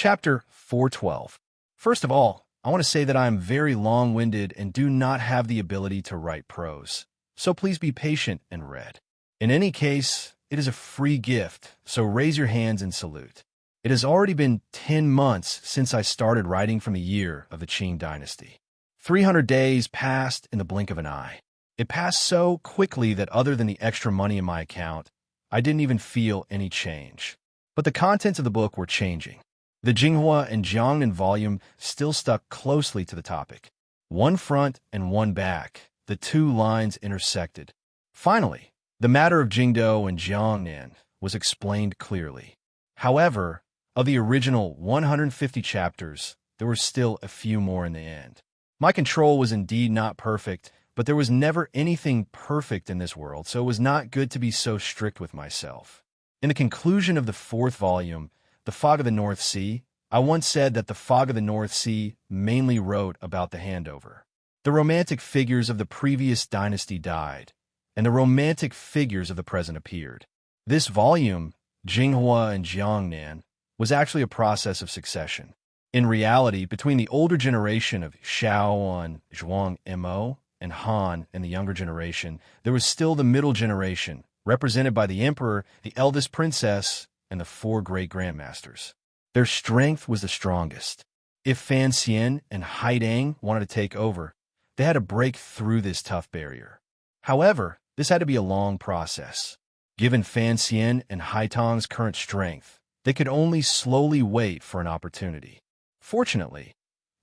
Chapter 412. First of all, I want to say that I am very long-winded and do not have the ability to write prose, so please be patient and read. In any case, it is a free gift, so raise your hands and salute. It has already been 10 months since I started writing from the year of the Qing dynasty. 300 days passed in the blink of an eye. It passed so quickly that other than the extra money in my account, I didn't even feel any change. But the contents of the book were changing. The Jinghua and Jiangnan volume still stuck closely to the topic. One front and one back, the two lines intersected. Finally, the matter of Jingdou and Jiangnan was explained clearly. However, of the original 150 chapters, there were still a few more in the end. My control was indeed not perfect, but there was never anything perfect in this world, so it was not good to be so strict with myself. In the conclusion of the fourth volume, The Fog of the North Sea, I once said that The Fog of the North Sea mainly wrote about the handover. The romantic figures of the previous dynasty died, and the romantic figures of the present appeared. This volume, Jinghua and Jiangnan, was actually a process of succession. In reality, between the older generation of Shao Zhuang Mo and Han and the younger generation, there was still the middle generation, represented by the emperor, the eldest princess, and the four great grandmasters. Their strength was the strongest. If Fan Xian and Haidang wanted to take over, they had to break through this tough barrier. However, this had to be a long process. Given Fan Xian and Haitang's current strength, they could only slowly wait for an opportunity. Fortunately,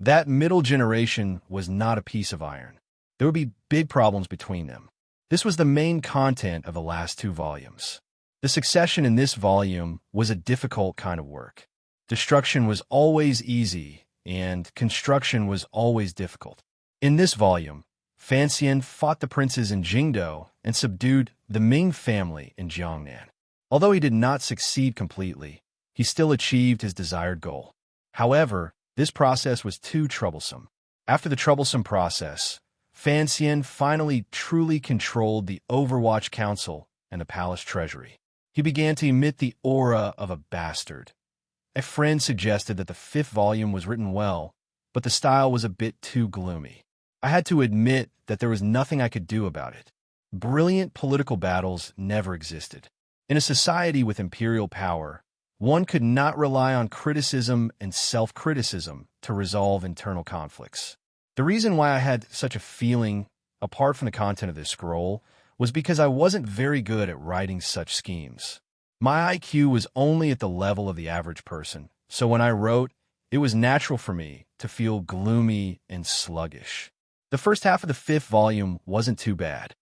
that middle generation was not a piece of iron. There would be big problems between them. This was the main content of the last two volumes. The succession in this volume was a difficult kind of work. Destruction was always easy, and construction was always difficult. In this volume, Fan Xian fought the princes in Jingdou and subdued the Ming family in Jiangnan. Although he did not succeed completely, he still achieved his desired goal. However, this process was too troublesome. After the troublesome process, Fan Xian finally truly controlled the Overwatch Council and the palace treasury. He began to emit the aura of a bastard. A friend suggested that the fifth volume was written well, but the style was a bit too gloomy. I had to admit that there was nothing I could do about it. Brilliant political battles never existed. In a society with imperial power, one could not rely on criticism and self-criticism to resolve internal conflicts. The reason why I had such a feeling, apart from the content of this scroll, was because I wasn't very good at writing such schemes. My IQ was only at the level of the average person, so when I wrote, it was natural for me to feel gloomy and sluggish. The first half of the fifth volume wasn't too bad.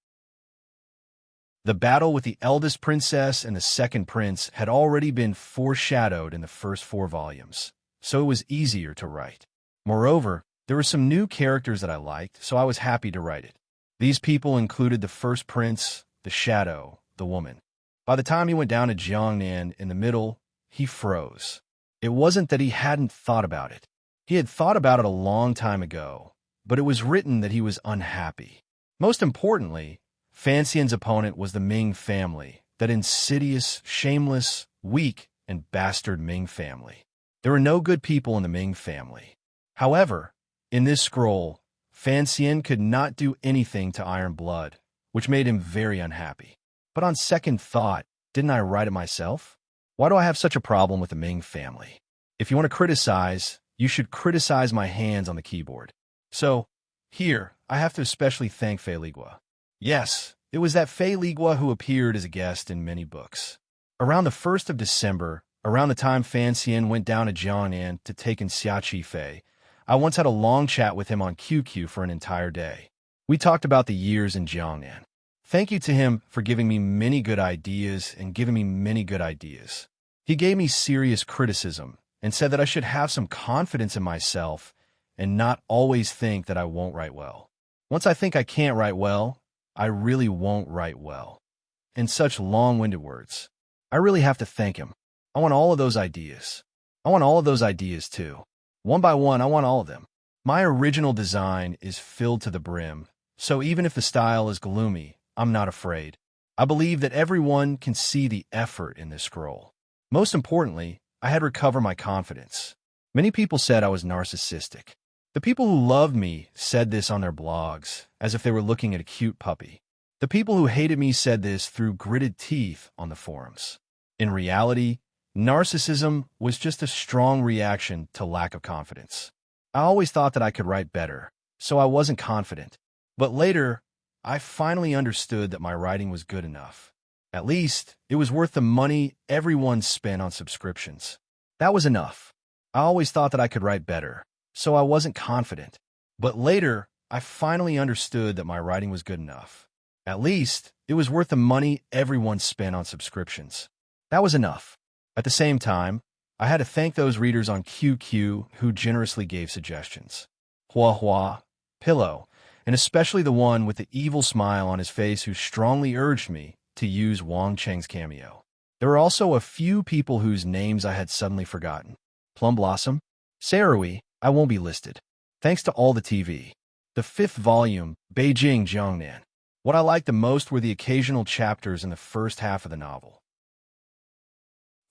The battle with the eldest princess and the second prince had already been foreshadowed in the first 4 volumes, so it was easier to write. Moreover, there were some new characters that I liked, so I was happy to write it. These people included the first prince, the shadow, the woman. By the time he went down to Jiangnan in the middle, he froze. It wasn't that he hadn't thought about it. He had thought about it a long time ago, but it was written that he was unhappy. Most importantly, Fan Xian's opponent was the Ming family, that insidious, shameless, weak, and bastard Ming family. There were no good people in the Ming family. However, in this scroll, Fan Xian could not do anything to Iron Blood, which made him very unhappy. But on second thought, didn't I write it myself? Why do I have such a problem with the Ming family? If you want to criticize, you should criticize my hands on the keyboard. So, here, I have to especially thank Fei Ligua. Yes, it was that Fei Ligua who appeared as a guest in many books. Around the 1st of December, around the time Fan Xian went down to Jiangnan to take in Xiaqi Fei, I once had a long chat with him on QQ for an entire day. We talked about the years in Jiangnan. Thank you to him for giving me many good ideas and giving me many good ideas. He gave me serious criticism and said that I should have some confidence in myself and not always think that I won't write well. Once I think I can't write well, I really won't write well. In such long-winded words, I really have to thank him. I want all of those ideas. I want all of those ideas too. One by one, I want all of them. My original design is filled to the brim, so even if the style is gloomy, I'm not afraid. I believe that everyone can see the effort in this scroll. Most importantly, I had recovered my confidence. Many people said I was narcissistic. The people who loved me said this on their blogs, as if they were looking at a cute puppy. The people who hated me said this through gritted teeth on the forums. In reality, narcissism was just a strong reaction to lack of confidence. I always thought that I could write better, so I wasn't confident. But later, I finally understood that my writing was good enough. At least, it was worth the money everyone spent on subscriptions. That was enough. I always thought that I could write better, so I wasn't confident. But later, I finally understood that my writing was good enough. At least, it was worth the money everyone spent on subscriptions. That was enough. At the same time, I had to thank those readers on QQ who generously gave suggestions. Hua Hua, Pillow, and especially the one with the evil smile on his face who strongly urged me to use Wang Cheng's cameo. There were also a few people whose names I had suddenly forgotten. Plum Blossom, Sarui, I won't be listed. Thanks to all the TV. The 5th volume, Beijing Jiangnan. What I liked the most were the occasional chapters in the first half of the novel.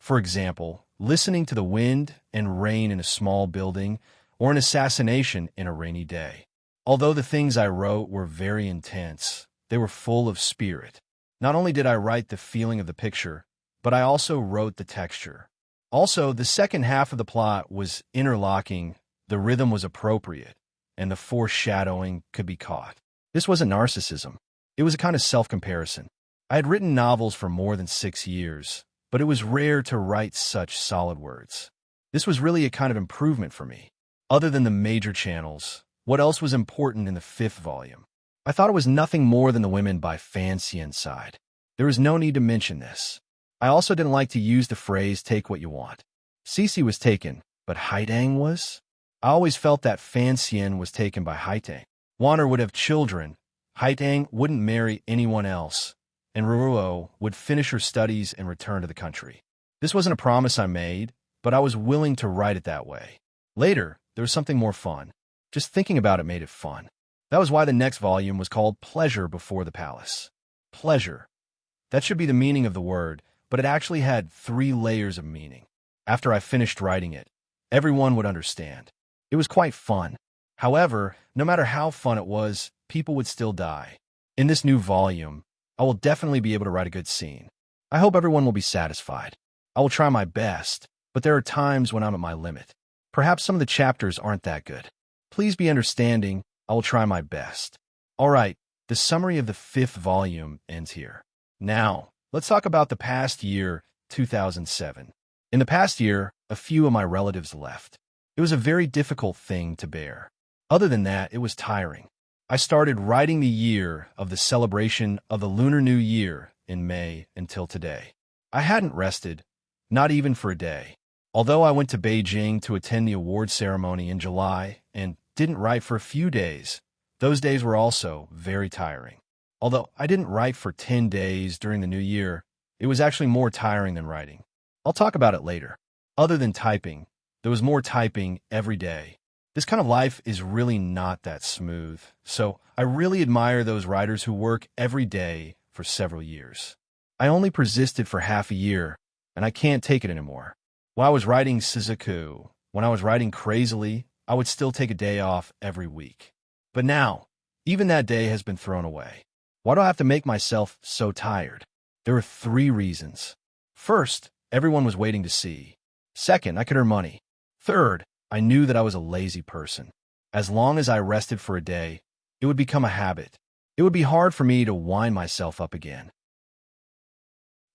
For example, listening to the wind and rain in a small building, or an assassination in a rainy day. Although the things I wrote were very intense, they were full of spirit. Not only did I write the feeling of the picture, but I also wrote the texture. Also, the second half of the plot was interlocking, the rhythm was appropriate, and the foreshadowing could be caught. This wasn't narcissism. It was a kind of self-comparison. I had written novels for more than 6 years, but it was rare to write such solid words. This was really a kind of improvement for me. Other than the major channels, what else was important in the 5th volume? I thought it was nothing more than the women by Fan Xian side. There was no need to mention this. I also didn't like to use the phrase, take what you want. Cece was taken, but Haidang was? I always felt that Fan Xian was taken by Haitang. Wanner would have children, Haitang wouldn't marry anyone else, and Ruruo would finish her studies and return to the country. This wasn't a promise I made, but I was willing to write it that way. Later, there was something more fun. Just thinking about it made it fun. That was why the next volume was called Pleasure Before the Palace. Pleasure. That should be the meaning of the word, but it actually had 3 layers of meaning. After I finished writing it, everyone would understand. It was quite fun. However, no matter how fun it was, people would still die. In this new volume, I will definitely be able to write a good scene. I hope everyone will be satisfied. I will try my best, but there are times when I'm at my limit. Perhaps some of the chapters aren't that good. Please be understanding. I will try my best. All right, the summary of the 5th volume ends here. Now, let's talk about the past year, 2007. In the past year, a few of my relatives left. It was a very difficult thing to bear. Other than that, it was tiring. I started writing the year of the celebration of the Lunar New Year in May until today. I hadn't rested, not even for a day. Although I went to Beijing to attend the award ceremony in July and didn't write for a few days, those days were also very tiring. Although I didn't write for 10 days during the new year, it was actually more tiring than writing. I'll talk about it later. Other than typing, there was more typing every day. This kind of life is really not that smooth, so I really admire those writers who work every day for several years. I only persisted for half a year, and I can't take it anymore. While I was writing Suzuku, when I was writing crazily, I would still take a day off every week. But now, even that day has been thrown away. Why do I have to make myself so tired? There are 3 reasons. First, everyone was waiting to see. Second, I could earn money. Third, I knew that I was a lazy person. As long as I rested for a day, it would become a habit. It would be hard for me to wind myself up again.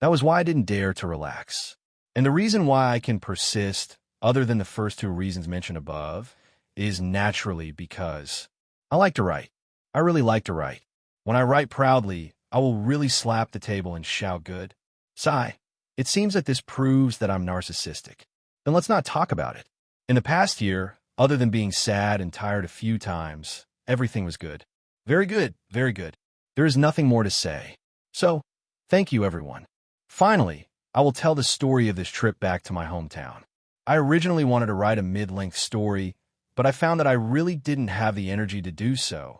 That was why I didn't dare to relax. And the reason why I can persist, other than the first 2 reasons mentioned above, is naturally because I like to write. I really like to write. When I write proudly, I will really slap the table and shout good. Sigh. It seems that this proves that I'm narcissistic. Then let's not talk about it. In the past year, other than being sad and tired a few times, everything was good. Very good, very good. There is nothing more to say. So, thank you everyone. Finally, I will tell the story of this trip back to my hometown. I originally wanted to write a mid-length story, but I found that I really didn't have the energy to do so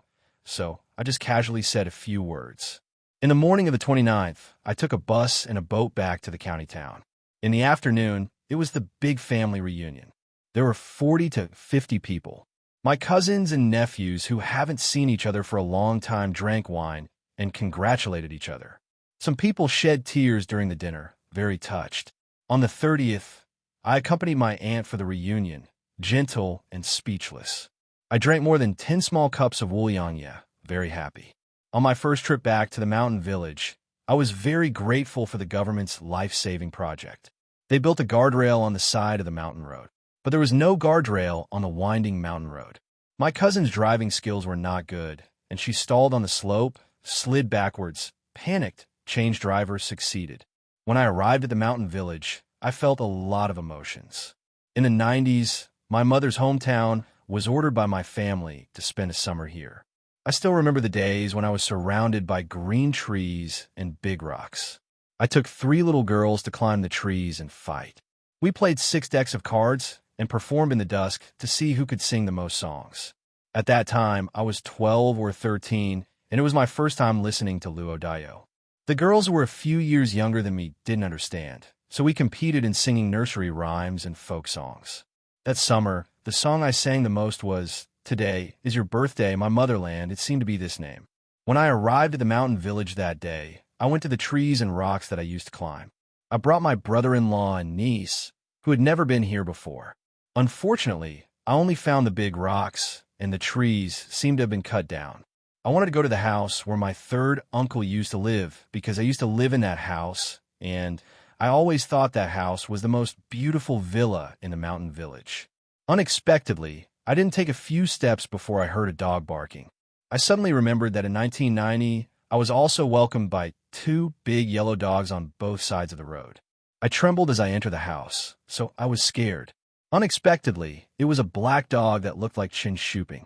I just casually said a few words. In the morning of the 29th, I took a bus and a boat back to the county town. In the afternoon, it was the big family reunion. There were 40 to 50 people. My cousins and nephews who haven't seen each other for a long time drank wine and congratulated each other. Some people shed tears during the dinner, very touched. On the 30th, I accompanied my aunt for the reunion, gentle and speechless. I drank more than 10 small cups of Wuliangye, very happy. On my first trip back to the mountain village, I was very grateful for the government's life-saving project. They built a guardrail on the side of the mountain road, but there was no guardrail on the winding mountain road. My cousin's driving skills were not good, and she stalled on the slope, slid backwards, panicked, changed drivers, succeeded. When I arrived at the mountain village, I felt a lot of emotions. In the 90s, my mother's hometown was ordered by my family to spend a summer here. I still remember the days when I was surrounded by green trees and big rocks. I took 3 little girls to climb the trees and fight. We played 6 decks of cards and performed in the dusk to see who could sing the most songs. At that time, I was 12 or 13, and it was my first time listening to Luo Dayo. The girls who were a few years younger than me didn't understand, so we competed in singing nursery rhymes and folk songs. That summer, the song I sang the most was, "Today is your birthday, my motherland." It seemed to be this name. When I arrived at the mountain village that day, I went to the trees and rocks that I used to climb. I brought my brother-in-law and niece, who had never been here before. Unfortunately, I only found the big rocks, and the trees seemed to have been cut down. I wanted to go to the house where my third uncle used to live because I used to live in that house, and I always thought that house was the most beautiful villa in the mountain village. Unexpectedly, I didn't take a few steps before I heard a dog barking. I suddenly remembered that in 1990, I was also welcomed by 2 big yellow dogs on both sides of the road. I trembled as I entered the house, so I was scared. Unexpectedly, it was a black dog that looked like Chin Shuping.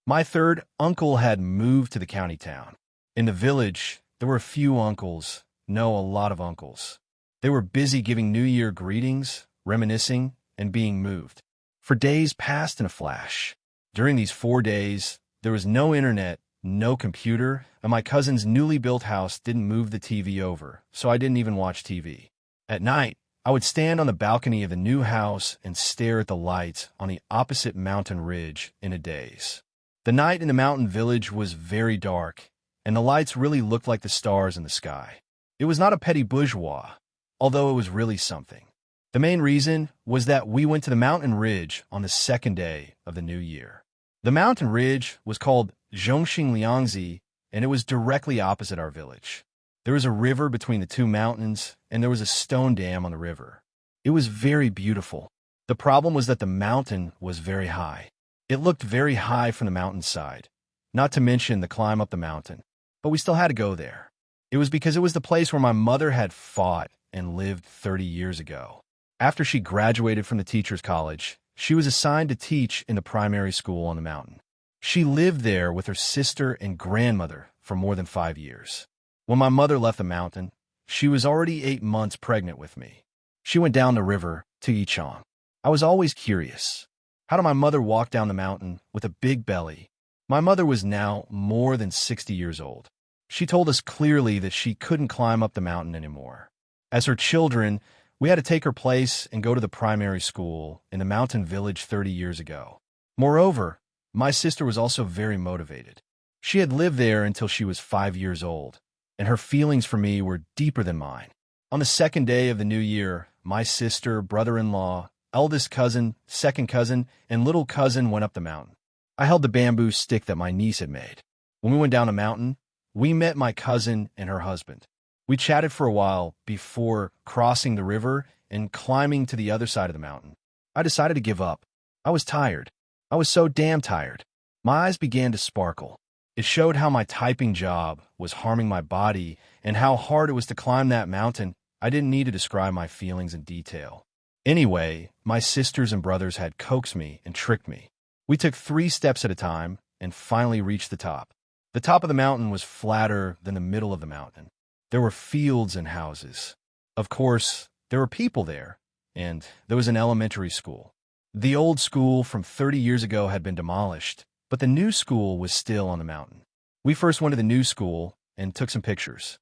My third uncle had moved to the county town. In the village, there were a few uncles, no, a lot of uncles. They were busy giving New Year greetings, reminiscing, and being moved. For days passed in a flash. During these 4 days, there was no internet, no computer, and my cousin's newly built house didn't move the TV over, so I didn't even watch TV. At night, I would stand on the balcony of the new house and stare at the lights on the opposite mountain ridge in a daze. The night in the mountain village was very dark, and the lights really looked like the stars in the sky. It was not a petty bourgeois, although it was really something. The main reason was that we went to the mountain ridge on the second day of the new year. The mountain ridge was called Zhongxing Liangzi, and it was directly opposite our village. There was a river between the 2 mountains, and there was a stone dam on the river. It was very beautiful. The problem was that the mountain was very high. It looked very high from the mountainside, not to mention the climb up the mountain. But we still had to go there. It was because it was the place where my mother had fought and lived 30 years ago. After she graduated from the teacher's college, she was assigned to teach in the primary school on the mountain. She lived there with her sister and grandmother for more than 5 years. When my mother left the mountain, she was already 8 months pregnant with me. She went down the river to Yichang. I was always curious. How did my mother walk down the mountain with a big belly? My mother was now more than 60 years old. She told us clearly that she couldn't climb up the mountain anymore. As her children, we had to take her place and go to the primary school in the mountain village 30 years ago. Moreover, my sister was also very motivated. She had lived there until she was 5 years old, and her feelings for me were deeper than mine. On the second day of the new year, my sister, brother-in-law, eldest cousin, second cousin, and little cousin went up the mountain. I held the bamboo stick that my niece had made. When we went down the mountain, we met my cousin and her husband. We chatted for a while before crossing the river and climbing to the other side of the mountain. I decided to give up. I was tired. I was so damn tired. My eyes began to sparkle. It showed how my typing job was harming my body and how hard it was to climb that mountain. I didn't need to describe my feelings in detail. Anyway, my sisters and brothers had coaxed me and tricked me. We took 3 steps at a time and finally reached the top. The top of the mountain was flatter than the middle of the mountain. There were fields and houses. Of course, there were people there, and there was an elementary school. The old school from 30 years ago had been demolished, but the new school was still on the mountain. We first went to the new school and took some pictures.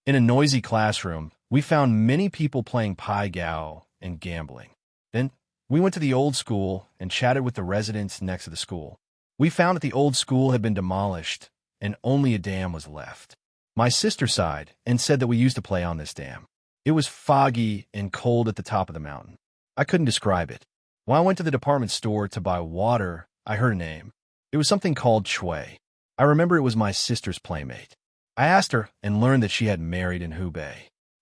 In a noisy classroom, we found many people playing Pai Gao and gambling. Then, we went to the old school and chatted with the residents next to the school. We found that the old school had been demolished and only a dam was left. My sister sighed and said that we used to play on this dam. It was foggy and cold at the top of the mountain. I couldn't describe it. When I went to the department store to buy water, I heard a name. It was something called Chui. I remember it was my sister's playmate. I asked her and learned that she had married in Hubei.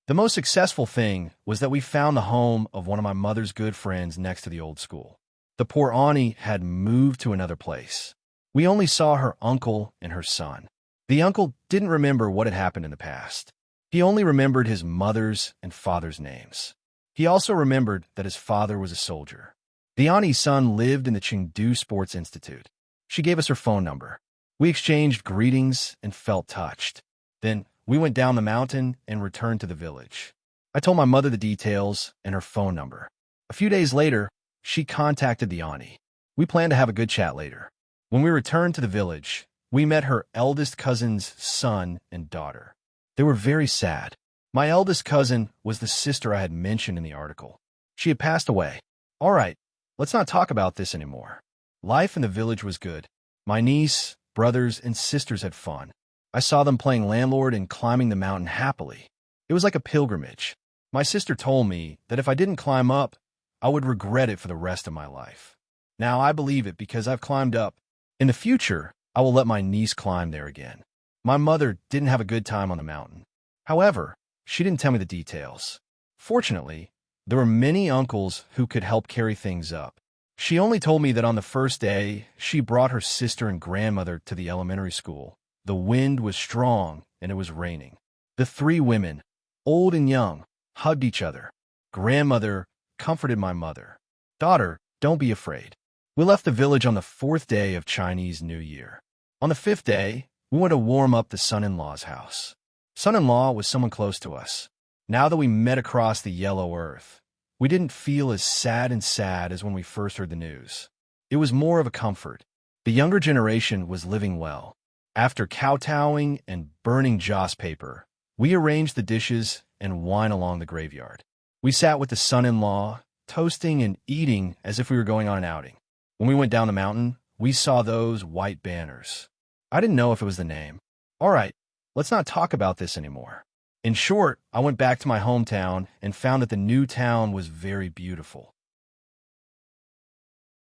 The most successful thing was that we found the home of one of my mother's good friends next to the old school. The poor Ani had moved to another place. We only saw her uncle and her son. The uncle didn't remember what had happened in the past. He only remembered his mother's and father's names. He also remembered that his father was a soldier. The Ani's son lived in the Chengdu Sports Institute. She gave us her phone number. We exchanged greetings and felt touched. Then we went down the mountain and returned to the village. I told my mother the details and her phone number. A few days later, she contacted the Ani. We planned to have a good chat later. When we returned to the village, we met her eldest cousin's son and daughter. They were very sad. My eldest cousin was the sister I had mentioned in the article. She had passed away. All right, let's not talk about this anymore. Life in the village was good. My niece, brothers, and sisters had fun. I saw them playing landlord and climbing the mountain happily. It was like a pilgrimage. My sister told me that if I didn't climb up, I would regret it for the rest of my life. Now I believe it because I've climbed up. In the future, I will let my niece climb there again. My mother didn't have a good time on the mountain. However, she didn't tell me the details. Fortunately, there were many uncles who could help carry things up. She only told me that on the first day, she brought her sister and grandmother to the elementary school. The wind was strong and it was raining. The three women, old and young, hugged each other. Grandmother comforted my mother. Daughter, don't be afraid. We left the village on the 4th day of Chinese New Year. On the 5th day, we went to warm up the son-in-law's house. Son-in-law was someone close to us. Now that we met across the yellow earth, we didn't feel as sad as when we first heard the news. It was more of a comfort. The younger generation was living well. After kowtowing and burning joss paper, we arranged the dishes and wine along the graveyard. We sat with the son-in-law, toasting and eating as if we were going on an outing. When we went down the mountain, we saw those white banners. I didn't know if it was the name. All right, let's not talk about this anymore. In short, I went back to my hometown and found that the new town was very beautiful.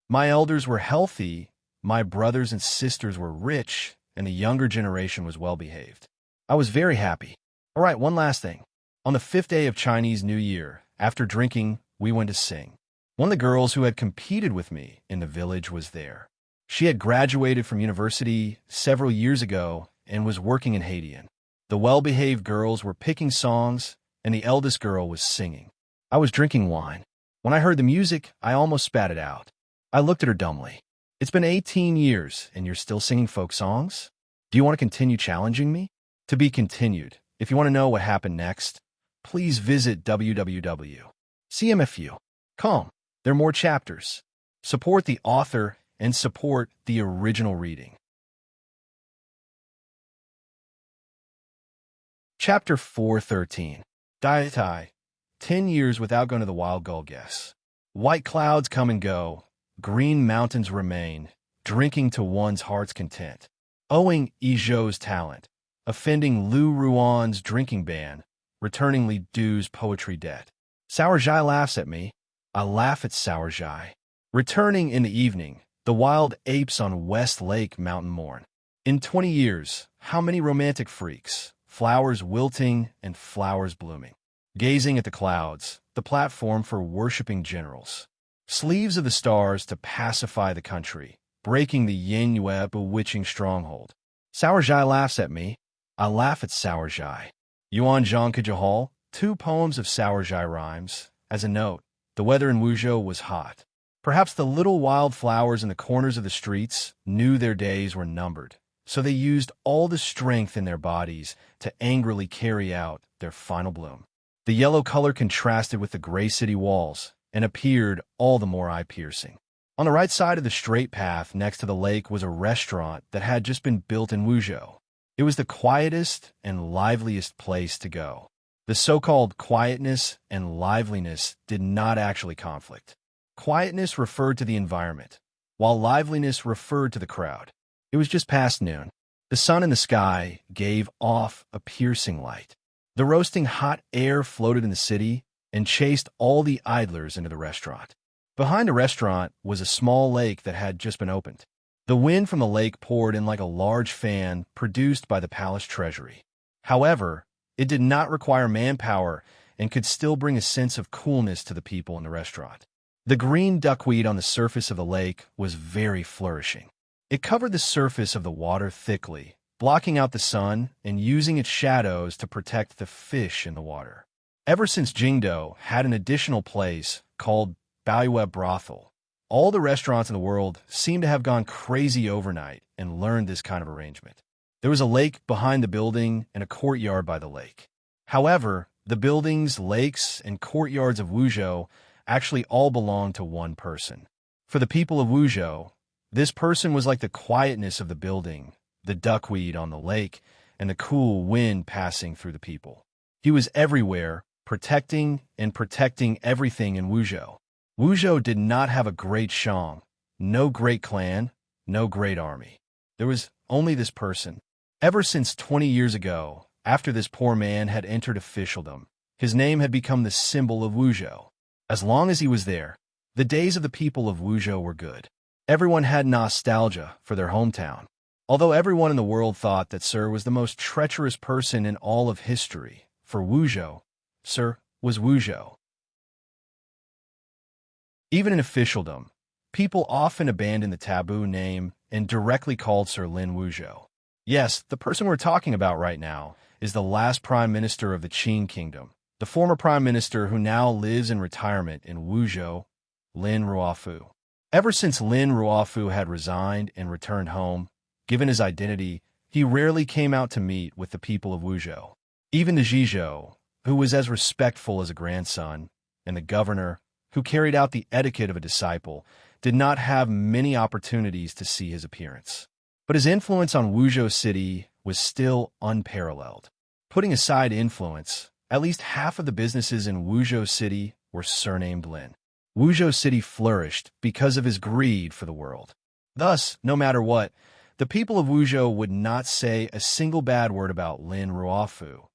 My elders were healthy, my brothers and sisters were rich, and the younger generation was well-behaved. I was very happy. All right, one last thing. On the 5th day of Chinese New Year, after drinking, we went to sing. One of the girls who had competed with me in the village was there. She had graduated from university several years ago and was working in Haitian. The well-behaved girls were picking songs, and the eldest girl was singing. I was drinking wine. When I heard the music, I almost spat it out. I looked at her dumbly. It's been 18 years, and you're still singing folk songs? Do you want to continue challenging me? To be continued. If you want to know what happened next, please visit www.cmfu.com. There are more chapters. Support the author and support the original reading. Chapter 413. Dietai. 10 years without going to the wild gull guess. White clouds come and go. Green mountains remain. Drinking to one's heart's content. Owing Izhou's talent. Offending Lu Ruan's drinking ban. Returning Li Du's poetry debt. Sour Jai laughs at me. I laugh at Sour Jai. Returning in the evening. The wild apes on West Lake Mountain mourn. In 20 years, how many romantic freaks? Flowers wilting and flowers blooming. Gazing at the clouds, the platform for worshipping generals. Sleeves of the stars to pacify the country, breaking the Yingyue bewitching stronghold. Sour Jai laughs at me. I laugh at Sour Jai. Yuan Zhang Kajahal, 2 poems of Sour Jai rhymes. As a note, the weather in Wuzhou was hot. Perhaps the little wild flowers in the corners of the streets knew their days were numbered. So they used all the strength in their bodies to angrily carry out their final bloom. The yellow color contrasted with the gray city walls and appeared all the more eye-piercing. On the right side of the straight path next to the lake was a restaurant that had just been built in Wuzhou. It was the quietest and liveliest place to go. The so-called quietness and liveliness did not actually conflict. Quietness referred to the environment, while liveliness referred to the crowd. It was just past noon. The sun in the sky gave off a piercing light. The roasting hot air floated in the city and chased all the idlers into the restaurant. Behind the restaurant was a small lake that had just been opened. The wind from the lake poured in like a large fan produced by the palace treasury. However, it did not require manpower and could still bring a sense of coolness to the people in the restaurant. The green duckweed on the surface of the lake was very flourishing. It covered the surface of the water thickly, blocking out the sun and using its shadows to protect the fish in the water. Ever since Jingdo had an additional place called Baiyue Brothel, all the restaurants in the world seemed to have gone crazy overnight and learned this kind of arrangement. There was a lake behind the building and a courtyard by the lake. However, the buildings, lakes, and courtyards of Wuzhou actually all belonged to one person. For the people of Wuzhou, this person was like the quietness of the building, the duckweed on the lake, and the cool wind passing through the people. He was everywhere, protecting everything in Wuzhou. Wuzhou did not have a great shang, no great clan, no great army. There was only this person. Ever since 20 years ago, after this poor man had entered officialdom, his name had become the symbol of Wuzhou. As long as he was there, the days of the people of Wuzhou were good. Everyone had nostalgia for their hometown. Although everyone in the world thought that Sir was the most treacherous person in all of history, for Wuzhou, Sir was Wuzhou. Even in officialdom, people often abandoned the taboo name and directly called Sir Lin Wuzhou. Yes, the person we're talking about right now is the last prime minister of the Qin kingdom, the former prime minister who now lives in retirement in Wuzhou, Lin Ruofu. Ever since Lin Ruofu had resigned and returned home, given his identity, he rarely came out to meet with the people of Wuzhou. Even the Zhizhou, who was as respectful as a grandson, and the governor, who carried out the etiquette of a disciple, did not have many opportunities to see his appearance. But his influence on Wuzhou City was still unparalleled. Putting aside influence, at least half of the businesses in Wuzhou City were surnamed Lin. Wuzhou City flourished because of his greed for the world. Thus, no matter what, the people of Wuzhou would not say a single bad word about Lin Ruofu,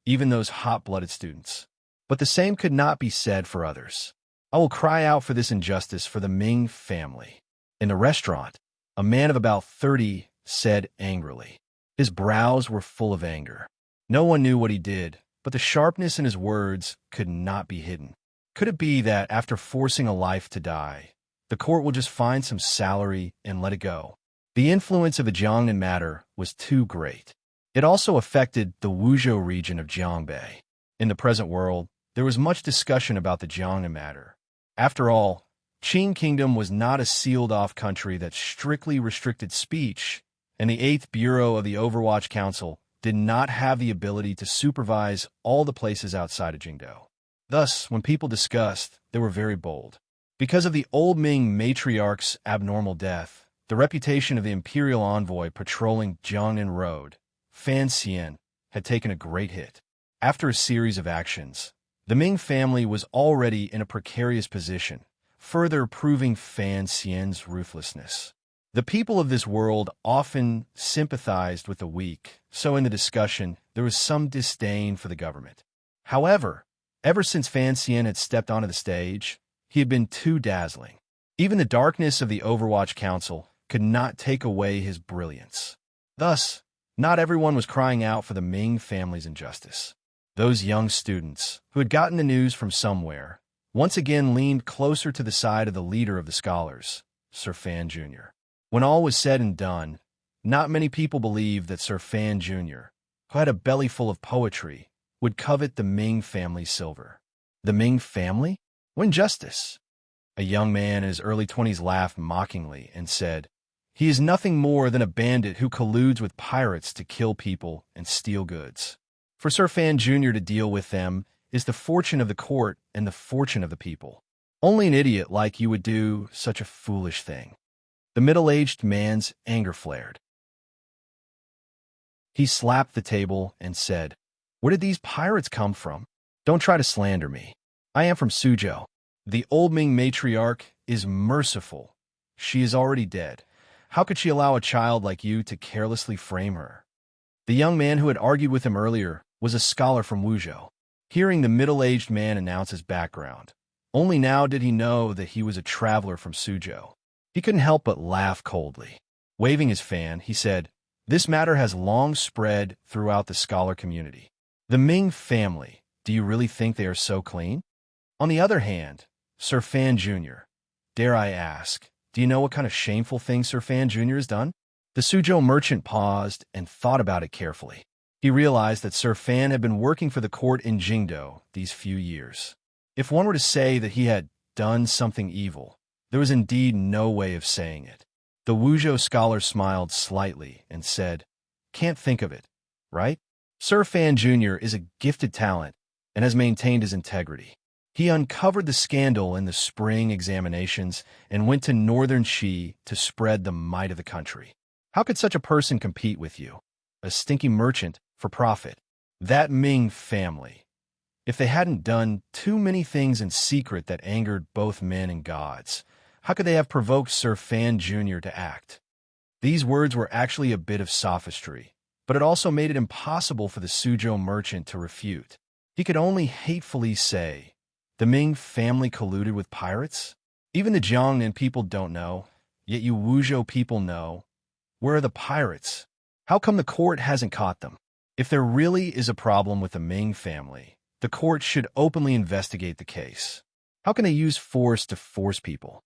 even those hot-blooded students. But the same could not be said for others. I will cry out for this injustice for the Ming family. In the restaurant, a man of about 30 said angrily. His brows were full of anger. No one knew what he did, but the sharpness in his words could not be hidden. Could it be that after forcing a life to die, the court will just find some salary and let it go? The influence of the Jiangnan matter was too great. It also affected the Wuzhou region of Jiangbei. In the present world, there was much discussion about the Jiangnan matter. After all, Qin Kingdom was not a sealed-off country that strictly restricted speech, and the 8th Bureau of the Overwatch Council did not have the ability to supervise all the places outside of Jingdo. Thus, when people discussed, they were very bold. Because of the old Ming matriarch's abnormal death, the reputation of the imperial envoy patrolling Jiangnan Road, Fan Xian, had taken a great hit. After a series of actions, the Ming family was already in a precarious position, further proving Fan Xian's ruthlessness. The people of this world often sympathized with the weak, so in the discussion, there was some disdain for the government. However, ever since Fan Xian had stepped onto the stage, he had been too dazzling. Even the darkness of the Overwatch Council could not take away his brilliance. Thus, not everyone was crying out for the Ming family's injustice. Those young students, who had gotten the news from somewhere, once again leaned closer to the side of the leader of the scholars, Sir Fan Jr. When all was said and done, not many people believed that Sir Fan Jr., who had a belly full of poetry, would covet the Ming family's silver. The Ming family? When justice? A young man in his early 20s laughed mockingly and said, "He is nothing more than a bandit who colludes with pirates to kill people and steal goods. For Sir Fan Jr. to deal with them is the fortune of the court and the fortune of the people. Only an idiot like you would do such a foolish thing." The middle-aged man's anger flared. He slapped the table and said, Where did these pirates come from? Don't try to slander me. I am from Suzhou. The old Ming matriarch is merciful. She is already dead. How could she allow a child like you to carelessly frame her? The young man who had argued with him earlier was a scholar from Wuzhou. Hearing the middle-aged man announce his background, only now did he know that he was a traveler from Suzhou. He couldn't help but laugh coldly. Waving his fan, he said, "This matter has long spread throughout the scholar community. The Ming family, do you really think they are so clean? On the other hand, Sir Fan Jr., dare I ask, do you know what kind of shameful thing Sir Fan Jr. has done?" The Suzhou merchant paused and thought about it carefully. He realized that Sir Fan had been working for the court in Jingdo these few years. If one were to say that he had done something evil, there was indeed no way of saying it. The Wuzhou scholar smiled slightly and said, "Can't think of it, right? Sir Fan Jr. is a gifted talent and has maintained his integrity. He uncovered the scandal in the spring examinations and went to northern Qi to spread the might of the country. How could such a person compete with you? A stinky merchant for profit. That Ming family. If they hadn't done too many things in secret that angered both men and gods, how could they have provoked Sir Fan Jr. to act?" These words were actually a bit of sophistry, but it also made it impossible for the Suzhou merchant to refute. He could only hatefully say, "The Ming family colluded with pirates? Even the Jiangnan people don't know, yet you Wuzhou people know. Where are the pirates? How come the court hasn't caught them? If there really is a problem with the Ming family, the court should openly investigate the case. How can they use force to force people?"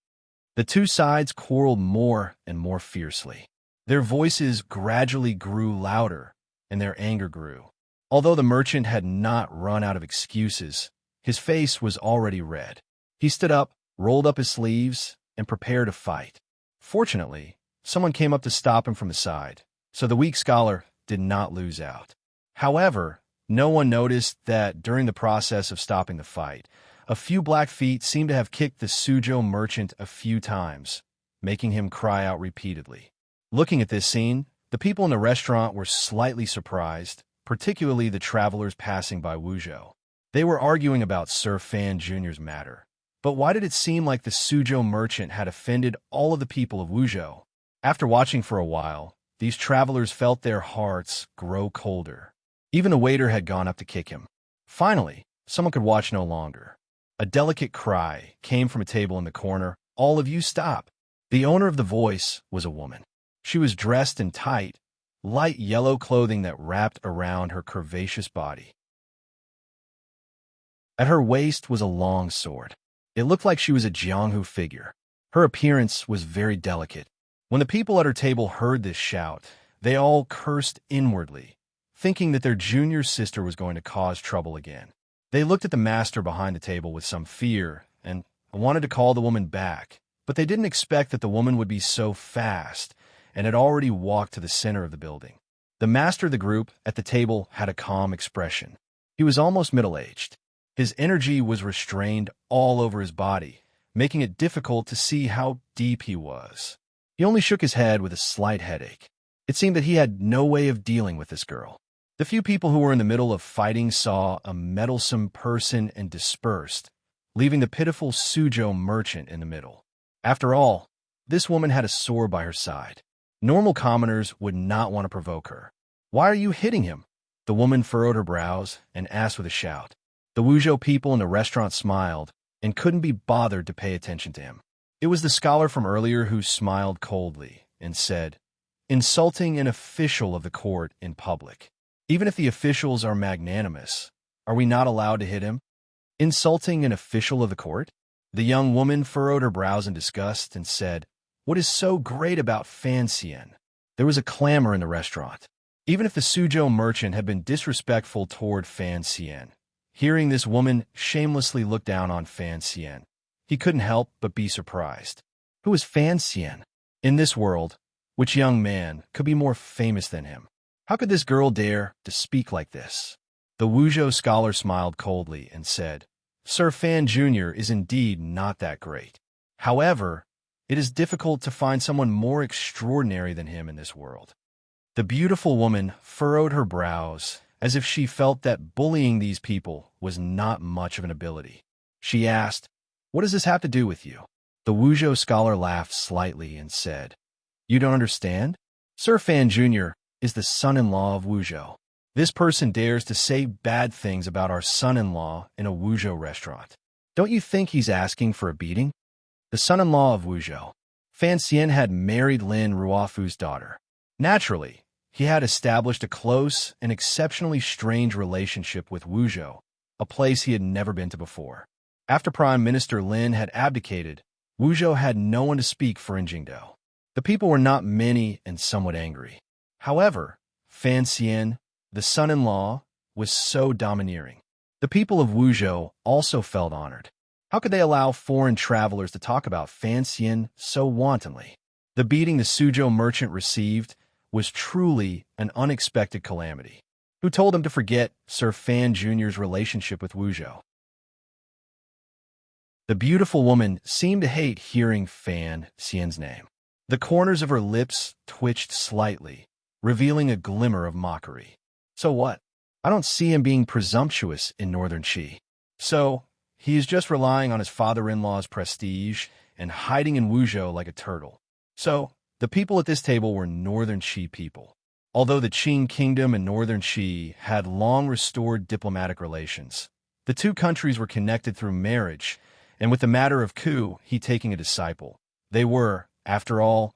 The two sides quarreled more and more fiercely. Their voices gradually grew louder, and their anger grew. Although the merchant had not run out of excuses, his face was already red. He stood up, rolled up his sleeves, and prepared to fight. Fortunately, someone came up to stop him from the side, so the weak scholar did not lose out. However, no one noticed that during the process of stopping the fight, a few black feet seemed to have kicked the Suzhou merchant a few times, making him cry out repeatedly. Looking at this scene, the people in the restaurant were slightly surprised, particularly the travelers passing by Wuzhou. They were arguing about Sir Fan Jr.'s matter. But why did it seem like the Suzhou merchant had offended all of the people of Wuzhou? After watching for a while, these travelers felt their hearts grow colder. Even the waiter had gone up to kick him. Finally, someone could watch no longer. A delicate cry came from a table in the corner. "All of you stop." The owner of the voice was a woman. She was dressed in tight, light yellow clothing that wrapped around her curvaceous body. At her waist was a long sword. It looked like she was a Jianghu figure. Her appearance was very delicate. When the people at her table heard this shout, they all cursed inwardly, thinking that their junior sister was going to cause trouble again. They looked at the master behind the table with some fear and wanted to call the woman back, but they didn't expect that the woman would be so fast and had already walked to the center of the building. The master of the group at the table had a calm expression. He was almost middle-aged. His energy was restrained all over his body, making it difficult to see how deep he was. He only shook his head with a slight headache. It seemed that he had no way of dealing with this girl. The few people who were in the middle of fighting saw a meddlesome person and dispersed, leaving the pitiful Suzhou merchant in the middle. After all, this woman had a sword by her side. Normal commoners would not want to provoke her. "Why are you hitting him?" The woman furrowed her brows and asked with a shout. The Wuzhou people in the restaurant smiled and couldn't be bothered to pay attention to him. It was the scholar from earlier who smiled coldly and said, "Insulting an official of the court in public. Even if the officials are magnanimous, are we not allowed to hit him?" "Insulting an official of the court?" The young woman furrowed her brows in disgust and said, "What is so great about Fan Xian?" There was a clamor in the restaurant. Even if the Suzhou merchant had been disrespectful toward Fan Xian, hearing this woman shamelessly look down on Fan Xian, he couldn't help but be surprised. Who was Fan Xian? In this world, which young man could be more famous than him? How could this girl dare to speak like this? The Wuzhou scholar smiled coldly and said, "Sir Fan Jr. is indeed not that great. However, it is difficult to find someone more extraordinary than him in this world." The beautiful woman furrowed her brows as if she felt that bullying these people was not much of an ability. She asked, "What does this have to do with you?" The Wuzhou scholar laughed slightly and said, "You don't understand? Sir Fan Jr. is the son-in-law of Wuzhou. This person dares to say bad things about our son-in-law in a Wuzhou restaurant. Don't you think he's asking for a beating?" The son-in-law of Wuzhou. Fan Xian had married Lin Ruofu's daughter. Naturally, he had established a close and exceptionally strange relationship with Wuzhou, a place he had never been to before. After Prime Minister Lin had abdicated, Wuzhou had no one to speak for in Jingdou. The people were not many and somewhat angry. However, Fan Xian, the son-in-law, was so domineering. The people of Wuzhou also felt honored. How could they allow foreign travelers to talk about Fan Xian so wantonly? The beating the Suzhou merchant received was truly an unexpected calamity. Who told him to forget Sir Fan Jr.'s relationship with Wuzhou? The beautiful woman seemed to hate hearing Fan Xian's name. The corners of her lips twitched slightly, revealing a glimmer of mockery. So what? I don't see him being presumptuous in Northern Qi. So, he is just relying on his father-in-law's prestige and hiding in Wuzhou like a turtle. So, the people at this table were Northern Qi people. Although the Qing Kingdom and Northern Qi had long restored diplomatic relations, the two countries were connected through marriage, and with the matter of Ku, he taking a disciple, they were, after all,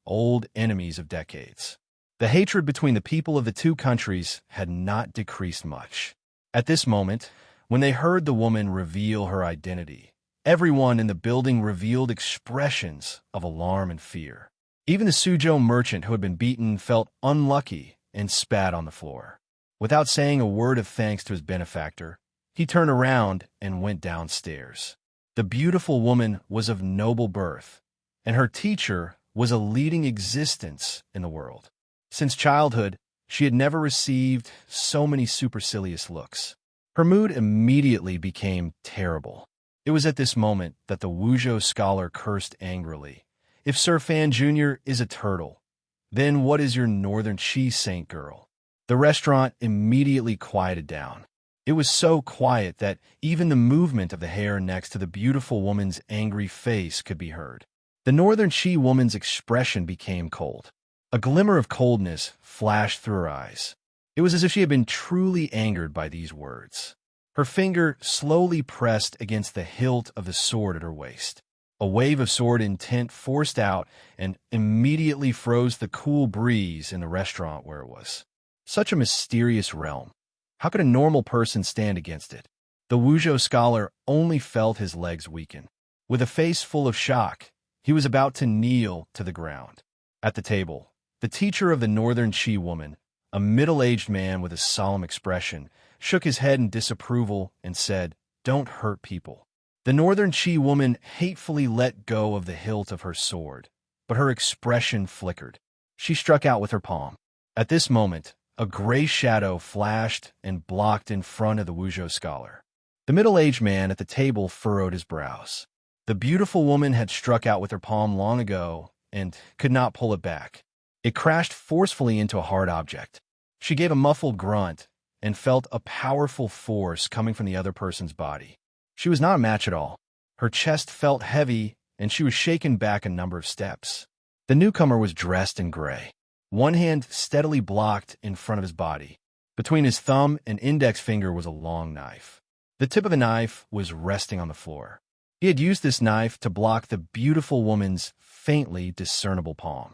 old enemies of decades. The hatred between the people of the two countries had not decreased much. At this moment, when they heard the woman reveal her identity, everyone in the building revealed expressions of alarm and fear. Even the Suzhou merchant who had been beaten felt unlucky and spat on the floor. Without saying a word of thanks to his benefactor, he turned around and went downstairs. The beautiful woman was of noble birth, and her teacher was a leading existence in the world. Since childhood, she had never received so many supercilious looks. Her mood immediately became terrible. It was at this moment that the Wuzhou scholar cursed angrily. "If Sir Fan Jr. is a turtle, then what is your Northern Qi saint girl?" The restaurant immediately quieted down. It was so quiet that even the movement of the hair next to the beautiful woman's angry face could be heard. The Northern Qi woman's expression became cold. A glimmer of coldness flashed through her eyes. It was as if she had been truly angered by these words. Her finger slowly pressed against the hilt of the sword at her waist. A wave of sword intent forced out and immediately froze the cool breeze in the restaurant where it was. Such a mysterious realm. How could a normal person stand against it? The Wuzhou scholar only felt his legs weaken. With a face full of shock, he was about to kneel to the ground. At the table, the teacher of the Northern Qi woman, a middle-aged man with a solemn expression, shook his head in disapproval and said, "Don't hurt people." The Northern Qi woman hatefully let go of the hilt of her sword, but her expression flickered. She struck out with her palm. At this moment, a gray shadow flashed and blocked in front of the Wuzhou scholar. The middle-aged man at the table furrowed his brows. The beautiful woman had struck out with her palm long ago and could not pull it back. It crashed forcefully into a hard object. She gave a muffled grunt and felt a powerful force coming from the other person's body. She was not a match at all. Her chest felt heavy, and she was shaken back a number of steps. The newcomer was dressed in gray. One hand steadily blocked in front of his body. Between his thumb and index finger was a long knife. The tip of the knife was resting on the floor. He had used this knife to block the beautiful woman's faintly discernible palm.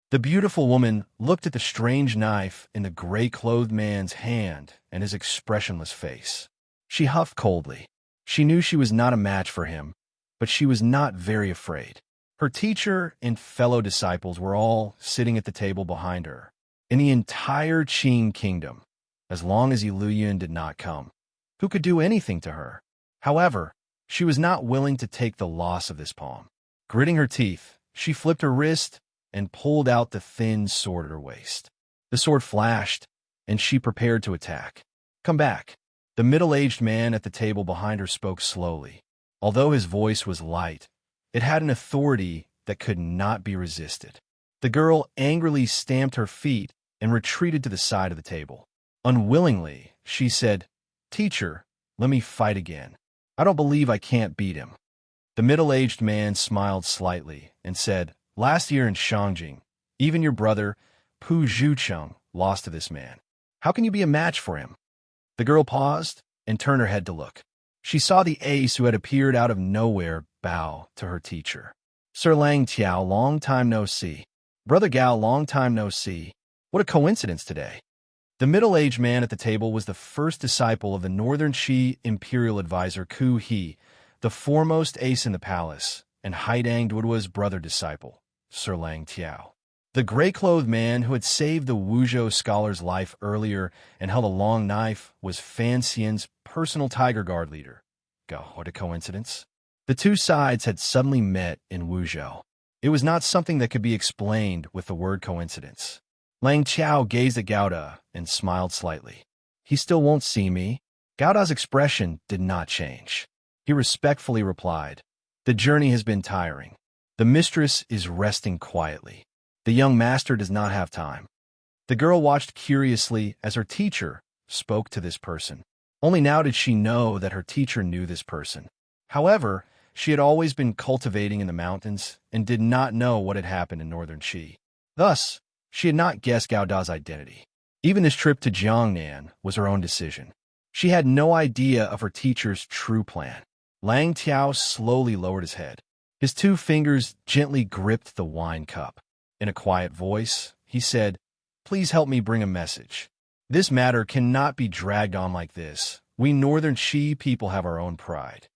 The beautiful woman looked at the strange knife in the gray-clothed man's hand and his expressionless face. She huffed coldly. She knew she was not a match for him, but she was not very afraid. Her teacher and fellow disciples were all sitting at the table behind her. In the entire Qing kingdom, as long as Yuliyun did not come, who could do anything to her? However, she was not willing to take the loss of this palm. Gritting her teeth, she flipped her wrist and pulled out the thin sword at her waist. The sword flashed, and she prepared to attack. "Come back." The middle-aged man at the table behind her spoke slowly. Although his voice was light, it had an authority that could not be resisted. The girl angrily stamped her feet and retreated to the side of the table. Unwillingly, she said, "Teacher, let me fight again. I don't believe I can't beat him." The middle-aged man smiled slightly and said, "Last year in Shangjing, even your brother, Pu Zhucheng, lost to this man. How can you be a match for him?" The girl paused and turned her head to look. She saw the ace who had appeared out of nowhere bow to her teacher. "Sir Lang Tiao, long time no see. Brother Gao, long time no see. What a coincidence today." The middle-aged man at the table was the first disciple of the Northern Qi imperial advisor Ku He, the foremost ace in the palace, and Haidang Duodua's brother disciple, Sir Lang Tiao. The gray-clothed man who had saved the Wuzhou scholar's life earlier and held a long knife was Fan Xian's personal tiger guard leader. Go, what a coincidence. The two sides had suddenly met in Wuzhou. It was not something that could be explained with the word coincidence. Lang Qiao gazed at Gauda and smiled slightly. "He still won't see me?" Gauda's expression did not change. He respectfully replied, "The journey has been tiring. The mistress is resting quietly. The young master does not have time." The girl watched curiously as her teacher spoke to this person. Only now did she know that her teacher knew this person. However, she had always been cultivating in the mountains and did not know what had happened in northern Qi. Thus, she had not guessed Gauda's identity. Even this trip to Jiangnan was her own decision. She had no idea of her teacher's true plan. Lang Tiao slowly lowered his head. His two fingers gently gripped the wine cup. In a quiet voice, he said, "Please help me bring a message. This matter cannot be dragged on like this. We Northern Qi people have our own pride."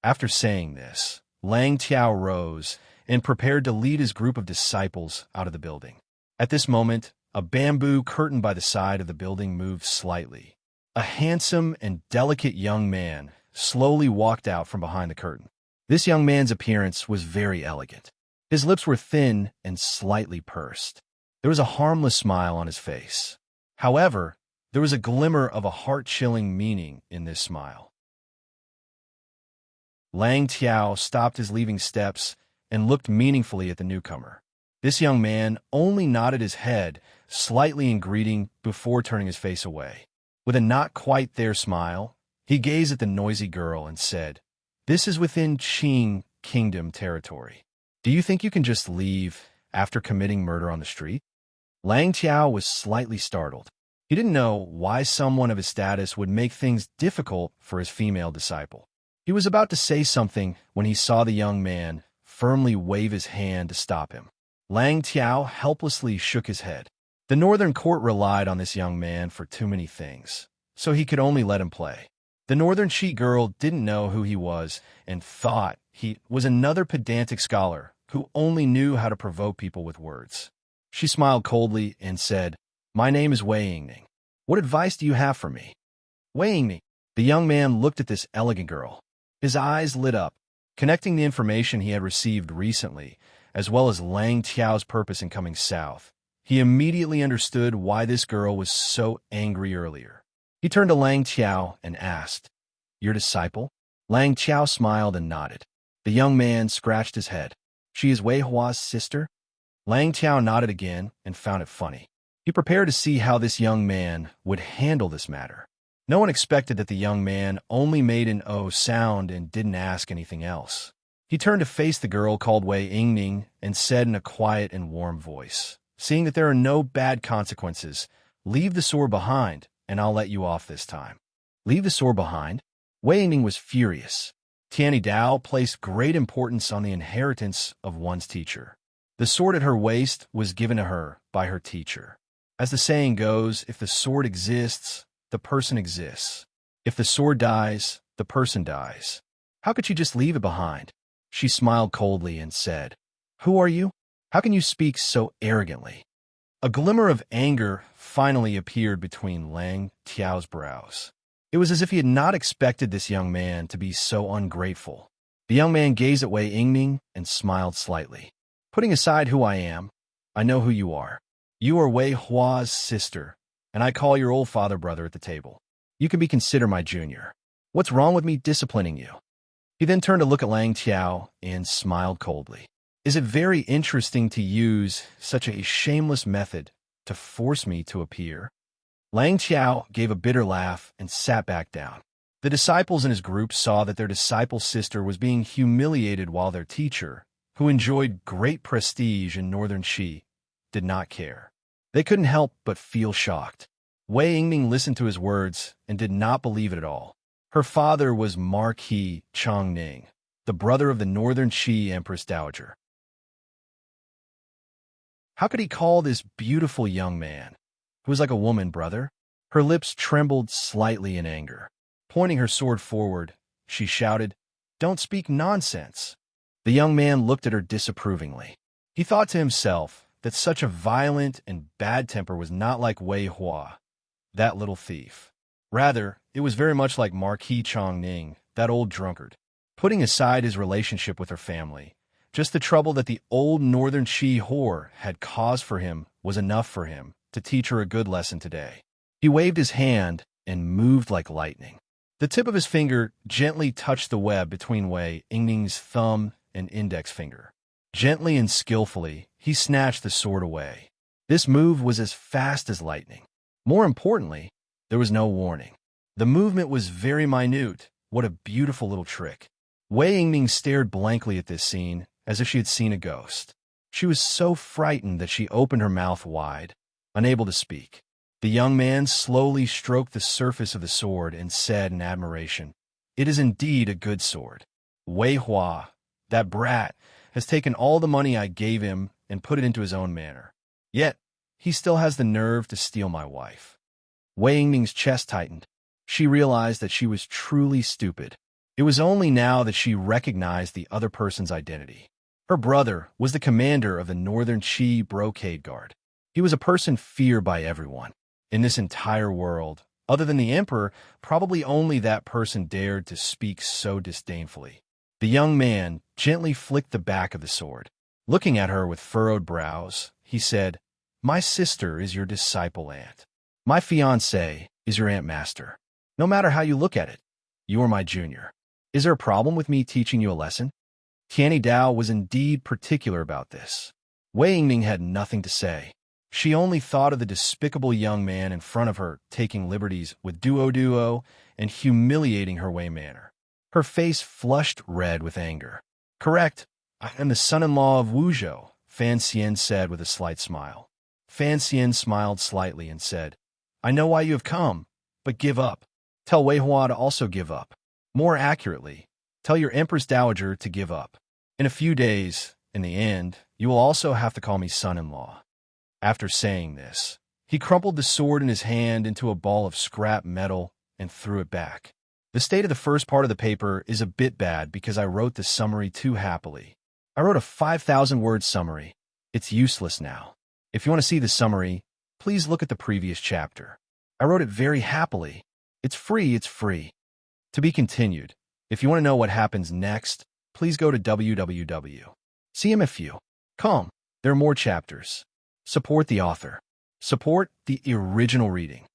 After saying this, Lang Tiao rose and prepared to lead his group of disciples out of the building. At this moment, a bamboo curtain by the side of the building moved slightly. A handsome and delicate young man slowly walked out from behind the curtain. This young man's appearance was very elegant. His lips were thin and slightly pursed. There was a harmless smile on his face. However, there was a glimmer of a heart-chilling meaning in this smile. Lang Tiao stopped his leaving steps and looked meaningfully at the newcomer. This young man only nodded his head slightly in greeting before turning his face away. With a not-quite-there smile, he gazed at the noisy girl and said, "This is within Qing Kingdom territory. Do you think you can just leave after committing murder on the street?" Lang Tiao was slightly startled. He didn't know why someone of his status would make things difficult for his female disciple. He was about to say something when he saw the young man firmly wave his hand to stop him. Lang Tiao helplessly shook his head. The northern court relied on this young man for too many things, so he could only let him play. The northern Qi girl didn't know who he was and thought he was another pedantic scholar who only knew how to provoke people with words. She smiled coldly and said, "My name is Wei Yingning. What advice do you have for me?" Wei Yingning. The young man looked at this elegant girl. His eyes lit up, connecting the information he had received recently, as well as Lang Tiao's purpose in coming south. He immediately understood why this girl was so angry earlier. He turned to Lang Tiao and asked, "Your disciple?" Lang Tiao smiled and nodded. The young man scratched his head. "She is Wei Hua's sister?" Lang Tiao nodded again and found it funny. He prepared to see how this young man would handle this matter. No one expected that the young man only made an "oh" sound and didn't ask anything else. He turned to face the girl called Wei Yingning and said in a quiet and warm voice, "Seeing that there are no bad consequences, leave the sword behind, and I'll let you off this time." Leave the sword behind? Wei Yingning was furious. Tianyi Dao placed great importance on the inheritance of one's teacher. The sword at her waist was given to her by her teacher. As the saying goes, if the sword exists, the person exists. If the sword dies, the person dies. How could she just leave it behind? She smiled coldly and said, "Who are you? How can you speak so arrogantly?" A glimmer of anger finally appeared between Lang Tiao's brows. It was as if he had not expected this young man to be so ungrateful. The young man gazed at Wei Yingning and smiled slightly. "Putting aside who I am, I know who you are. You are Wei Hua's sister, and I call your old father brother at the table. You can be considered my junior. What's wrong with me disciplining you?" He then turned to look at Lang Tiao and smiled coldly. "Is it very interesting to use such a shameless method to force me to appear. Lang Qiao gave a bitter laugh and sat back down. The disciples in his group saw that their disciple's sister was being humiliated while their teacher, who enjoyed great prestige in northern Qi, did not care. They couldn't help but feel shocked. Wei Yingming listened to his words and did not believe it at all. Her father was Marquis Chongning, the brother of the northern Qi Empress Dowager. How could he call this beautiful young man, who was like a woman, brother? Her lips trembled slightly in anger. Pointing her sword forward, she shouted, "Don't speak nonsense." The young man looked at her disapprovingly. He thought to himself that such a violent and bad temper was not like Wei Hua, that little thief. Rather, it was very much like Marquis Chongning, that old drunkard. Putting aside his relationship with her family, just the trouble that the old northern Qi whore had caused for him was enough for him to teach her a good lesson today. He waved his hand and moved like lightning. The tip of his finger gently touched the web between Wei Yingming's thumb and index finger. Gently and skillfully, he snatched the sword away. This move was as fast as lightning. More importantly, there was no warning. The movement was very minute. What a beautiful little trick. Wei Yingming stared blankly at this scene, as if she had seen a ghost. She was so frightened that she opened her mouth wide, unable to speak. The young man slowly stroked the surface of the sword and said in admiration, "It is indeed a good sword. Wei Hua, that brat, has taken all the money I gave him and put it into his own manner. Yet, he still has the nerve to steal my wife." Wei Yingming's chest tightened. She realized that she was truly stupid. It was only now that she recognized the other person's identity. Her brother was the commander of the Northern Qi Brocade Guard. He was a person feared by everyone. In this entire world, other than the emperor, probably only that person dared to speak so disdainfully. The young man gently flicked the back of the sword. Looking at her with furrowed brows, he said, "My sister is your disciple aunt. My fiancé is your aunt master. No matter how you look at it, you are my junior. Is there a problem with me teaching you a lesson?" Tianyi Dao was indeed particular about this. Wei Yingming had nothing to say. She only thought of the despicable young man in front of her taking liberties with Duo and humiliating her Wei manner. Her face flushed red with anger. "Correct. I am the son-in-law of Wuzhou," Fan Xian said with a slight smile. Fan Xian smiled slightly and said, "I know why you have come, but give up. Tell Wei Hua to also give up. More accurately, tell your Empress Dowager to give up. In a few days, in the end, you will also have to call me son-in-law." After saying this, he crumpled the sword in his hand into a ball of scrap metal and threw it back. The state of the first part of the paper is a bit bad because I wrote the summary too happily. I wrote a 5,000-word summary. It's useless now. If you want to see the summary, please look at the previous chapter. I wrote it very happily. It's free. To be continued. If you want to know what happens next, please go to www. CMFU. Com. There are more chapters. Support the author. Support the original reading.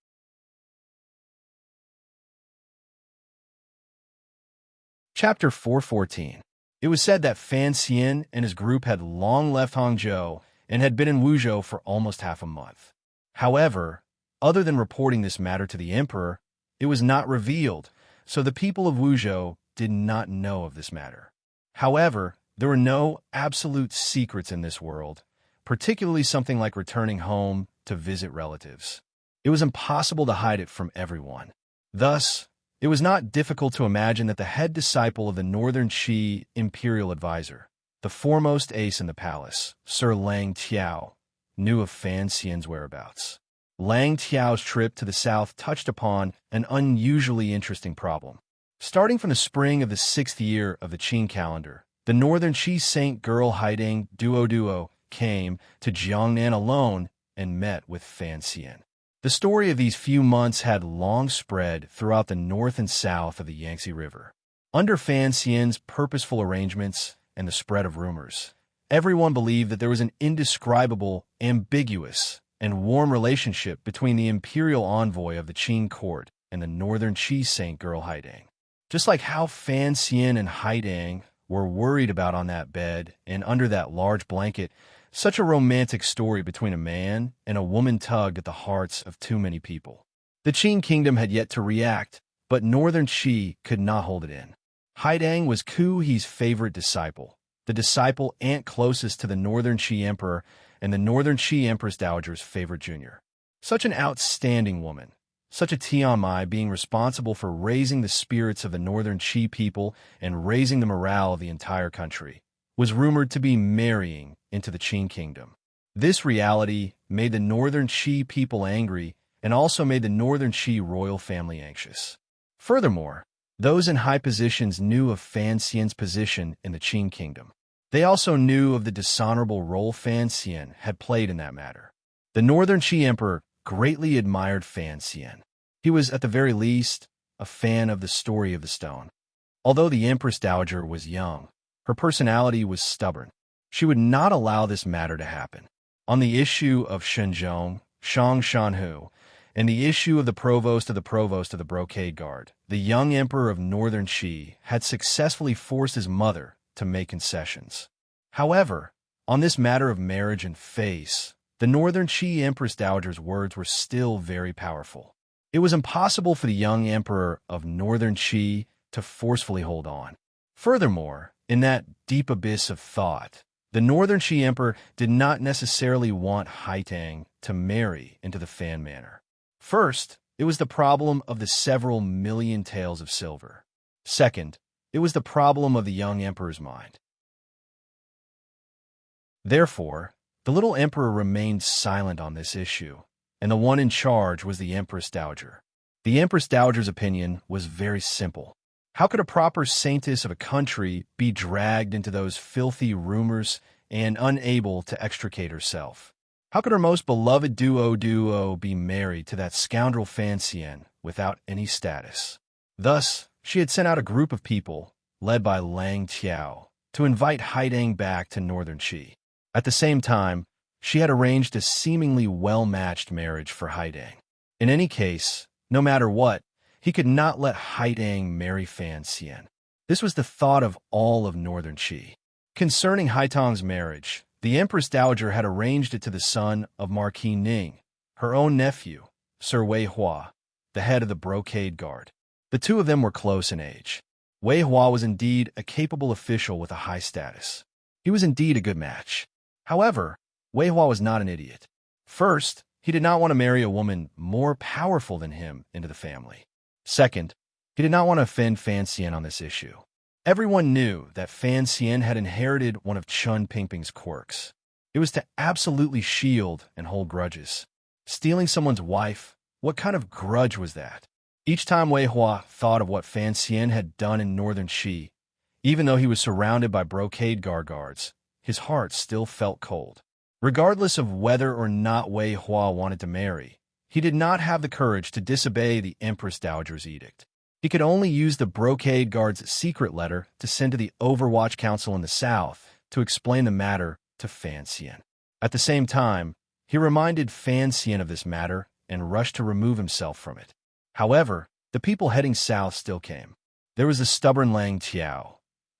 Chapter 414. It was said that Fan Xian and his group had long left Hangzhou and had been in Wuzhou for almost half a month. However, other than reporting this matter to the emperor, it was not revealed, so the people of Wuzhou did not know of this matter. However, there were no absolute secrets in this world, particularly something like returning home to visit relatives. It was impossible to hide it from everyone. Thus, it was not difficult to imagine that the head disciple of the Northern Qi imperial advisor, the foremost ace in the palace, Sir Lang Tiao, knew of Fan Xian's whereabouts. Lang Tiao's trip to the south touched upon an unusually interesting problem. Starting from the spring of the 6th year of the Qin calendar, the Northern Qi Saint girl Haiding Duo came to Jiangnan alone and met with Fan Xian. The story of these few months had long spread throughout the north and south of the Yangtze River. Under Fan Xian's purposeful arrangements and the spread of rumors, everyone believed that there was an indescribable, ambiguous, and warm relationship between the imperial envoy of the Qin court and the Northern Qi Saint girl Haiding. Just like how Fan Xian and Haiding were worried about on that bed and under that large blanket, Such a romantic story between a man and a woman tugged at the hearts of too many people. The Qing kingdom had yet to react, but northern Qi could not hold it in. Haidang was Ku He's favorite disciple, the disciple aunt closest to the northern Qi emperor and the northern Qi empress dowager's favorite junior. Such an outstanding woman, such a Tianmai being responsible for raising the spirits of the northern Qi people and raising the morale of the entire country, was rumored to be marrying into the Qing kingdom. This reality made the northern Qi people angry and also made the northern Qi royal family anxious. Furthermore, those in high positions knew of Fan Xian's position in the Qing kingdom. They also knew of the dishonorable role Fan Xian had played in that matter. The northern Qi emperor greatly admired Fan Xian. He was, at the very least, a fan of the story of the stone. Although the empress dowager was young, her personality was stubborn. She would not allow this matter to happen. On the issue of Shenzhong, Shang Shanhu, and the issue of the provost of the brocade guard, the young emperor of northern Qi had successfully forced his mother to make concessions. However, on this matter of marriage and face, the northern Qi empress dowager's words were still very powerful. It was impossible for the young emperor of northern Qi to forcefully hold on. Furthermore, in that deep abyss of thought, the northern Qi emperor did not necessarily want Haitang to marry into the Fan manor. First, it was the problem of the several million taels of silver. Second, it was the problem of the young emperor's mind. Therefore, the little emperor remained silent on this issue, and the one in charge was the empress dowager. The empress dowager's opinion was very simple. How could a proper saintess of a country be dragged into those filthy rumors and unable to extricate herself? How could her most beloved duo be married to that scoundrel Fan Xian without any status? Thus, she had sent out a group of people, led by Lang Tiao, to invite Haidang back to northern Qi. At the same time, she had arranged a seemingly well-matched marriage for Haidang. In any case, no matter what, he could not let Haidang marry Fan Xian. This was the thought of all of northern Qi. Concerning Haitang's marriage, the Empress Dowager had arranged it to the son of Marquis Ning, her own nephew, Sir Wei Hua, the head of the brocade guard. The two of them were close in age. Wei Hua was indeed a capable official with a high status. He was indeed a good match. However, Wei Hua was not an idiot. First, he did not want to marry a woman more powerful than him into the family. Second, he did not want to offend Fan Xian on this issue. Everyone knew that Fan Xian had inherited one of Chun Pingping's quirks. It was to absolutely shield and hold grudges. Stealing someone's wife, what kind of grudge was that? Each time Wei Hua thought of what Fan Xian had done in northern Qi, even though he was surrounded by brocade guards, his heart still felt cold. Regardless of whether or not Wei Hua wanted to marry, he did not have the courage to disobey the Empress Dowager's edict. He could only use the brocade guard's secret letter to send to the Overwatch Council in the south to explain the matter to Fan Xian. At the same time, he reminded Fan Xian of this matter and rushed to remove himself from it. However, the people heading south still came. There was the stubborn Lang Tiao,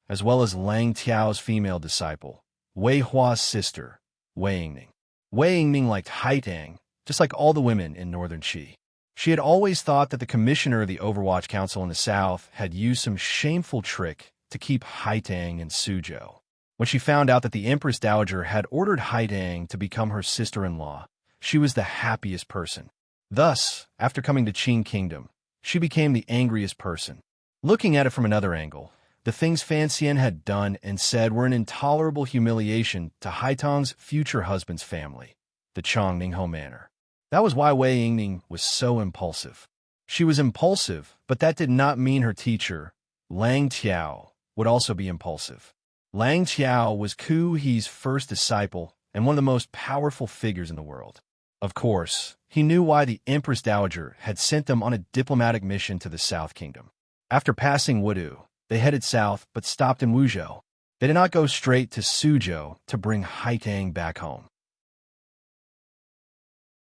as well as Lang Tiao's female disciple, Wei Hua's sister, Wei Yingning. Wei Yingning liked Haitang, just like all the women in northern Qi. She had always thought that the commissioner of the Overwatch Council in the south had used some shameful trick to keep Haitang in Suzhou. When she found out that the Empress Dowager had ordered Haitang to become her sister-in-law, she was the happiest person. Thus, after coming to Qing Kingdom, she became the angriest person. Looking at it from another angle, the things Fan Xian had done and said were an intolerable humiliation to Haitang's future husband's family, the Changningho Manor. That was why Wei Yingning was so impulsive. She was impulsive, but that did not mean her teacher, Lang Tiao, would also be impulsive. Lang Tiao was Ku He's first disciple and one of the most powerful figures in the world. Of course, he knew why the Empress Dowager had sent them on a diplomatic mission to the South Kingdom. After passing Wudu, they headed south but stopped in Wuzhou. They did not go straight to Suzhou to bring Haitang back home.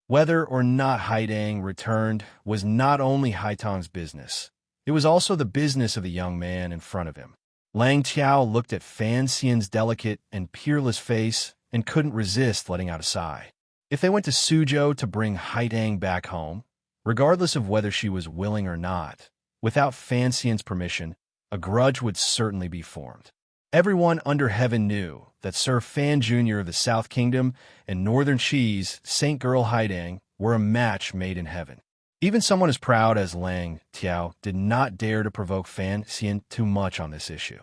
Whether or not Haitang returned was not only Haitang's business. It was also the business of the young man in front of him. Lang Tiao looked at Fan Xian's delicate and peerless face and couldn't resist letting out a sigh. If they went to Suzhou to bring Haidang back home, regardless of whether she was willing or not, without Fan Xian's permission, a grudge would certainly be formed. Everyone under heaven knew that Sir Fan Jr. of the South Kingdom and Northern Qi's Saint Girl Haidang were a match made in heaven. Even someone as proud as Lang Tiao did not dare to provoke Fan Xian too much on this issue.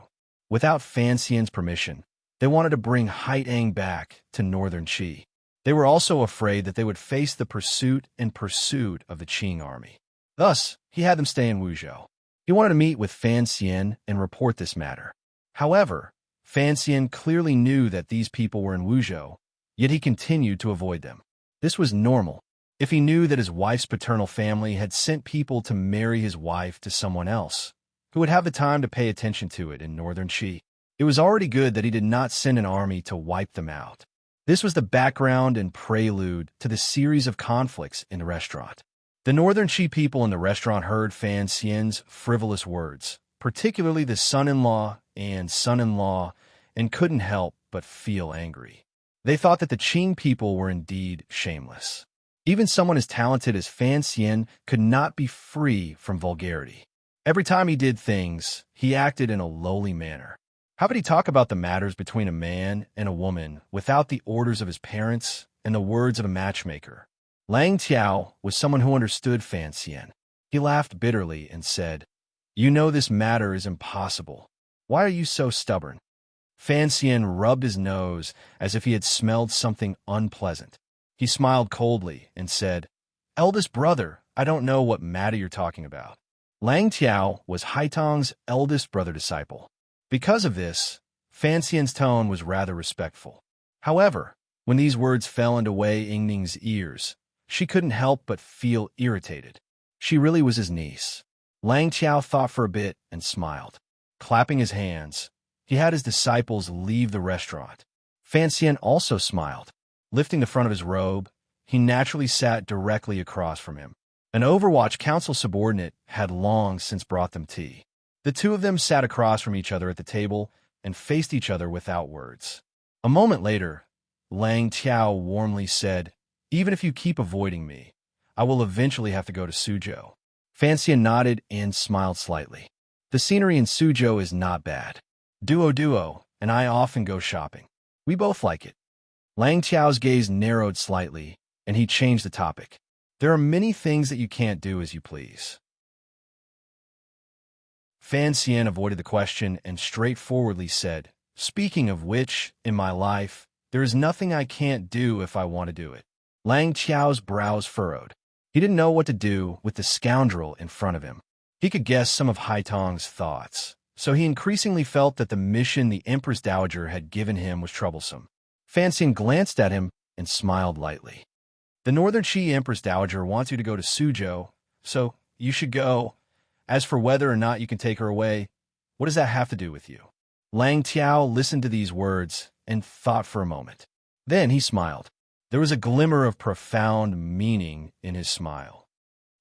Without Fan Xian's permission, they wanted to bring Haidang back to Northern Qi. They were also afraid that they would face the pursuit and pursuit of the Qing army. Thus, he had them stay in Wuzhou. He wanted to meet with Fan Xian and report this matter. However, Fan Xian clearly knew that these people were in Wuzhou, yet he continued to avoid them. This was normal. If he knew that his wife's paternal family had sent people to marry his wife to someone else, who would have the time to pay attention to it in Northern Qi, it was already good that he did not send an army to wipe them out. This was the background and prelude to the series of conflicts in the restaurant. The Northern Qi people in the restaurant heard Fan Xian's frivolous words, particularly the son-in-law and son-in-law, and couldn't help but feel angry. They thought that the Qing people were indeed shameless. Even someone as talented as Fan Xian could not be free from vulgarity. Every time he did things, he acted in a lowly manner. How could he talk about the matters between a man and a woman without the orders of his parents and the words of a matchmaker? Lang Tiao was someone who understood Fan Xian. He laughed bitterly and said, "You know this matter is impossible. Why are you so stubborn?" Fan Xian rubbed his nose as if he had smelled something unpleasant. He smiled coldly and said, "Eldest brother, I don't know what matter you're talking about." Lang Tiao was Haitong's eldest brother disciple. Because of this, Fan Xian's tone was rather respectful. However, when these words fell into Wei Yingning's ears, she couldn't help but feel irritated. She really was his niece. Lang Tiao thought for a bit and smiled. Clapping his hands, he had his disciples leave the restaurant. Fan Xian also smiled. Lifting the front of his robe, he naturally sat directly across from him. An Overwatch Council subordinate had long since brought them tea. The two of them sat across from each other at the table and faced each other without words. A moment later, Lang Tiao warmly said, "Even if you keep avoiding me, I will eventually have to go to Suzhou." Fan Xian nodded and smiled slightly. "The scenery in Suzhou is not bad. Duo and I often go shopping. We both like it." Lang Tiao's gaze narrowed slightly, and he changed the topic. "There are many things that you can't do as you please." Fan Xian avoided the question and straightforwardly said, "Speaking of which, in my life, there is nothing I can't do if I want to do it." Lang Tiao's brows furrowed. He didn't know what to do with the scoundrel in front of him. He could guess some of Haitong's thoughts, so he increasingly felt that the mission the Empress Dowager had given him was troublesome. Fan Xian glanced at him and smiled lightly. "The Northern Qi Empress Dowager wants you to go to Suzhou, so you should go. As for whether or not you can take her away, what does that have to do with you?" Lang Tiao listened to these words and thought for a moment. Then he smiled. There was a glimmer of profound meaning in his smile.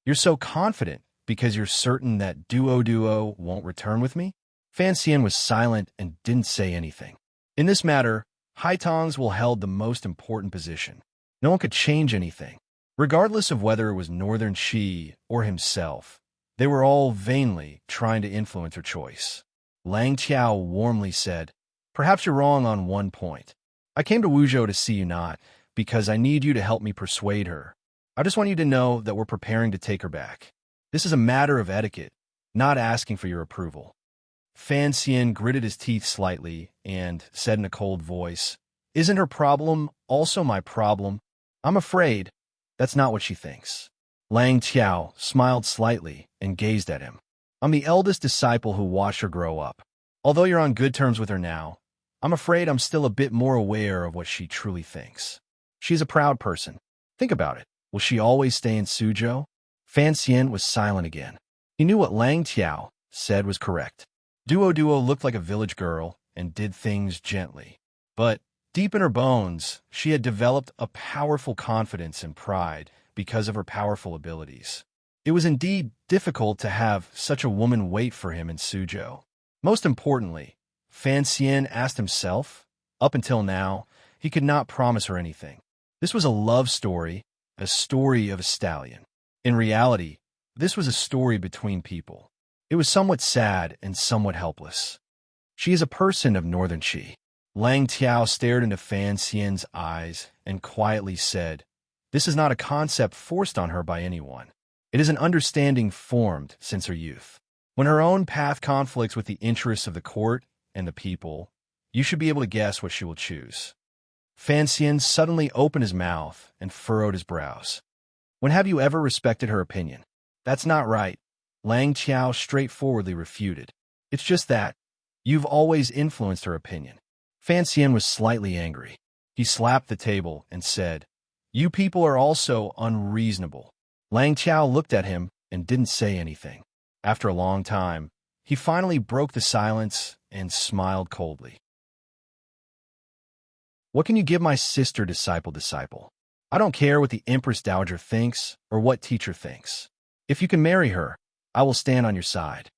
"You're so confident because you're certain that Duo won't return with me?" Fan Xian was silent and didn't say anything. In this matter, Haitongs will held the most important position. No one could change anything. Regardless of whether it was Northern Qi or himself, they were all vainly trying to influence her choice. Lang Tiao warmly said, "Perhaps you're wrong on one point. I came to Wuzhou to see you not because I need you to help me persuade her. I just want you to know that we're preparing to take her back. This is a matter of etiquette, not asking for your approval." Fan Xian gritted his teeth slightly and said in a cold voice, "Isn't her problem also my problem? I'm afraid that's not what she thinks." Lang Tiao smiled slightly and gazed at him. "I'm the eldest disciple who watched her grow up. Although you're on good terms with her now, I'm afraid I'm still a bit more aware of what she truly thinks. She's a proud person. Think about it. Will she always stay in Suzhou?" Fan Xian was silent again. He knew what Lang Tiao said was correct. Duo looked like a village girl and did things gently. But deep in her bones, she had developed a powerful confidence and pride because of her powerful abilities. It was indeed difficult to have such a woman wait for him in Suzhou. Most importantly, Fan Xian asked himself, up until now, he could not promise her anything. This was a love story, a story of a stallion. In reality, this was a story between people. It was somewhat sad and somewhat helpless. She is a person of northern Qi. Lang Tiao stared into Fan Xian's eyes and quietly said, "This is not a concept forced on her by anyone. It is an understanding formed since her youth. When her own path conflicts with the interests of the court and the people, you should be able to guess what she will choose." Fan Xian suddenly opened his mouth and furrowed his brows. "When have you ever respected her opinion?" "That's not right," Lang Qiao straightforwardly refuted. "It's just that you've always influenced her opinion." Fan Xian was slightly angry. He slapped the table and said, "You people are also unreasonable." Lang Qiao looked at him and didn't say anything. After a long time, he finally broke the silence and smiled coldly. "What can you give my sister, disciple? I don't care what the Empress Dowager thinks or what teacher thinks. If you can marry her, I will stand on your side."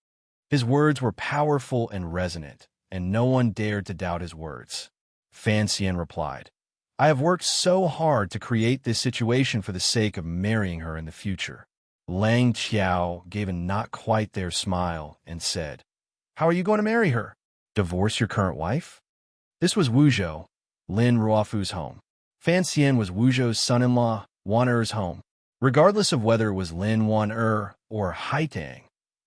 His words were powerful and resonant, and no one dared to doubt his words. Fan Xian replied, "I have worked so hard to create this situation for the sake of marrying her in the future." Lang Qiao gave a not quite there smile and said, "How are you going to marry her? Divorce your current wife?" This was Wuzhou, Lin Ruofu's home. Fan Xian was Wuzhou's son-in-law, Wan Er's home. Regardless of whether it was Lin Wan Er or Haitang,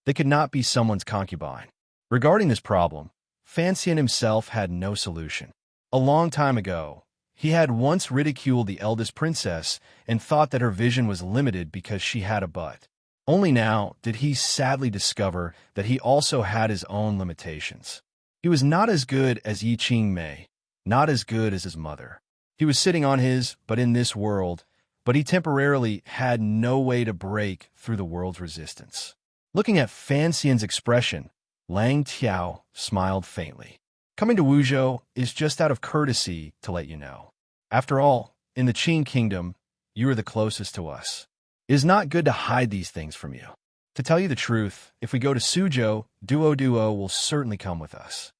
they could not be someone's concubine. Regarding this problem, Fan Xian himself had no solution. A long time ago, he had once ridiculed the eldest princess and thought that her vision was limited because she had a butt. Only now did he sadly discover that he also had his own limitations. He was not as good as Yi Qingmei, not as good as his mother. He was sitting on his, but in this world, but he temporarily had no way to break through the world's resistance. Looking at Fan Xian's expression, Lang Tiao smiled faintly. "Coming to Wuzhou is just out of courtesy to let you know. After all, in the Qing kingdom, you are the closest to us. It is not good to hide these things from you. To tell you the truth, if we go to Suzhou, Duo will certainly come with us."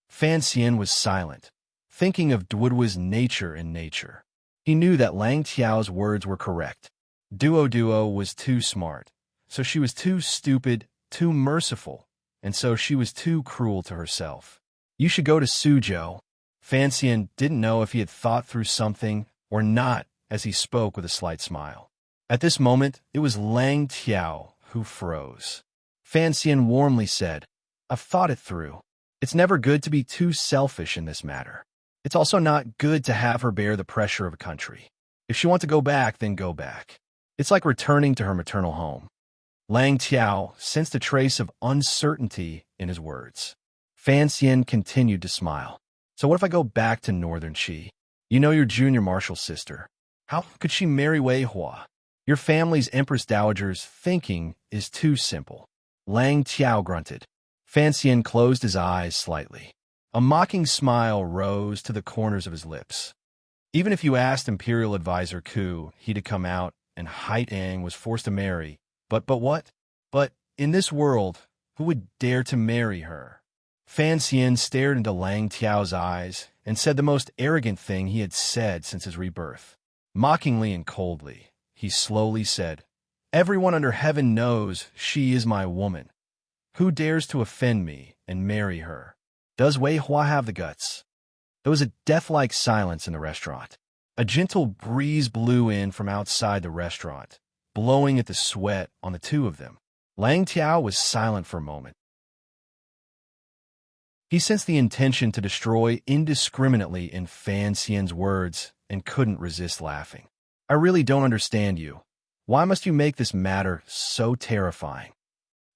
Fan Xian was silent, thinking of Duo's nature in nature. He knew that Lang Tiao's words were correct. Duo was too smart, so she was too stupid, too merciful, and so she was too cruel to herself. "You should go to Suzhou." Fan Xian didn't know if he had thought through something or not as he spoke with a slight smile. At this moment, it was Lang Tiao who froze. Fan Xian warmly said, "I've thought it through. It's never good to be too selfish in this matter. It's also not good to have her bear the pressure of a country. If she wants to go back, then go back. It's like returning to her maternal home." Lang Tiao sensed a trace of uncertainty in his words. Fan Xian continued to smile. "So what if I go back to Northern Qi? You know your junior marshal sister. How could she marry Wei Hua? Your family's Empress Dowager's thinking is too simple." Lang Tiao grunted. Fan Xian closed his eyes slightly. A mocking smile rose to the corners of his lips. Even if you asked Imperial Advisor Ku, he'd come out, and Haitang was forced to marry. But what? But in this world, who would dare to marry her? Fan Xian stared into Lang Tiao's eyes and said the most arrogant thing he had said since his rebirth. Mockingly and coldly, he slowly said, "Everyone under heaven knows she is my woman. Who dares to offend me and marry her? Does Wei Hua have the guts?" There was a death-like silence in the restaurant. A gentle breeze blew in from outside the restaurant, blowing at the sweat on the two of them. Lang Tiao was silent for a moment. He sensed the intention to destroy indiscriminately in Fan Xian's words and couldn't resist laughing. "I really don't understand you. Why must you make this matter so terrifying?"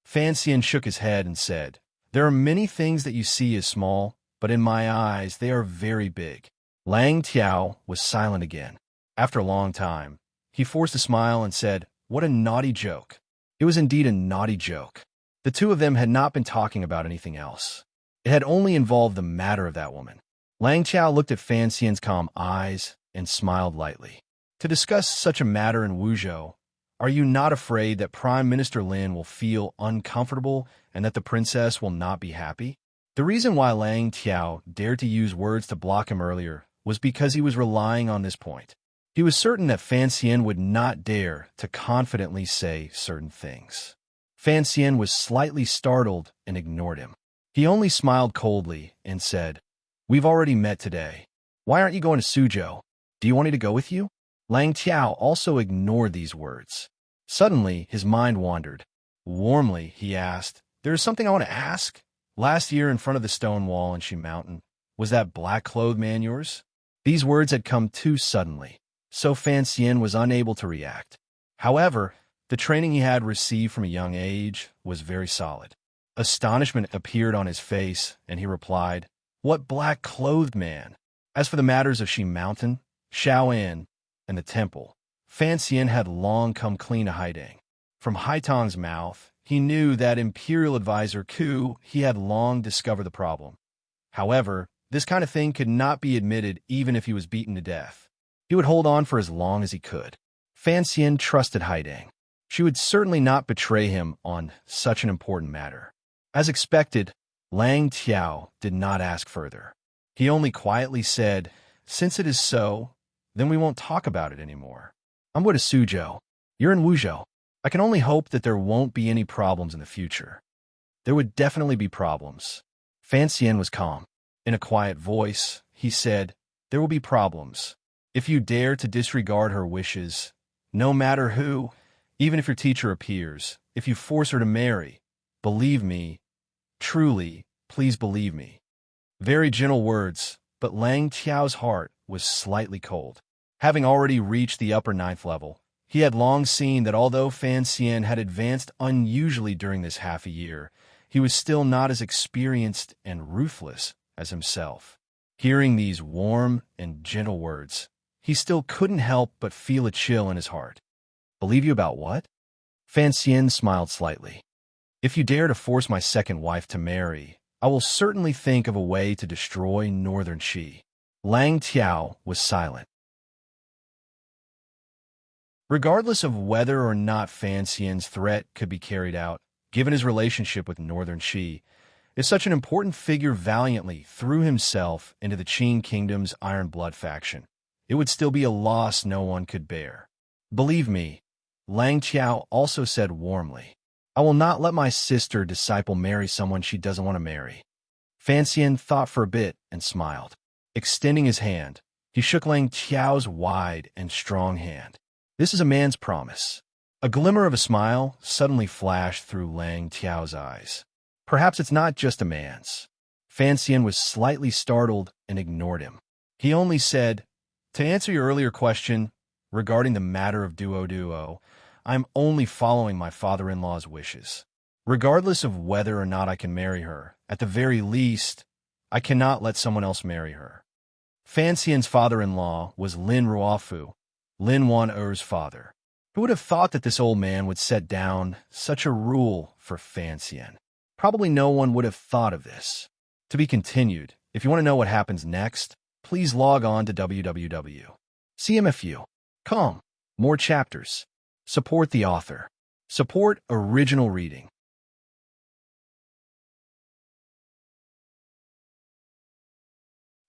Fan Xian shook his head and said, "There are many things that you see as small, but in my eyes they are very big." Lang Tiao was silent again. After a long time, he forced a smile and said, "What a naughty joke." It was indeed a naughty joke. The two of them had not been talking about anything else. It had only involved the matter of that woman. Lang Tiao looked at Fan Xian's calm eyes and smiled lightly. "To discuss such a matter in Wuzhou, are you not afraid that Prime Minister Lin will feel uncomfortable and that the princess will not be happy?" The reason why Lang Tiao dared to use words to block him earlier was because he was relying on this point. He was certain that Fan Xian would not dare to confidently say certain things. Fan Xian was slightly startled and ignored him. He only smiled coldly and said, "We've already met today. Why aren't you going to Suzhou? Do you want me to go with you?" Lang Tiao also ignored these words. Suddenly, his mind wandered. Warmly, he asked, "There is something I want to ask. Last year in front of the stone wall in Shi Mountain, was that black-clothed man yours?" These words had come too suddenly, so Fan Xian was unable to react. However, the training he had received from a young age was very solid. Astonishment appeared on his face, and he replied, "What black-clothed man?" As for the matters of Shi Mountain, Shaoan, and the temple, Fan Xian had long come clean to Haidang. From Haitong's mouth, he knew that Imperial Advisor Ku he had long discovered the problem. However, this kind of thing could not be admitted even if he was beaten to death. He would hold on for as long as he could. Fan Xian trusted Haidang. She would certainly not betray him on such an important matter. As expected, Lang Tiao did not ask further. He only quietly said, "Since it is so, then we won't talk about it anymore. I'm going to Suzhou. You're in Wuzhou. I can only hope that there won't be any problems in the future." There would definitely be problems. Fan Xian was calm. In a quiet voice, he said, "There will be problems. If you dare to disregard her wishes, no matter who, even if your teacher appears, if you force her to marry, believe me, truly, please believe me." Very gentle words, but Lang Tiao's heart was slightly cold. Having already reached the upper 9th level, he had long seen that although Fan Xian had advanced unusually during this half a year, he was still not as experienced and ruthless as himself. Hearing these warm and gentle words, he still couldn't help but feel a chill in his heart. "Believe you about what?" Fan Xian smiled slightly. "If you dare to force my second wife to marry, I will certainly think of a way to destroy Northern Qi." Lang Tiao was silent. Regardless of whether or not Fan Xian's threat could be carried out, given his relationship with Northern Qi, if such an important figure valiantly threw himself into the Qin Kingdom's Iron Blood faction, it would still be a loss no one could bear. "Believe me," Lang Tiao also said warmly, "I will not let my sister disciple marry someone she doesn't want to marry." Fan Xian thought for a bit and smiled. Extending his hand, he shook Lang Tiao's wide and strong hand. "This is a man's promise." A glimmer of a smile suddenly flashed through Lang Tiao's eyes. "Perhaps it's not just a man's." Fan Xian was slightly startled and ignored him. He only said, "To answer your earlier question regarding the matter of Duo, I'm only following my father-in-law's wishes. Regardless of whether or not I can marry her, at the very least, I cannot let someone else marry her." Fan Xian's father-in-law was Lin Ruofu, Lin Wan-er's father. Who would have thought that this old man would set down such a rule for Fan Xian? Probably no one would have thought of this. To be continued. If you want to know what happens next, please log on to www.cmfu.com. More chapters. Support the author. Support original reading.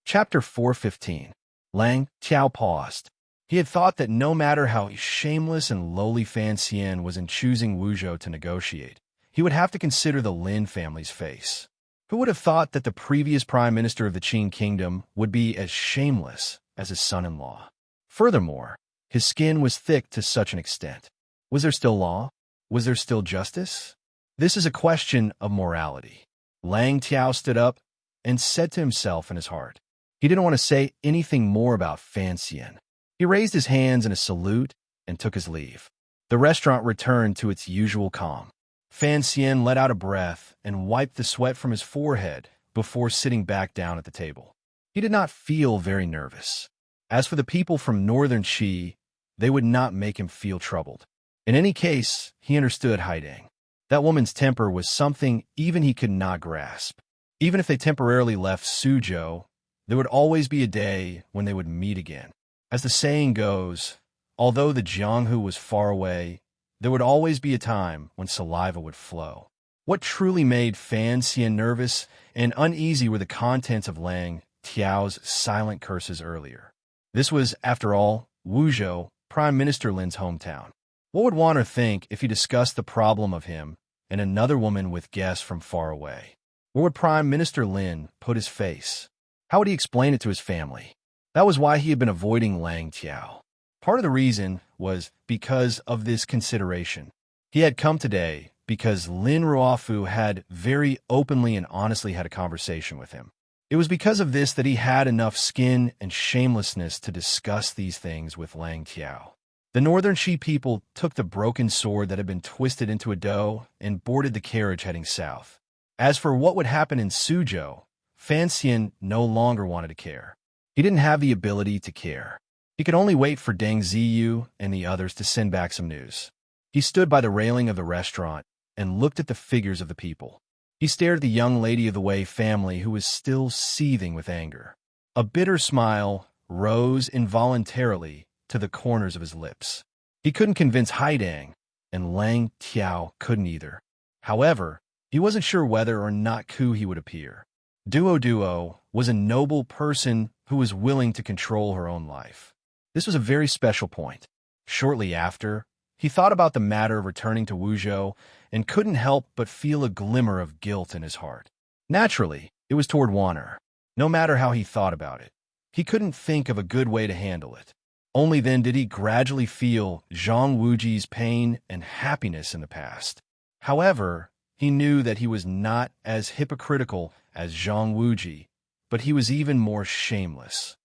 Chapter 415. Lang Tiao paused. He had thought that no matter how shameless and lowly Fan Xian was in choosing Wuzhou to negotiate, he would have to consider the Lin family's face. Who would have thought that the previous prime minister of the Qin Kingdom would be as shameless as his son-in-law? Furthermore, his skin was thick to such an extent. Was there still law? Was there still justice? This is a question of morality. Lang Tiao stood up and said to himself in his heart. He didn't want to say anything more about Fan Xian. He raised his hands in a salute and took his leave. The restaurant returned to its usual calm. Fan Xian let out a breath and wiped the sweat from his forehead before sitting back down at the table. He did not feel very nervous. As for the people from Northern Qi, they would not make him feel troubled. In any case, he understood Haidang. That woman's temper was something even he could not grasp. Even if they temporarily left Suzhou, there would always be a day when they would meet again. As the saying goes, although the Jianghu was far away, there would always be a time when saliva would flow. What truly made Fan Xian nervous and uneasy were the contents of Lang Tiao's silent curses earlier. This was, after all, Wuzhou, Prime Minister Lin's hometown. What would Wanner think if he discussed the problem of him and another woman with guests from far away? Where would Prime Minister Lin put his face? How would he explain it to his family? That was why he had been avoiding Lang Tiao. Part of the reason was because of this consideration. He had come today because Lin Ruofu had very openly and honestly had a conversation with him. It was because of this that he had enough skin and shamelessness to discuss these things with Lang Tiao. The Northern Shi people took the broken sword that had been twisted into a dough and boarded the carriage heading south. As for what would happen in Suzhou, Fan Xian no longer wanted to care. He didn't have the ability to care. He could only wait for Deng Ziyu and the others to send back some news. He stood by the railing of the restaurant and looked at the figures of the people. He stared at the young lady of the Wei family who was still seething with anger. A bitter smile rose involuntarily to the corners of his lips. He couldn't convince Haidang, and Lang Tiao couldn't either. However, he wasn't sure whether or not he would appear. Duo was a noble person who was willing to control her own life. This was a very special point. Shortly after, he thought about the matter of returning to Wuzhou and couldn't help but feel a glimmer of guilt in his heart. Naturally, it was toward Wanner. No matter how he thought about it, he couldn't think of a good way to handle it. Only then did he gradually feel Zhang Wuji's pain and happiness in the past. However, he knew that he was not as hypocritical as Zhang Wuji, but he was even more shameless.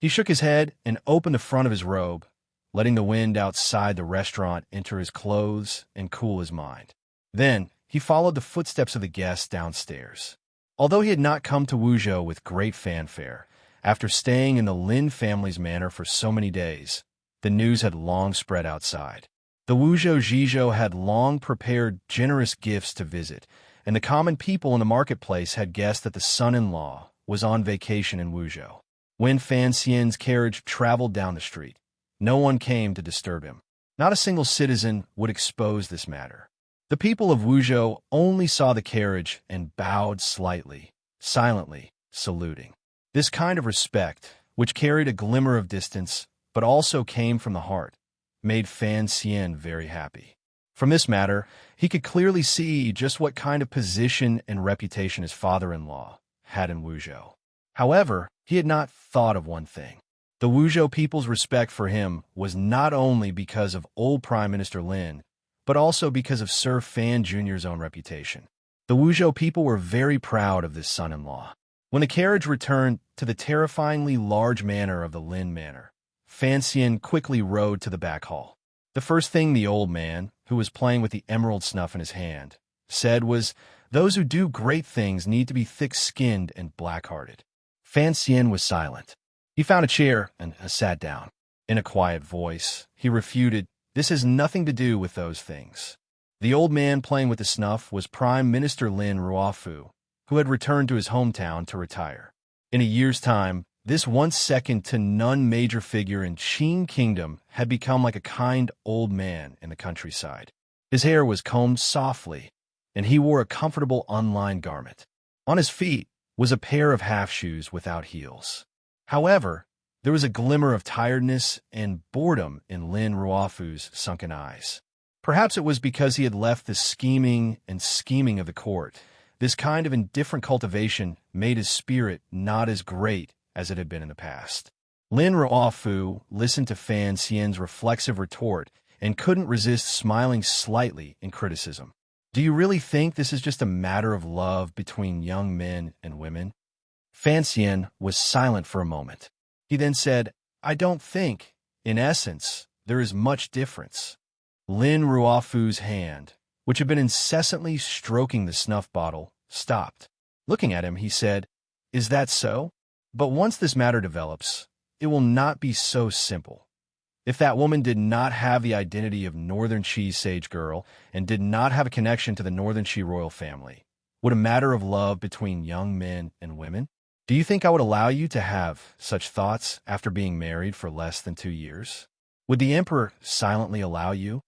He shook his head and opened the front of his robe, letting the wind outside the restaurant enter his clothes and cool his mind. Then, he followed the footsteps of the guests downstairs. Although he had not come to Wuzhou with great fanfare, after staying in the Lin family's manor for so many days, the news had long spread outside. The Wuzhou Zhizhou had long prepared generous gifts to visit, and the common people in the marketplace had guessed that the son-in-law was on vacation in Wuzhou. When Fan Xian's carriage traveled down the street, no one came to disturb him. Not a single citizen would expose this matter. The people of Wuzhou only saw the carriage and bowed slightly, silently, saluting. This kind of respect, which carried a glimmer of distance, but also came from the heart, made Fan Xian very happy. From this matter, he could clearly see just what kind of position and reputation his father-in-law had in Wuzhou. However, he had not thought of one thing. The Wuzhou people's respect for him was not only because of old Prime Minister Lin, but also because of Sir Fan Jr.'s own reputation. The Wuzhou people were very proud of this son-in-law. When the carriage returned to the terrifyingly large manor of the Lin Manor, Fan Xian quickly rode to the back hall. The first thing the old man, who was playing with the emerald snuff in his hand, said was, "Those who do great things need to be thick-skinned and black-hearted." Fan Xian was silent. He found a chair and sat down. In a quiet voice, he refuted, "This has nothing to do with those things." The old man playing with the snuff was Prime Minister Lin Ruofu, who had returned to his hometown to retire. In a year's time, this once second-to-none major figure in Qin Kingdom had become like a kind old man in the countryside. His hair was combed softly, and he wore a comfortable unlined garment. On his feet was a pair of half-shoes without heels. However, there was a glimmer of tiredness and boredom in Lin Ruofu's sunken eyes. Perhaps it was because he had left the scheming of the court. This kind of indifferent cultivation made his spirit not as great as it had been in the past. Lin Ruofu listened to Fan Xian's reflexive retort and couldn't resist smiling slightly in criticism. "Do you really think this is just a matter of love between young men and women?" Fan Xian was silent for a moment. He then said, "I don't think, in essence, there is much difference." Lin Ruofu's hand, which had been incessantly stroking the snuff bottle, stopped. Looking at him, he said, "Is that so? But once this matter develops, it will not be so simple. If that woman did not have the identity of Northern Qi's sage girl and did not have a connection to the Northern Qi royal family, would a matter of love between young men and women? Do you think I would allow you to have such thoughts after being married for less than 2 years? Would the emperor silently allow you?"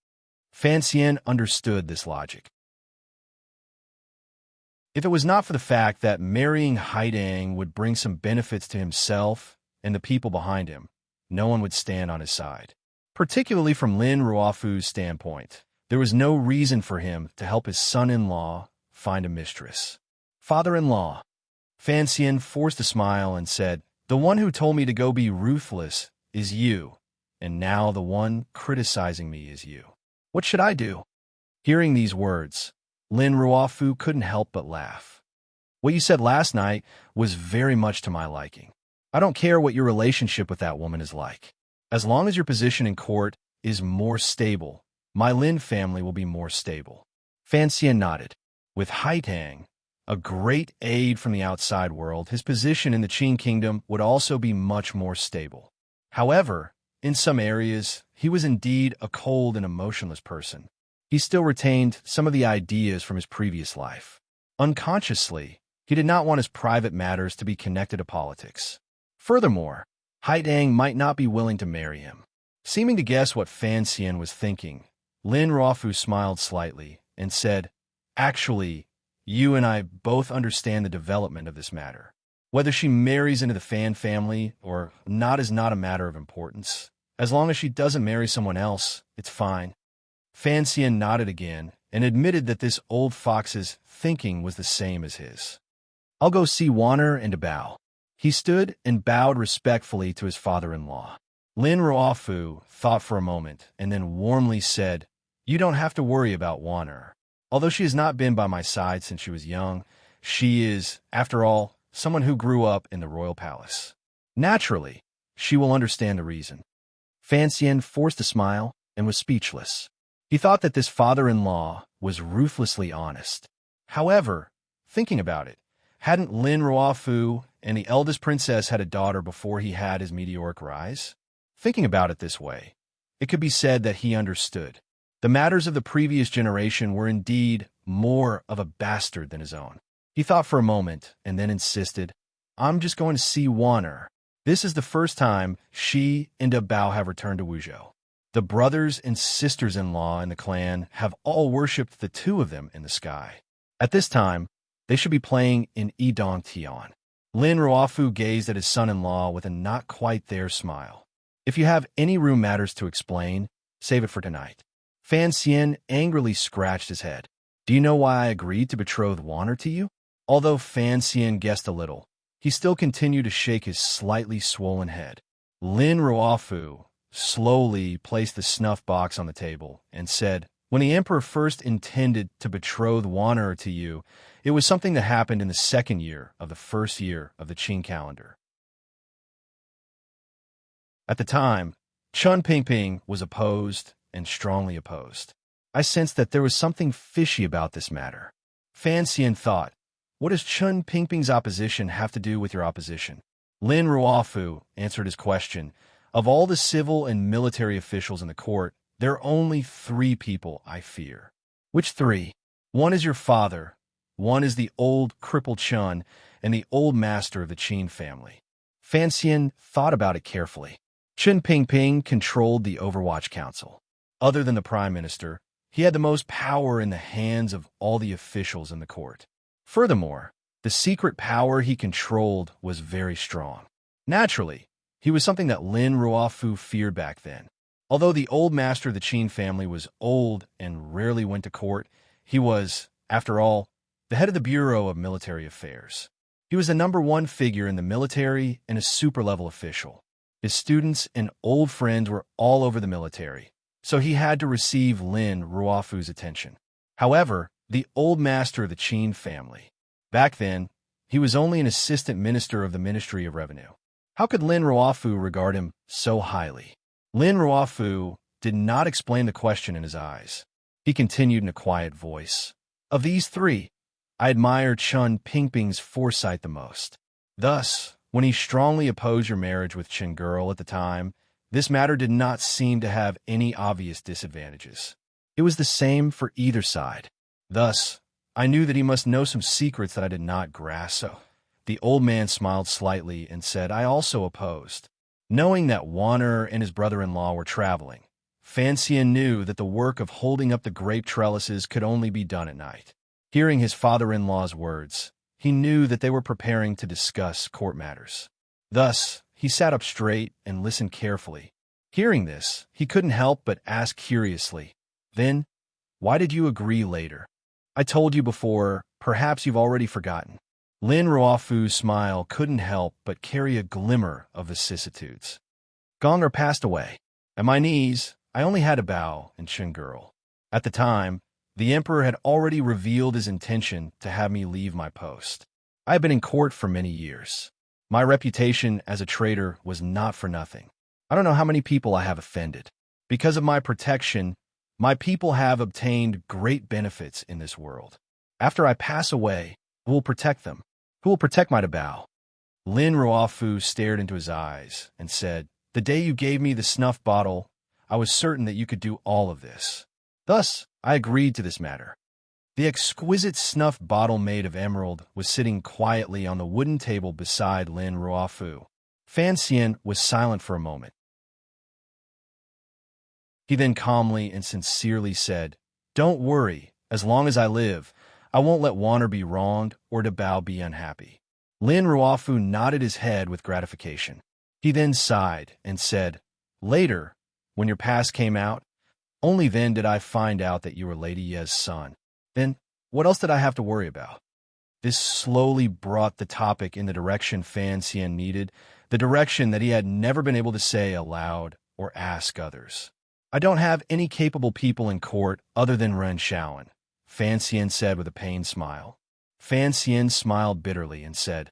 Fan Xian understood this logic. If it was not for the fact that marrying Haidang would bring some benefits to himself and the people behind him, no one would stand on his side. Particularly from Lin Ruofu's standpoint, there was no reason for him to help his son-in-law find a mistress. Father-in-law. Fan Xian forced a smile and said, "The one who told me to go be ruthless is you, and now the one criticizing me is you. What should I do?" Hearing these words, Lin Ruofu couldn't help but laugh. "What you said last night was very much to my liking. I don't care what your relationship with that woman is like. As long as your position in court is more stable, my Lin family will be more stable." Fan Xian nodded. With Haitang, a great aid from the outside world, his position in the Qin kingdom would also be much more stable. However, in some areas, he was indeed a cold and emotionless person. He still retained some of the ideas from his previous life. Unconsciously, he did not want his private matters to be connected to politics. Furthermore, Haidang might not be willing to marry him. Seeming to guess what Fan Xian was thinking, Lin Ruofu smiled slightly and said, "Actually, you and I both understand the development of this matter. Whether she marries into the Fan family or not is not a matter of importance. As long as she doesn't marry someone else, it's fine." Fan Xian nodded again and admitted that this old fox's thinking was the same as his. "I'll go see Warner and bow." He stood and bowed respectfully to his father-in-law. Lin Ruofu thought for a moment and then warmly said, "You don't have to worry about Warner. Although she has not been by my side since she was young, she is, after all, someone who grew up in the royal palace. Naturally, she will understand the reason." Fan Xian forced a smile and was speechless. He thought that this father-in-law was ruthlessly honest. However, thinking about it, hadn't Lin Ruofu and the eldest princess had a daughter before he had his meteoric rise? Thinking about it this way, it could be said that he understood. The matters of the previous generation were indeed more of a bastard than his own. He thought for a moment and then insisted, "I'm just going to see Warner. This is the first time she and Bao have returned to Wuzhou. The brothers and sisters-in-law in the clan have all worshipped the two of them in the sky. At this time, they should be playing in Yidong Tian." Lin Ruofu gazed at his son-in-law with a not-quite-there smile. "If you have any room matters to explain, save it for tonight." Fan Xian angrily scratched his head. "Do you know why I agreed to betroth Warner to you?" Although Fan Xian guessed a little, he still continued to shake his slightly swollen head. Lin Ruofu slowly placed the snuff box on the table and said, "When the emperor first intended to betroth Warner to you, it was something that happened in the second year of the first year of the Qin calendar. At the time, Chun Pingping was opposed and strongly opposed. I sensed that there was something fishy about this matter." Fan Xian thought, "What does Chun Pingping's opposition have to do with your opposition?" Lin Ruofu answered his question. "Of all the civil and military officials in the court, there are only 3 people I fear." "Which 3? "One is your father, one is the old crippled Chun, and the old master of the Qin family." Fan Xian thought about it carefully. Chun Pingping controlled the Overwatch Council. Other than the Prime Minister, he had the most power in the hands of all the officials in the court. Furthermore, the secret power he controlled was very strong. Naturally, he was something that Lin Ruofu feared back then. Although the old master of the Qin family was old and rarely went to court, he was, after all, the head of the Bureau of Military Affairs. He was the #1 figure in the military and a super-level official. His students and old friends were all over the military, so he had to receive Lin Ruofu's attention. However, the old master of the Qin family, back then, he was only an assistant minister of the Ministry of Revenue. How could Lin Ruofu regard him so highly? Lin Ruofu did not explain the question in his eyes. He continued in a quiet voice. "Of these 3, I admire Chun Pingping's foresight the most. Thus, when he strongly opposed your marriage with Chen Girl at the time, this matter did not seem to have any obvious disadvantages. It was the same for either side. Thus, I knew that he must know some secrets that I did not grasp." So, the old man smiled slightly and said, "I also opposed." Knowing that Warner and his brother-in-law were traveling, Fan Xian knew that the work of holding up the grape trellises could only be done at night. Hearing his father-in-law's words, he knew that they were preparing to discuss court matters. Thus, he sat up straight and listened carefully. Hearing this, he couldn't help but ask curiously, "Then, why did you agree later? I told you before, perhaps you've already forgotten." Lin Ruofu's smile couldn't help but carry a glimmer of vicissitudes. Gonger passed away. At my knees, I only had to bow and chin girl. At the time, the emperor had already revealed his intention to have me leave my post. I had been in court for many years. My reputation as a traitor was not for nothing. I don't know how many people I have offended. Because of my protection, my people have obtained great benefits in this world. After I pass away, who will protect them? Who will protect my Dabao? Lin Ruofu stared into his eyes and said, "The day you gave me the snuff bottle, I was certain that you could do all of this. Thus, I agreed to this matter." The exquisite snuff bottle made of emerald was sitting quietly on the wooden table beside Lin Ruofu. Fan Xian was silent for a moment. He then calmly and sincerely said, "Don't worry, as long as I live, I won't let Wanner be wronged or Dabao be unhappy." Lin Ruofu nodded his head with gratification. He then sighed and said, "Later, when your past came out, only then did I find out that you were Lady Ye's son. Then, what else did I have to worry about?" This slowly brought the topic in the direction Fan Xian needed, the direction that he had never been able to say aloud or ask others. "I don't have any capable people in court other than Ren Shaoan," Fan Xian said with a pained smile. Fan Xian smiled bitterly and said,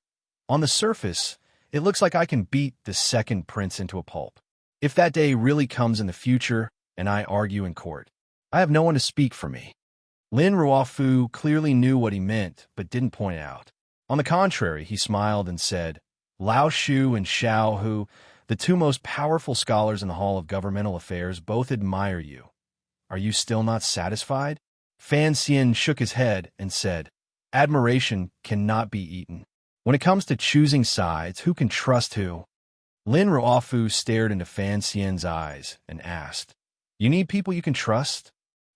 "On the surface, it looks like I can beat the second prince into a pulp. If that day really comes in the future and I argue in court, I have no one to speak for me." Lin Ruofu clearly knew what he meant, but didn't point it out. On the contrary, he smiled and said, "Lao Shu and Xiao Hu, the two most powerful scholars in the Hall of Governmental Affairs, both admire you. Are you still not satisfied?" Fan Xian shook his head and said, "Admiration cannot be eaten. When it comes to choosing sides, who can trust who?" Lin Ruofu stared into Fan Xian's eyes and asked, "You need people you can trust?"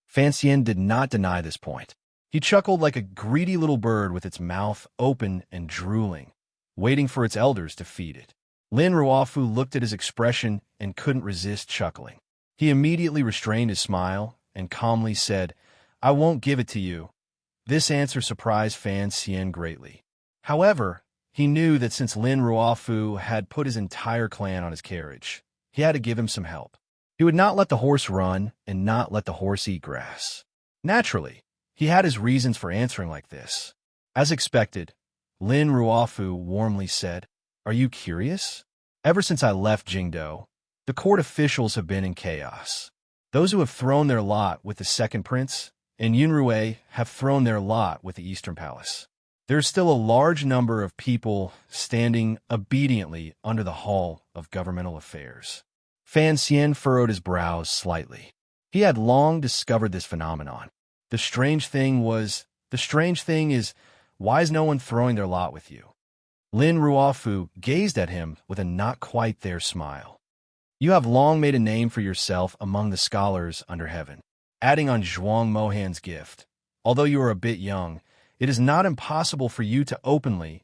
Fan Xian did not deny this point. He chuckled like a greedy little bird with its mouth open and drooling, waiting for its elders to feed it. Lin Ruofu looked at his expression and couldn't resist chuckling. He immediately restrained his smile and calmly said, "I won't give it to you." This answer surprised Fan Xian greatly. However, he knew that since Lin Ruofu had put his entire clan on his carriage, he had to give him some help. He would not let the horse run and not let the horse eat grass. Naturally, he had his reasons for answering like this. As expected, Lin Ruofu warmly said, "Are you curious? Ever since I left Jingdo, the court officials have been in chaos. Those who have thrown their lot with the second prince and Yunrui have thrown their lot with the Eastern Palace. There is still a large number of people standing obediently under the Hall of Governmental Affairs." Fan Xian furrowed his brows slightly. He had long discovered this phenomenon. The strange thing is, why is no one throwing their lot with you? Lin Ruofu gazed at him with a not-quite-there smile. "You have long made a name for yourself among the scholars under heaven. Adding on Zhuang Mohan's gift, although you are a bit young, it is not impossible for you to openly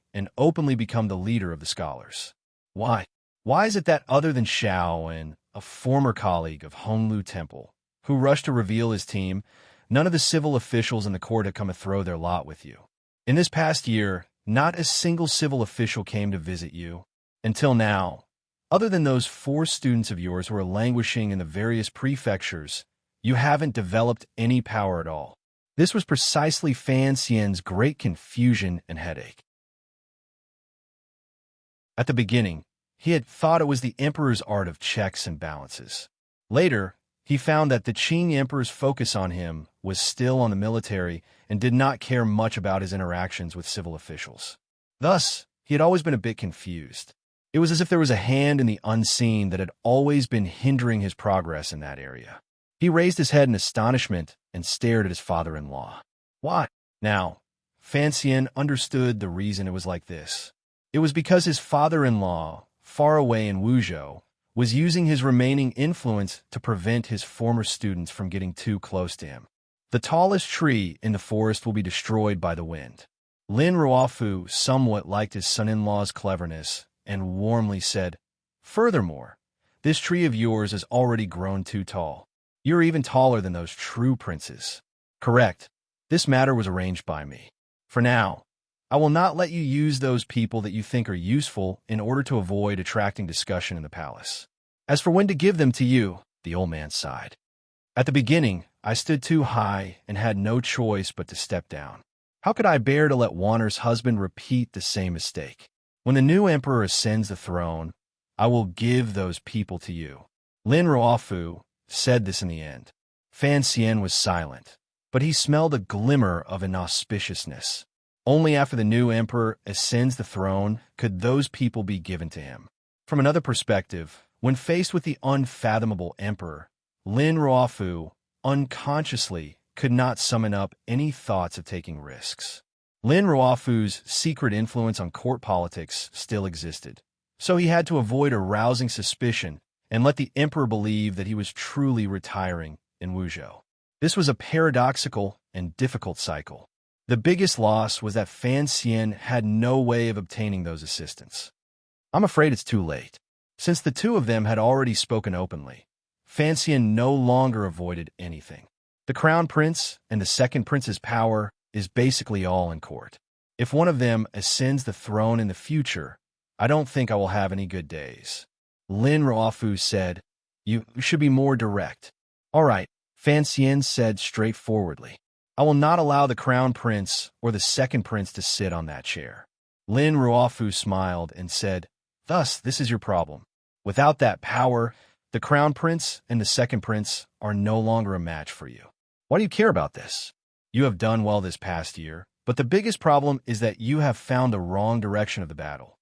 become the leader of the scholars. Why? Why is it that other than Xiao and a former colleague of Honglu Temple, who rushed to reveal his team, none of the civil officials in the court have come to throw their lot with you? In this past year, not a single civil official came to visit you. Until now, other than those 4 students of yours who are languishing in the various prefectures, you haven't developed any power at all." This was precisely Fan Xian's great confusion and headache. At the beginning, he had thought it was the emperor's art of checks and balances. Later, he found that the Qing emperor's focus on him was still on the military and did not care much about his interactions with civil officials. Thus, he had always been a bit confused. It was as if there was a hand in the unseen that had always been hindering his progress in that area. He raised his head in astonishment and stared at his father-in-law. "Why?" Now, Fan Xian understood the reason it was like this. It was because his father-in-law, far away in Wuzhou, was using his remaining influence to prevent his former students from getting too close to him. The tallest tree in the forest will be destroyed by the wind. Lin Ruofu somewhat liked his son-in-law's cleverness and warmly said, "Furthermore, this tree of yours has already grown too tall. You're even taller than those true princes." "Correct. This matter was arranged by me. For now, I will not let you use those people that you think are useful in order to avoid attracting discussion in the palace. As for when to give them to you," the old man sighed. "At the beginning, I stood too high and had no choice but to step down. How could I bear to let Wanner's husband repeat the same mistake? When the new emperor ascends the throne, I will give those people to you." Lin Ruofu said this in the end. Fan Xian was silent, but he smelled a glimmer of inauspiciousness. Only after the new emperor ascends the throne could those people be given to him. From another perspective, when faced with the unfathomable emperor, Lin Ruofu unconsciously could not summon up any thoughts of taking risks. Lin Ruofu's secret influence on court politics still existed, so he had to avoid arousing suspicion and let the emperor believe that he was truly retiring in Wuzhou. This was a paradoxical and difficult cycle. The biggest loss was that Fan Xian had no way of obtaining those assistants. "I'm afraid it's too late." Since the two of them had already spoken openly, Fan Xian no longer avoided anything. The crown prince and the second prince's power is basically all in court. If one of them ascends the throne in the future, I don't think I will have any good days. Lin Ruofu said, "You should be more direct." "All right," Fan Xian said straightforwardly. "I will not allow the crown prince or the second prince to sit on that chair." Lin Ruofu smiled and said, "Thus, this is your problem. Without that power, the crown prince and the second prince are no longer a match for you. Why do you care about this? You have done well this past year, but the biggest problem is that you have found the wrong direction of the battle."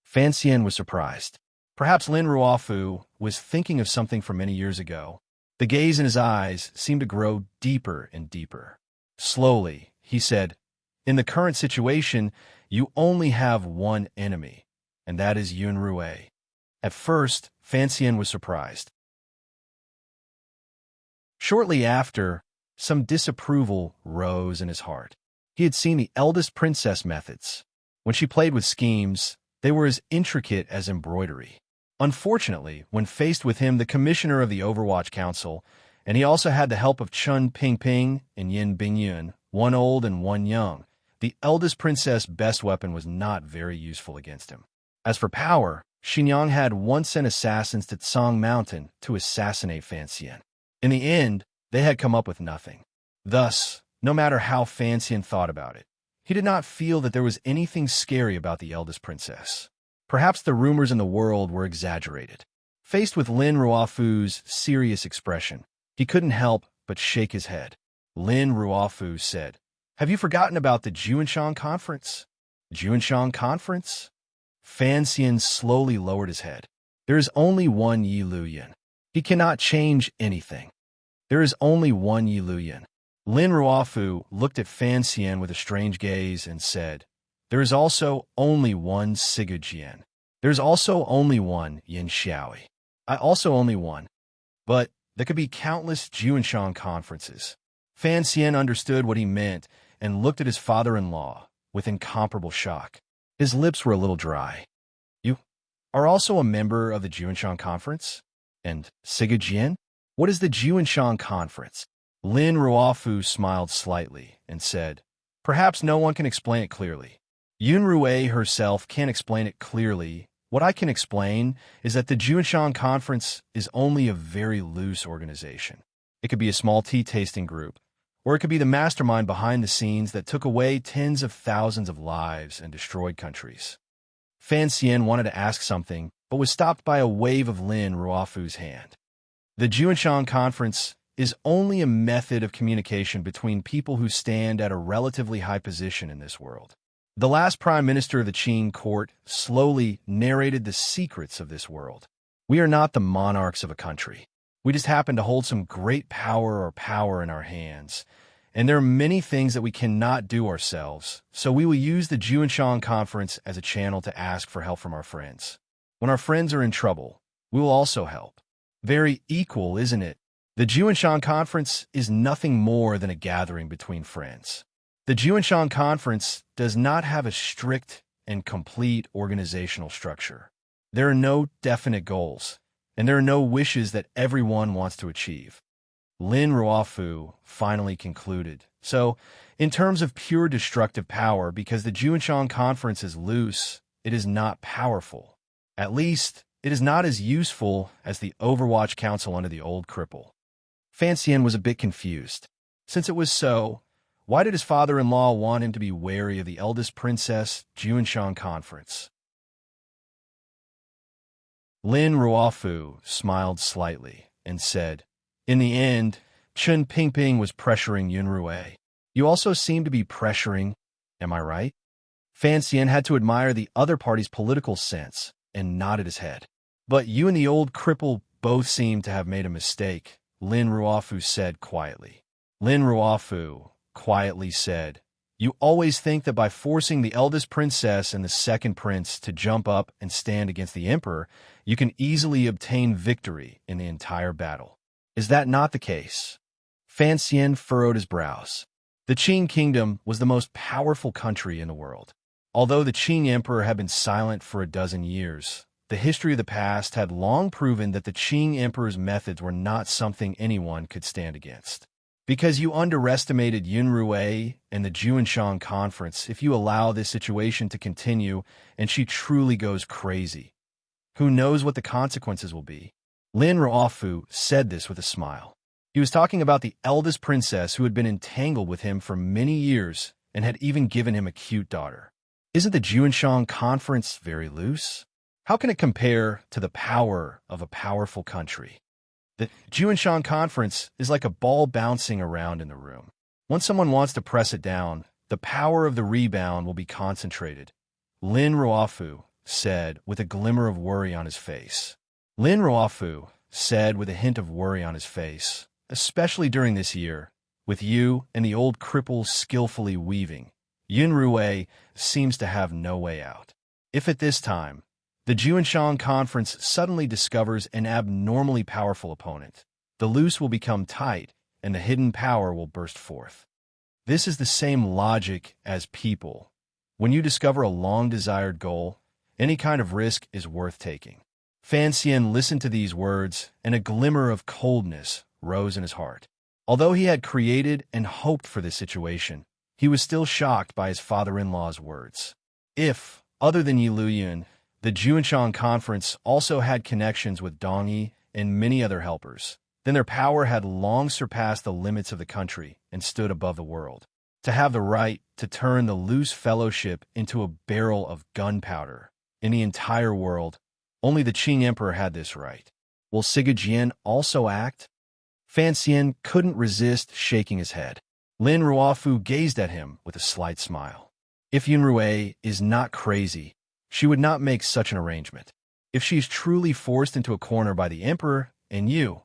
Fan Xian was surprised. Perhaps Lin Ruofu was thinking of something from many years ago. The gaze in his eyes seemed to grow deeper and deeper. Slowly, he said, "In the current situation, you only have one enemy, and that is Yun Rui." At first, Fan Xian was surprised. Shortly after, some disapproval rose in his heart. He had seen the eldest princess methods. When she played with schemes, they were as intricate as embroidery. Unfortunately, when faced with him, the commissioner of the Overwatch Council, and he also had the help of Chun Pingping and Yin Bingyun, one old and one young, the eldest princess' best weapon was not very useful against him. As for power, Xinyang had once sent assassins to Tsang Mountain to assassinate Fan Xian. In the end, they had come up with nothing. Thus, no matter how Fan Xian thought about it, he did not feel that there was anything scary about the eldest princess. Perhaps the rumors in the world were exaggerated. Faced with Lin Ruofu's serious expression, he couldn't help but shake his head. Lin Ruofu said, "Have you forgotten about the Juanshan Conference?" "Juanshan Conference?" Fan Xian slowly lowered his head. "There is only one Yi Luyan. He cannot change anything. There is only one Yi Luyan." Lin Ruofu looked at Fan Xian with a strange gaze and said, "There is also only one Sigu Jian. There is also only one Yin Xiaoi. I also only one. But there could be countless Juanshan conferences." Fan Xian understood what he meant and looked at his father-in-law with incomparable shock. His lips were a little dry. "You are also a member of the Juanshan Conference? And Sigu Jian? What is the Juanshan Conference?" Lin Ruofu smiled slightly and said, "Perhaps no one can explain it clearly. Yun Rui herself can't explain it clearly. What I can explain is that the Juanshan Conference is only a very loose organization. It could be a small tea-tasting group, or it could be the mastermind behind the scenes that took away tens of thousands of lives and destroyed countries." Fan Xian wanted to ask something, but was stopped by a wave of Lin Ruofu's hand. The Juanshan Conference is only a method of communication between people who stand at a relatively high position in this world. The last prime minister of the Qing court slowly narrated the secrets of this world. "We are not the monarchs of a country. We just happen to hold some great power in our hands. And there are many things that we cannot do ourselves, so we will use the Juanshan Conference as a channel to ask for help from our friends. When our friends are in trouble, we will also help. Very equal, isn't it?" The Juanshan Conference is nothing more than a gathering between friends. The Juanshan Conference does not have a strict and complete organizational structure. There are no definite goals, and there are no wishes that everyone wants to achieve. Lin Ruofu finally concluded. So, in terms of pure destructive power, because the Juanshan Conference is loose, it is not powerful. At least, it is not as useful as the Overwatch Council under the old cripple. Fan Xian was a bit confused. Since it was so, why did his father-in-law want him to be wary of the eldest princess Juanshan Conference? Lin Ruofu smiled slightly and said, "In the end, Chen Pingping was pressuring Yunrui. You also seem to be pressuring, am I right?" Fan Xian had to admire the other party's political sense and nodded his head. "But you and the old cripple both seem to have made a mistake," Lin Ruofu said quietly. Lin Ruofu quietly said, "You always think that by forcing the eldest princess and the second prince to jump up and stand against the emperor, you can easily obtain victory in the entire battle. Is that not the case?" Fan Xian furrowed his brows. The Qing kingdom was the most powerful country in the world. Although the Qing emperor had been silent for a dozen years, the history of the past had long proven that the Qing emperor's methods were not something anyone could stand against. Because you underestimated Yunrui and the Juanshan Conference, if you allow this situation to continue and she truly goes crazy, who knows what the consequences will be? Lin Ruofu said this with a smile. He was talking about the eldest princess who had been entangled with him for many years and had even given him a cute daughter. Isn't the Juanshan Conference very loose? How can it compare to the power of a powerful country? The Juanshan Conference is like a ball bouncing around in the room. Once someone wants to press it down, the power of the rebound will be concentrated, Lin Ruofu said with a glimmer of worry on his face. Lin Ruofu said with a hint of worry on his face, "Especially during this year, with you and the old cripple skillfully weaving, Yunrui seems to have no way out. If at this time, the Juanshan Conference suddenly discovers an abnormally powerful opponent, the loose will become tight and the hidden power will burst forth. This is the same logic as people. When you discover a long-desired goal, any kind of risk is worth taking." Fan Xian listened to these words, and a glimmer of coldness rose in his heart. Although he had created and hoped for this situation, he was still shocked by his father-in-law's words. If, other than Yi Luyun, the Juanshan Conference also had connections with Dongyi and many other helpers, then their power had long surpassed the limits of the country and stood above the world. To have the right to turn the loose fellowship into a barrel of gunpowder in the entire world, only the Qing emperor had this right. Will Siga Jian also act? Fan Xian couldn't resist shaking his head. Lin Ruofu gazed at him with a slight smile. If Yunrui is not crazy, she would not make such an arrangement. If she is truly forced into a corner by the emperor and you,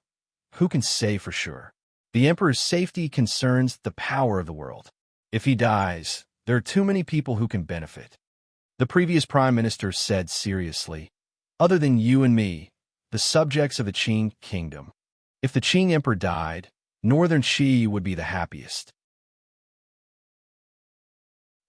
who can say for sure? The emperor's safety concerns the power of the world. If he dies, there are too many people who can benefit. The previous prime minister said seriously, "Other than you and me, the subjects of the Qing kingdom. If the Qing emperor died, northern Qi would be the happiest."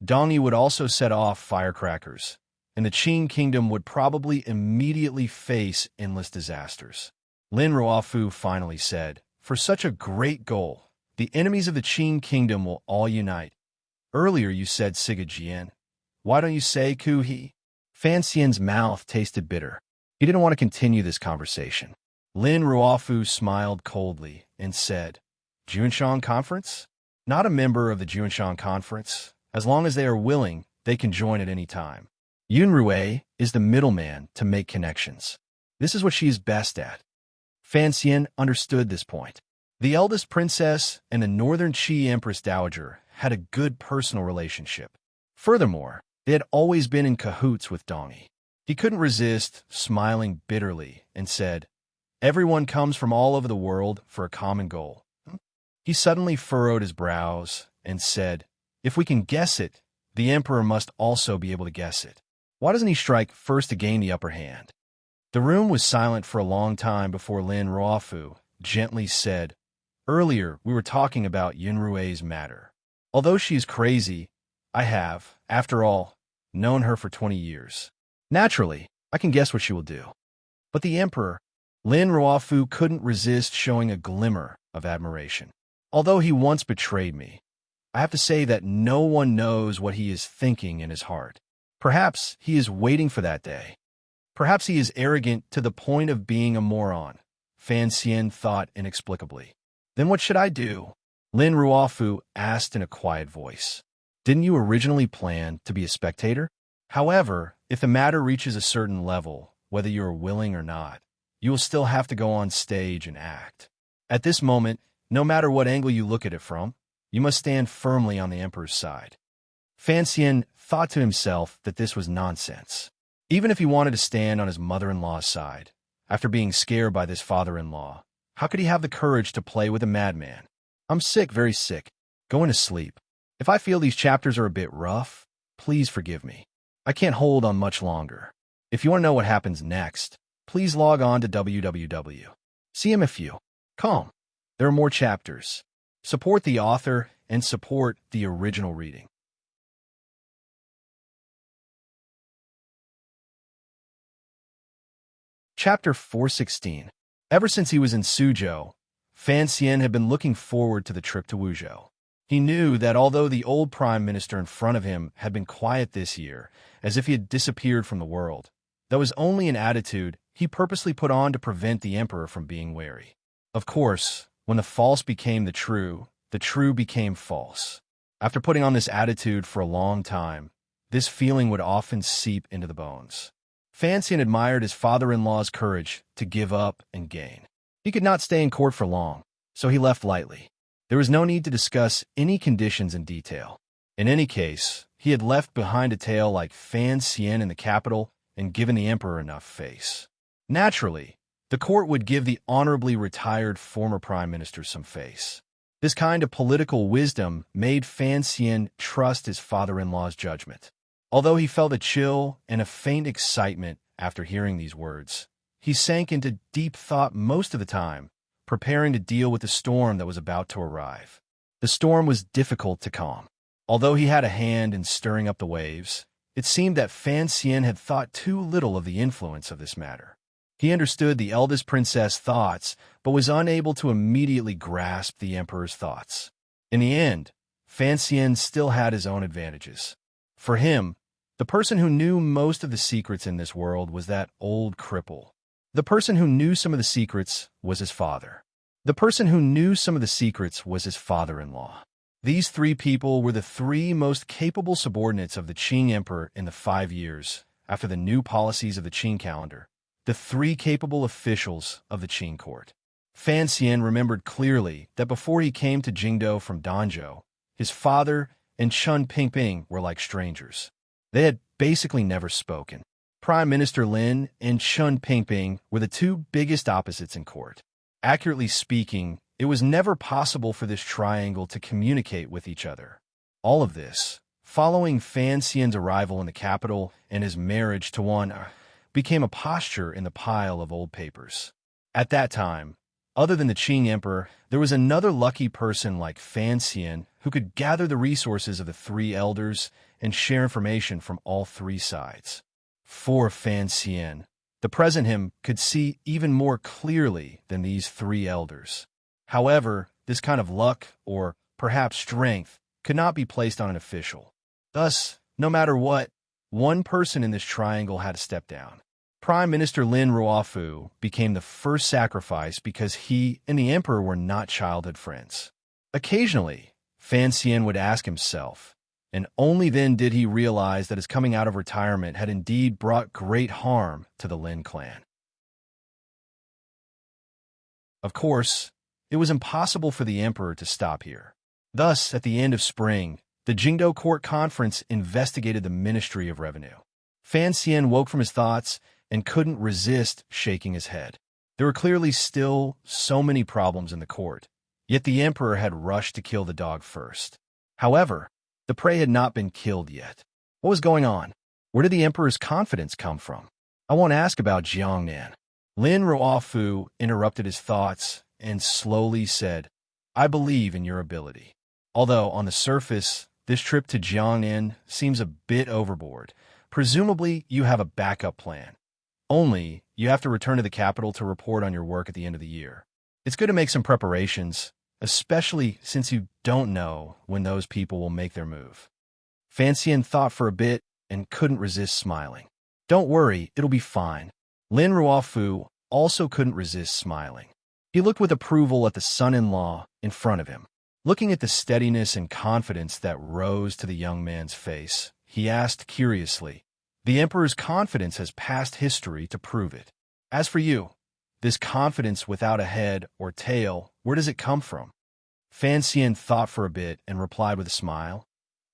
Dongyi would also set off firecrackers, and the Qing kingdom would probably immediately face endless disasters. Lin Ruofu finally said, "For such a great goal, the enemies of the Qing kingdom will all unite. Earlier you said Siga Jian. Why don't you say Ku He?" Fan Xian's mouth tasted bitter. He didn't want to continue this conversation. Lin Ruofu smiled coldly and said, "Juanshan Conference? Not a member of the Juanshan Conference. As long as they are willing, they can join at any time. Yunrui is the middleman to make connections. This is what she is best at." Fan Xian understood this point. The eldest princess and the northern Qi Empress Dowager had a good personal relationship. Furthermore, they had always been in cahoots with Dongyi. He couldn't resist smiling bitterly and said, "Everyone comes from all over the world for a common goal." He suddenly furrowed his brows and said, "If we can guess it, the emperor must also be able to guess it. Why doesn't he strike first to gain the upper hand?" The room was silent for a long time before Lin Ruofu gently said, "Earlier, we were talking about Yunrue's matter. Although she's crazy, I have, after all, known her for 20 years. Naturally, I can guess what she will do." But the emperor, Lin Ruofu, couldn't resist showing a glimmer of admiration. "Although he once betrayed me, I have to say that no one knows what he is thinking in his heart. Perhaps he is waiting for that day. Perhaps he is arrogant to the point of being a moron," Fan Xian thought inexplicably. "Then what should I do?" Lin Ruofu asked in a quiet voice. "Didn't you originally plan to be a spectator? However, if the matter reaches a certain level, whether you are willing or not, you will still have to go on stage and act. At this moment, no matter what angle you look at it from, you must stand firmly on the emperor's side." Fan Xian thought to himself that this was nonsense. Even if he wanted to stand on his mother-in-law's side, after being scared by this father-in-law, how could he have the courage to play with a madman? "I'm sick, very sick. Going to sleep. If I feel these chapters are a bit rough, please forgive me. I can't hold on much longer. If you want to know what happens next, please log on to www.cmfu. Calm. There are more chapters. Support the author and support the original reading." Chapter 416. Ever since he was in Suzhou, Fan Xian had been looking forward to the trip to Wuzhou. He knew that although the old prime minister in front of him had been quiet this year, as if he had disappeared from the world, that was only an attitude he purposely put on to prevent the emperor from being wary. Of course, when the false became the true became false. After putting on this attitude for a long time, this feeling would often seep into the bones. Fan Xian admired his father-in-law's courage to give up and gain. He could not stay in court for long, so he left lightly. There was no need to discuss any conditions in detail. In any case, he had left behind a tale like Fan Xian in the capital and given the emperor enough face. Naturally, the court would give the honorably retired former prime minister some face. This kind of political wisdom made Fan Xian trust his father-in-law's judgment. Although he felt a chill and a faint excitement after hearing these words, he sank into deep thought most of the time, preparing to deal with the storm that was about to arrive. The storm was difficult to calm. Although he had a hand in stirring up the waves, it seemed that Fan Xian had thought too little of the influence of this matter. He understood the eldest princess' thoughts, but was unable to immediately grasp the emperor's thoughts. In the end, Fan Xian still had his own advantages. For him, the person who knew most of the secrets in this world was that old cripple. The person who knew some of the secrets was his father. The person who knew some of the secrets was his father-in-law. These three people were the three most capable subordinates of the Qing emperor in the 5 years after the new policies of the Qing calendar, the three capable officials of the Qing court. Fan Xian remembered clearly that before he came to Jingdou from Danzhou, his father and Chun Pingping were like strangers. They had basically never spoken. Prime Minister Lin and Chun Pingping were the two biggest opposites in court. Accurately speaking, it was never possible for this triangle to communicate with each other. All of this, following Fan Xian's arrival in the capital and his marriage to one, became a posture in the pile of old papers. At that time, other than the Qing emperor, there was another lucky person like Fan Xian who could gather the resources of the three elders and share information from all three sides. For Fan Xian, the present him could see even more clearly than these three elders. However, this kind of luck, or perhaps strength, could not be placed on an official. Thus, no matter what, one person in this triangle had to step down. Prime Minister Lin Ruofu became the first sacrifice because he and the emperor were not childhood friends. Occasionally, Fan Xian would ask himself, and only then did he realize that his coming out of retirement had indeed brought great harm to the Lin clan. Of course, it was impossible for the emperor to stop here. Thus, at the end of spring, the Jingdou Court Conference investigated the Ministry of Revenue. Fan Xian woke from his thoughts and couldn't resist shaking his head. There were clearly still so many problems in the court, yet the emperor had rushed to kill the dog first. However, the prey had not been killed yet. What was going on? Where did the emperor's confidence come from? I won't ask about Jiangnan. Lin Ruofu interrupted his thoughts and slowly said, "I believe in your ability. Although, on the surface, this trip to Jiangnan seems a bit overboard. Presumably, you have a backup plan. Only, you have to return to the capital to report on your work at the end of the year. It's good to make some preparations, especially since you don't know when those people will make their move." Fan Xian thought for a bit and couldn't resist smiling. "Don't worry, it'll be fine." Lin Ruofu also couldn't resist smiling. He looked with approval at the son-in-law in front of him. Looking at the steadiness and confidence that rose to the young man's face, he asked curiously, "The Emperor's confidence has past history to prove it. As for you, this confidence without a head or tail, where does it come from?" Fan Xian thought for a bit and replied with a smile,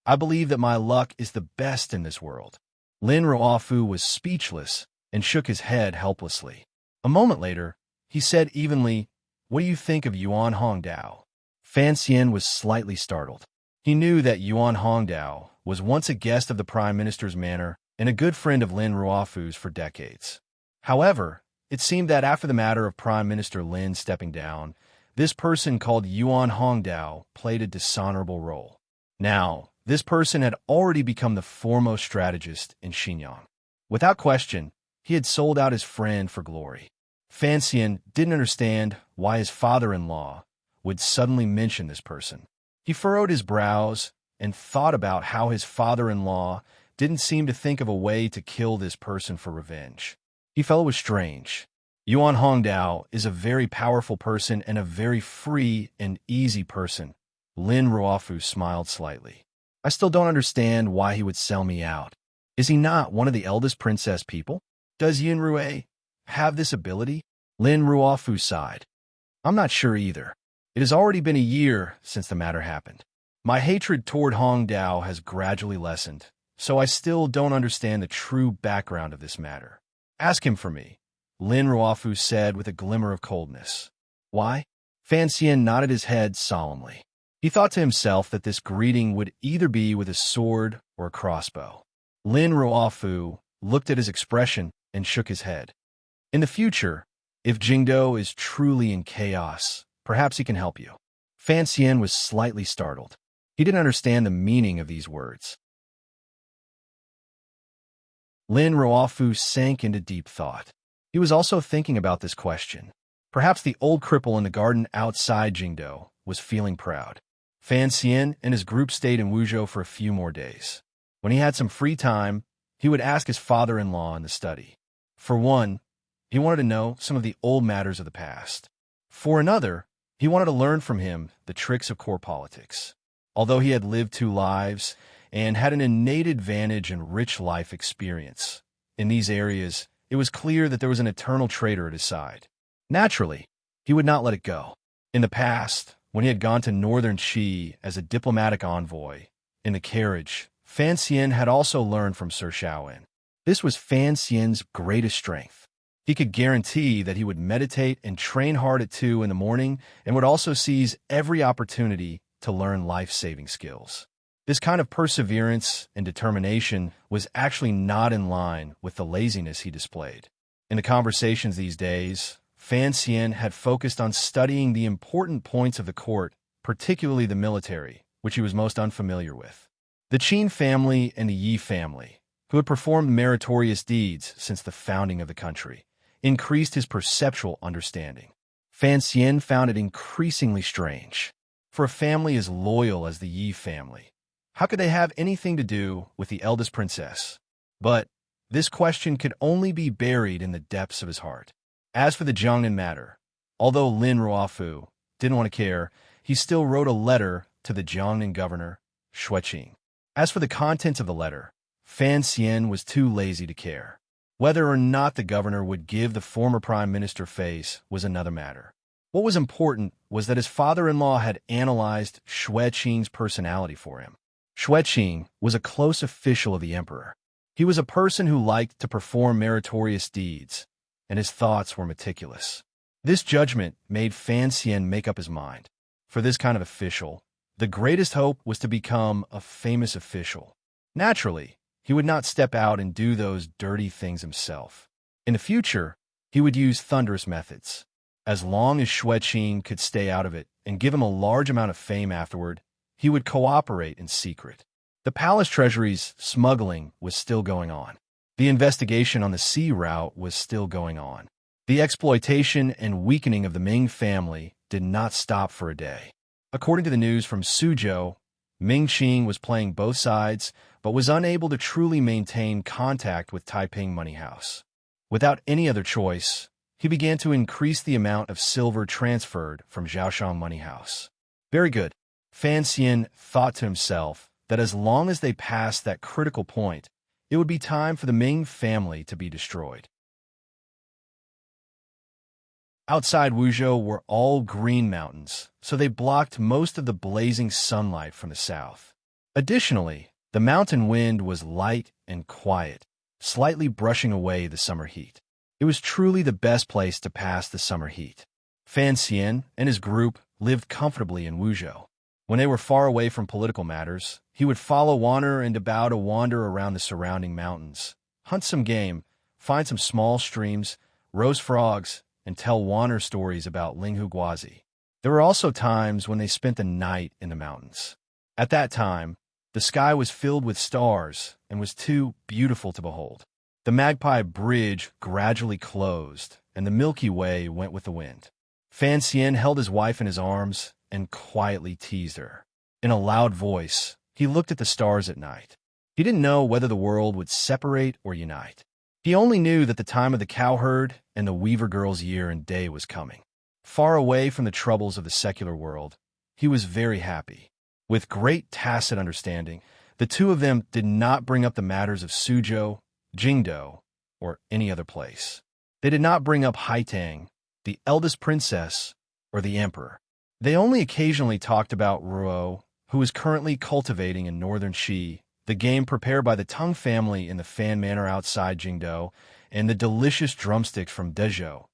"I believe that my luck is the best in this world." Lin Ruofu was speechless and shook his head helplessly. A moment later, he said evenly, "What do you think of Yuan Hongdao?" Fan Xian was slightly startled. He knew that Yuan Hongdao was once a guest of the Prime Minister's manor and a good friend of Lin Ruofu's for decades. However, it seemed that after the matter of Prime Minister Lin stepping down, this person called Yuan Hongdao played a dishonorable role. Now, this person had already become the foremost strategist in Xinjiang. Without question, he had sold out his friend for glory. Fan Xian didn't understand why his father-in-law would suddenly mention this person. He furrowed his brows and thought about how his father-in-law didn't seem to think of a way to kill this person for revenge. He felt it was strange. Yuan Hongdao is a very powerful person and a very free and easy person. Lin Ruofu smiled slightly. "I still don't understand why he would sell me out. Is he not one of the eldest princess people? Does Yin Rui have this ability?" Lin Ruofu sighed. "I'm not sure either. It has already been a year since the matter happened. My hatred toward Hongdao has gradually lessened, so I still don't understand the true background of this matter. Ask him for me," Lin Ruofu said with a glimmer of coldness. "Why?" Fan Xian nodded his head solemnly. He thought to himself that this greeting would either be with a sword or a crossbow. Lin Ruofu looked at his expression and shook his head. "In the future, if Jingdo is truly in chaos, perhaps he can help you." Fan Xian was slightly startled. He didn't understand the meaning of these words. Lin Ruofu sank into deep thought. He was also thinking about this question. Perhaps the old cripple in the garden outside Jingdo was feeling proud. Fan Xian and his group stayed in Wuzhou for a few more days. When he had some free time, he would ask his father-in-law in the study. For one, he wanted to know some of the old matters of the past. For another, he wanted to learn from him the tricks of court politics. Although he had lived 2 lives and had an innate advantage and rich life experience in these areas, it was clear that there was an eternal traitor at his side. Naturally, he would not let it go. In the past, when he had gone to northern Qi as a diplomatic envoy, in the carriage, Fan Xian had also learned from Sir Shaowen. This was Fan Xian's greatest strength. He could guarantee that he would meditate and train hard at 2 in the morning and would also seize every opportunity to learn life-saving skills. This kind of perseverance and determination was actually not in line with the laziness he displayed. In the conversations these days, Fan Xian had focused on studying the important points of the court, particularly the military, which he was most unfamiliar with. The Qin family and the Yi family, who had performed meritorious deeds since the founding of the country, increased his perceptual understanding. Fan Xian found it increasingly strange. For a family as loyal as the Yi family, how could they have anything to do with the eldest princess? But this question could only be buried in the depths of his heart. As for the Jiangnan matter, although Lin Ruofu didn't want to care, he still wrote a letter to the Jiangnan governor, Xueqing. As for the contents of the letter, Fan Xian was too lazy to care. Whether or not the governor would give the former prime minister face was another matter. What was important was that his father-in-law had analyzed Xueqing's personality for him. Xueqing was a close official of the emperor. He was a person who liked to perform meritorious deeds, and his thoughts were meticulous. This judgment made Fan Xian make up his mind. For this kind of official, the greatest hope was to become a famous official. Naturally, he would not step out and do those dirty things himself. In the future, he would use thunderous methods. As long as Xueqin could stay out of it and give him a large amount of fame afterward, he would cooperate in secret. The palace treasury's smuggling was still going on. The investigation on the sea route was still going on. The exploitation and weakening of the Ming family did not stop for a day. According to the news from Suzhou, Ming Qing was playing both sides, but was unable to truly maintain contact with Taiping Money House. Without any other choice, he began to increase the amount of silver transferred from Zhaoshang Money House. Very good. Fan Xian thought to himself that as long as they passed that critical point, it would be time for the Ming family to be destroyed. Outside Wuzhou were all green mountains, so they blocked most of the blazing sunlight from the south. Additionally, the mountain wind was light and quiet, slightly brushing away the summer heat. It was truly the best place to pass the summer heat. Fan Xian and his group lived comfortably in Wuzhou. When they were far away from political matters, he would follow Wanner and Dabao to wander around the surrounding mountains, hunt some game, find some small streams, roast frogs, and tell Wanner stories about Linghu Guazi. There were also times when they spent the night in the mountains. At that time, the sky was filled with stars and was too beautiful to behold. The Magpie Bridge gradually closed, and the Milky Way went with the wind. Fan Xian held his wife in his arms and quietly teased her. In a loud voice, he looked at the stars at night. He didn't know whether the world would separate or unite. He only knew that the time of the cowherd and the weaver girl's year and day was coming. Far away from the troubles of the secular world, he was very happy. With great tacit understanding, the two of them did not bring up the matters of Suzhou, Jingdou, or any other place. They did not bring up Haitang, the eldest princess, or the emperor. They only occasionally talked about Ruo, who was currently cultivating in northern Xi, the game prepared by the Tang family in the Fan Manor outside Jingdou, and the delicious drumsticks from Dezhou.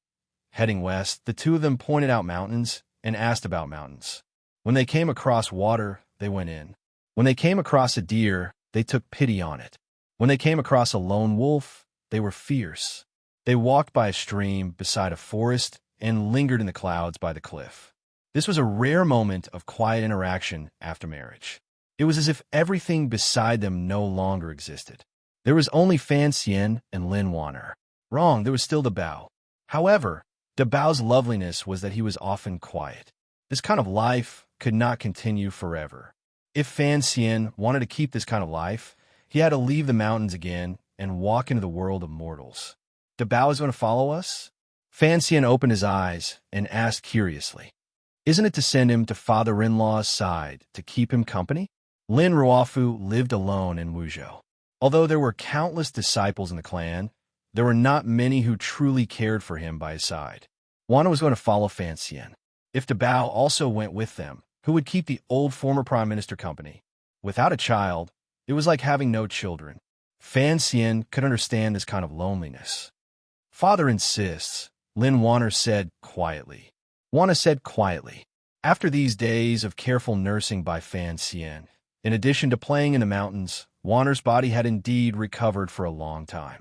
Heading west, the two of them pointed out mountains and asked about mountains. When they came across water, they went in. When they came across a deer, they took pity on it. When they came across a lone wolf, they were fierce. They walked by a stream beside a forest and lingered in the clouds by the cliff. This was a rare moment of quiet interaction after marriage. It was as if everything beside them no longer existed. There was only Fan Xian and Lin Wanner. Wrong, there was still Dabao. However, Dabao's loveliness was that he was often quiet. This kind of life could not continue forever. If Fan Xian wanted to keep this kind of life, he had to leave the mountains again and walk into the world of mortals. Dabao is going to follow us? Fan Xian opened his eyes and asked curiously, "Isn't it to send him to father-in-law's side to keep him company?" Lin Ruofu lived alone in Wuzhou. Although there were countless disciples in the clan, there were not many who truly cared for him by his side. Wana was going to follow Fan Xian. If Dabao also went with them, who would keep the old former prime minister company? Without a child, it was like having no children. Fan Xian could understand this kind of loneliness. "Father insists," Lin Wanner said quietly. Wana said quietly. After these days of careful nursing by Fan Xian, in addition to playing in the mountains, Wanner's body had indeed recovered for a long time.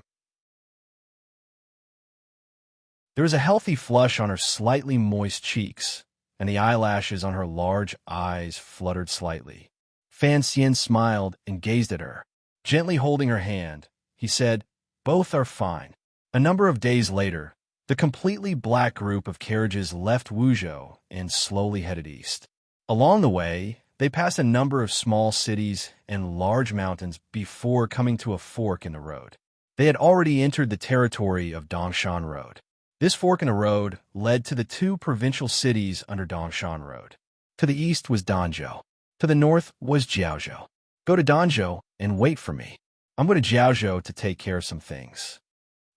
There was a healthy flush on her slightly moist cheeks, and the eyelashes on her large eyes fluttered slightly. Fan Xian smiled and gazed at her. Gently holding her hand, he said, "Both are fine." A number of days later, the completely black group of carriages left Wuzhou and slowly headed east. Along the way, they passed a number of small cities and large mountains before coming to a fork in the road. They had already entered the territory of Dongshan Road. This fork in the road led to the two provincial cities under Dongshan Road. To the east was Danzhou. To the north was Jiaozhou. "Go to Danzhou and wait for me. I'm going to Jiaozhou to take care of some things."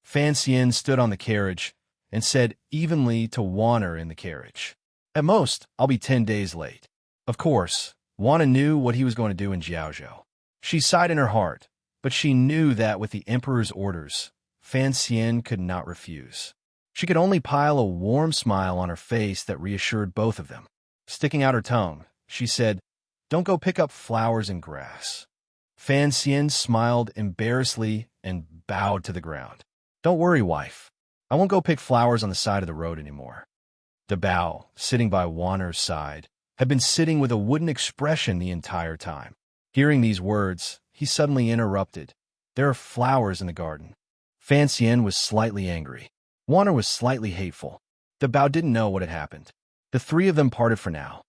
Fan Xian stood on the carriage and said evenly to Wanner in the carriage, "At most, I'll be 10 days late." Of course, Wanner knew what he was going to do in Jiaozhou. She sighed in her heart, but she knew that with the emperor's orders, Fan Xian could not refuse. She could only pile a warm smile on her face that reassured both of them. Sticking out her tongue, she said, "Don't go pick up flowers and grass." Fan Xian smiled embarrassedly and bowed to the ground. "Don't worry, wife. I won't go pick flowers on the side of the road anymore." The Bao, sitting by Wanner's side, had been sitting with a wooden expression the entire time. Hearing these words, he suddenly interrupted. "There are flowers in the garden." Fan Xian was slightly angry. Wanner was slightly hateful. The Bao didn't know what had happened. The three of them parted for now.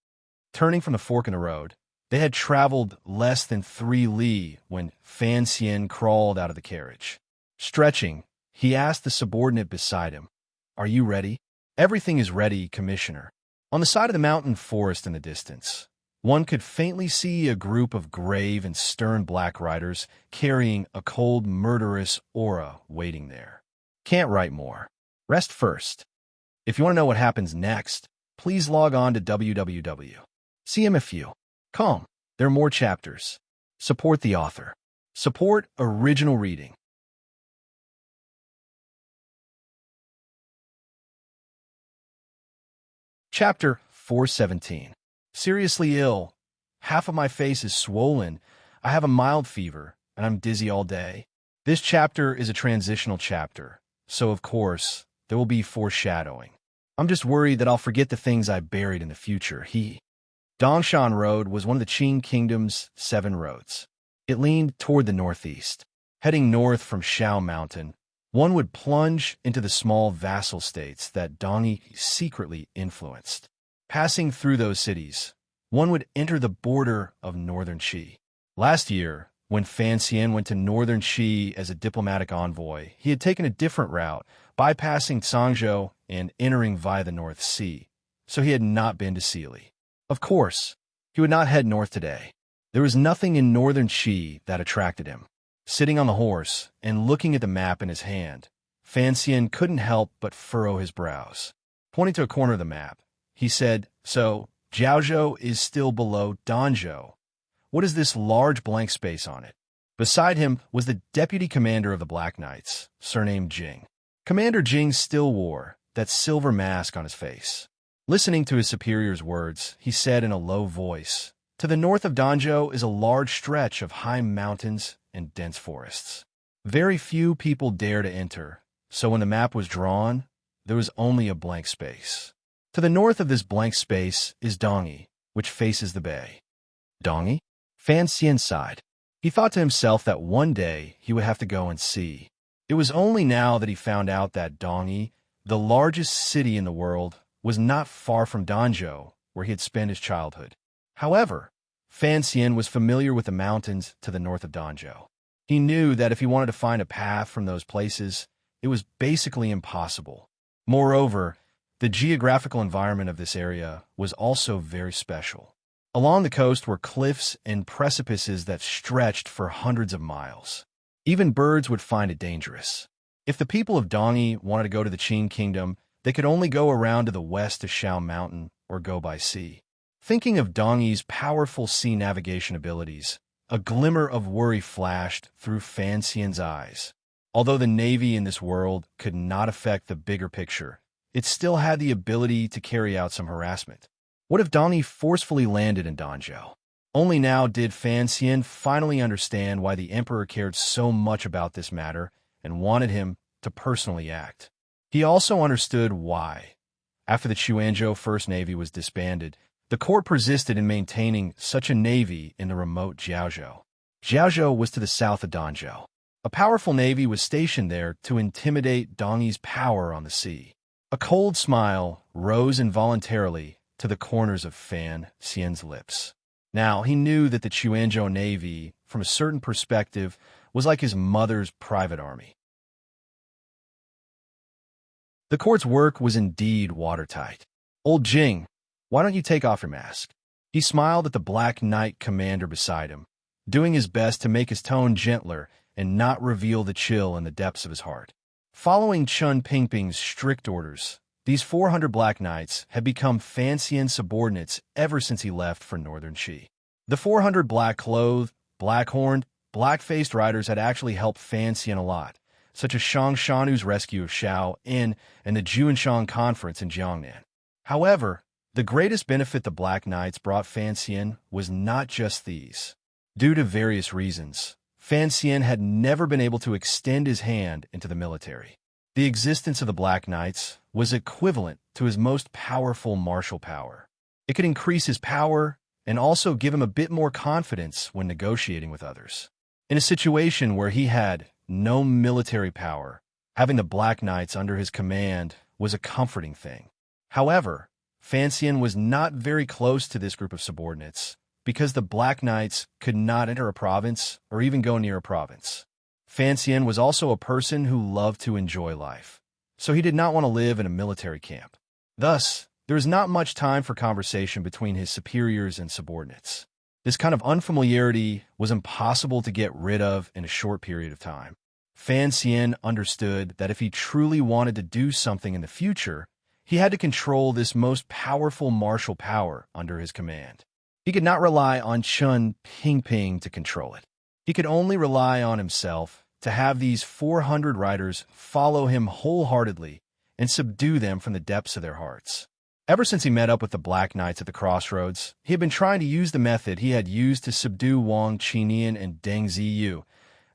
Turning from the fork in the road, they had traveled less than 3 li when Fan Xian crawled out of the carriage. Stretching, he asked the subordinate beside him, "Are you ready?" "Everything is ready, Commissioner." On the side of the mountain forest in the distance, one could faintly see a group of grave and stern black riders carrying a cold, murderous aura waiting there. Can't write more. Rest first. If you want to know what happens next, please log on to www.cmfu.com. There are more chapters. Support the author. Support original reading. Chapter 417. Seriously ill. Half of my face is swollen. I have a mild fever, and I'm dizzy all day. This chapter is a transitional chapter, so of course, there will be foreshadowing. I'm just worried that I'll forget the things I buried in the future. Dongshan Road was one of the Qing Kingdom's 7 roads. It leaned toward the northeast. Heading north from Shao Mountain, one would plunge into the small vassal states that Dongyi secretly influenced. Passing through those cities, one would enter the border of northern Qi. Last year, when Fan Xian went to northern Qi as a diplomatic envoy, he had taken a different route, bypassing Cangzhou and entering via the North Sea, so he had not been to Sealy. Of course, he would not head north today. There was nothing in northern Qi that attracted him. Sitting on the horse and looking at the map in his hand, Fan Xian couldn't help but furrow his brows. Pointing to a corner of the map, he said, "So, Jiaozhou is still below Danzhou. What is this large blank space on it?" Beside him was the deputy commander of the Black Knights, surnamed Jing. Commander Jing still wore that silver mask on his face. Listening to his superior's words, he said in a low voice, "To the north of Danzhou is a large stretch of high mountains and dense forests. Very few people dare to enter, so when the map was drawn, there was only a blank space. To the north of this blank space is Dongyi, which faces the bay." Dongyi? Fan Xian sighed. He thought to himself that one day he would have to go and see. It was only now that he found out that Dongyi, the largest city in the world, was not far from Danzhou, where he had spent his childhood. However, Fan Xian was familiar with the mountains to the north of Danzhou. He knew that if he wanted to find a path from those places, it was basically impossible. Moreover, the geographical environment of this area was also very special. Along the coast were cliffs and precipices that stretched for hundreds of miles. Even birds would find it dangerous. If the people of Dongyi wanted to go to the Qing Kingdom, they could only go around to the west to Shao Mountain or go by sea. Thinking of Dongyi's powerful sea navigation abilities, a glimmer of worry flashed through Fan Xian's eyes. Although the Navy in this world could not affect the bigger picture, it still had the ability to carry out some harassment. What if Dongyi forcefully landed in Danzhou? Only now did Fan Xian finally understand why the emperor cared so much about this matter and wanted him to personally act. He also understood why, after the Chuanzhou First Navy was disbanded, the court persisted in maintaining such a navy in the remote Jiaozhou. Jiaozhou was to the south of Danzhou. A powerful navy was stationed there to intimidate Dongyi's power on the sea. A cold smile rose involuntarily to the corners of Fan Xian's lips. Now, he knew that the Chuanzhou Navy, from a certain perspective, was like his mother's private army. The court's work was indeed watertight. "Old Jing, why don't you take off your mask?" He smiled at the Black Knight commander beside him, doing his best to make his tone gentler and not reveal the chill in the depths of his heart. Following Chun Pingping's strict orders, these 400 Black Knights had become Fan Xian's subordinates ever since he left for northern Qi. The 400 black-clothed, black-horned, black-faced riders had actually helped Fan Xian a lot, such as Shang Shanu's rescue of Shao In and the Juanshan Conference in Jiangnan. However, the greatest benefit the Black Knights brought Fan Xian was not just these. Due to various reasons, Fan Xian had never been able to extend his hand into the military. The existence of the Black Knights was equivalent to his most powerful martial power. It could increase his power and also give him a bit more confidence when negotiating with others. In a situation where he had no military power, having the Black Knights under his command was a comforting thing. However, Fan Xian was not very close to this group of subordinates because the Black Knights could not enter a province or even go near a province. Fan Xian was also a person who loved to enjoy life, so he did not want to live in a military camp. Thus, there was not much time for conversation between his superiors and subordinates. This kind of unfamiliarity was impossible to get rid of in a short period of time. Fan Xian understood that if he truly wanted to do something in the future, he had to control this most powerful martial power under his command. He could not rely on Chun Pingping to control it. He could only rely on himself to have these 400 riders follow him wholeheartedly and subdue them from the depths of their hearts. Ever since he met up with the Black Knights at the crossroads, he had been trying to use the method he had used to subdue Wang Qinian and Deng Ziyu,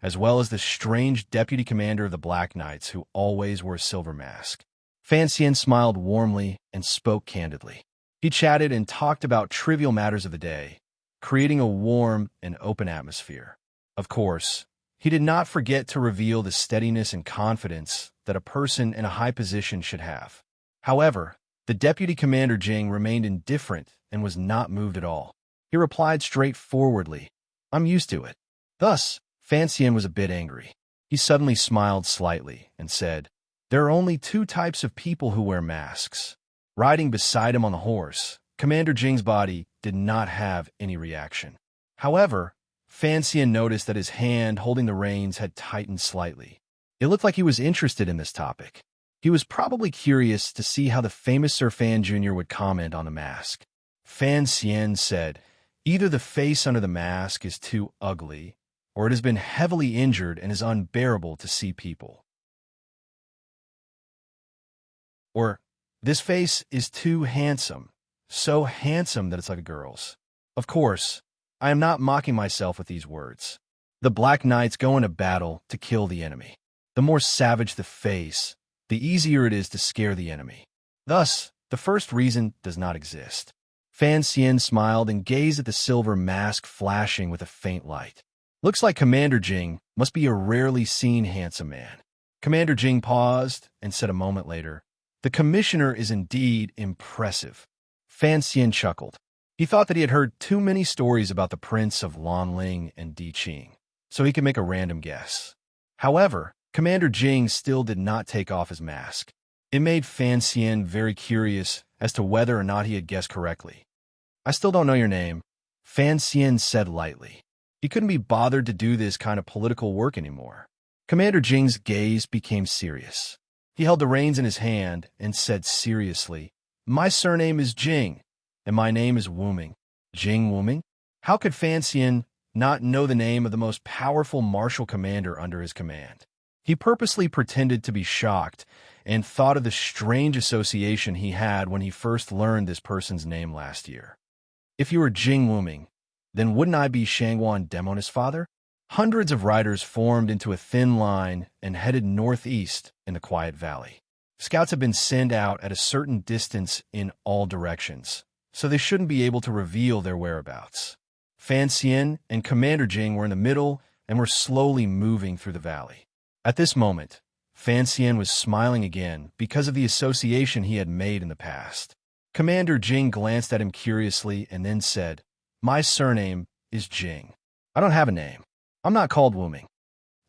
as well as the strange deputy commander of the Black Knights who always wore a silver mask. Fan Xian smiled warmly and spoke candidly. He chatted and talked about trivial matters of the day, creating a warm and open atmosphere. Of course, he did not forget to reveal the steadiness and confidence that a person in a high position should have. However, the deputy commander Jing remained indifferent and was not moved at all. He replied straightforwardly, "I'm used to it." Thus, Fan Xian was a bit angry. He suddenly smiled slightly and said, "There are only two types of people who wear masks." Riding beside him on the horse, Commander Jing's body did not have any reaction. However, Fan Xian noticed that his hand holding the reins had tightened slightly. It looked like he was interested in this topic. He was probably curious to see how the famous Sir Fan Jr. would comment on the mask. Fan Xian said, "Either the face under the mask is too ugly, or it has been heavily injured and is unbearable to see people. Or, this face is too handsome, so handsome that it's like a girl's." Of course, I am not mocking myself with these words. The Black Knights go into battle to kill the enemy. The more savage the face, the easier it is to scare the enemy. Thus, the first reason does not exist. Fan Xian smiled and gazed at the silver mask flashing with a faint light. Looks like Commander Jing must be a rarely seen handsome man. Commander Jing paused and said a moment later, "The commissioner is indeed impressive." Fan Xian chuckled. He thought that he had heard too many stories about the Prince of Lanling and Di Qing, so he could make a random guess. However, Commander Jing still did not take off his mask. It made Fan Xian very curious as to whether or not he had guessed correctly. "I still don't know your name," Fan Xian said lightly. He couldn't be bothered to do this kind of political work anymore. Commander Jing's gaze became serious. He held the reins in his hand and said seriously, "My surname is Jing, and my name is Wuming." Jing Wuming? How could Fan Xian not know the name of the most powerful martial commander under his command? He purposely pretended to be shocked and thought of the strange association he had when he first learned this person's name last year. If you were Jing Wuming, then wouldn't I be Shangguan Demon's father? Hundreds of riders formed into a thin line and headed northeast in the quiet valley. Scouts have been sent out at a certain distance in all directions, so they shouldn't be able to reveal their whereabouts. Fan Xian and Commander Jing were in the middle and were slowly moving through the valley. At this moment, Fan Xian was smiling again because of the association he had made in the past. Commander Jing glanced at him curiously and then said, "My surname is Jing. I don't have a name. I'm not called Wuming."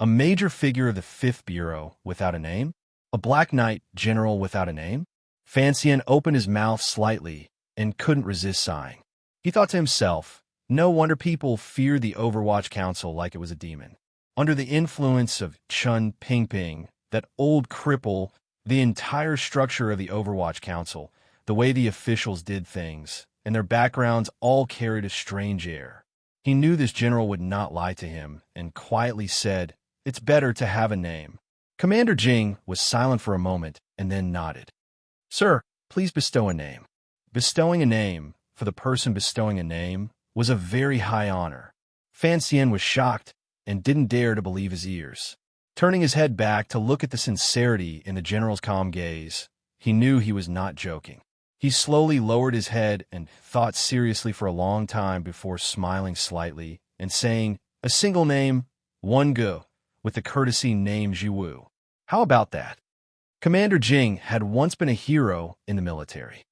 A major figure of the 5th Bureau without a name? A Black Knight general without a name? Fan Xian opened his mouth slightly and couldn't resist sighing. He thought to himself, no wonder people feared the Overwatch Council like it was a demon. Under the influence of Chun Pingping, that old cripple, the entire structure of the Overwatch Council, the way the officials did things, and their backgrounds all carried a strange air. He knew this general would not lie to him, and quietly said, "It's better to have a name." Commander Jing was silent for a moment and then nodded. "Sir, please bestow a name." Bestowing a name, for the person bestowing a name, was a very high honor. Fan Xian was shocked and didn't dare to believe his ears. Turning his head back to look at the sincerity in the general's calm gaze, he knew he was not joking. He slowly lowered his head and thought seriously for a long time before smiling slightly and saying, "A single name, one go, with the courtesy name Jiwu. How about that?" Commander Jing had once been a hero in the military.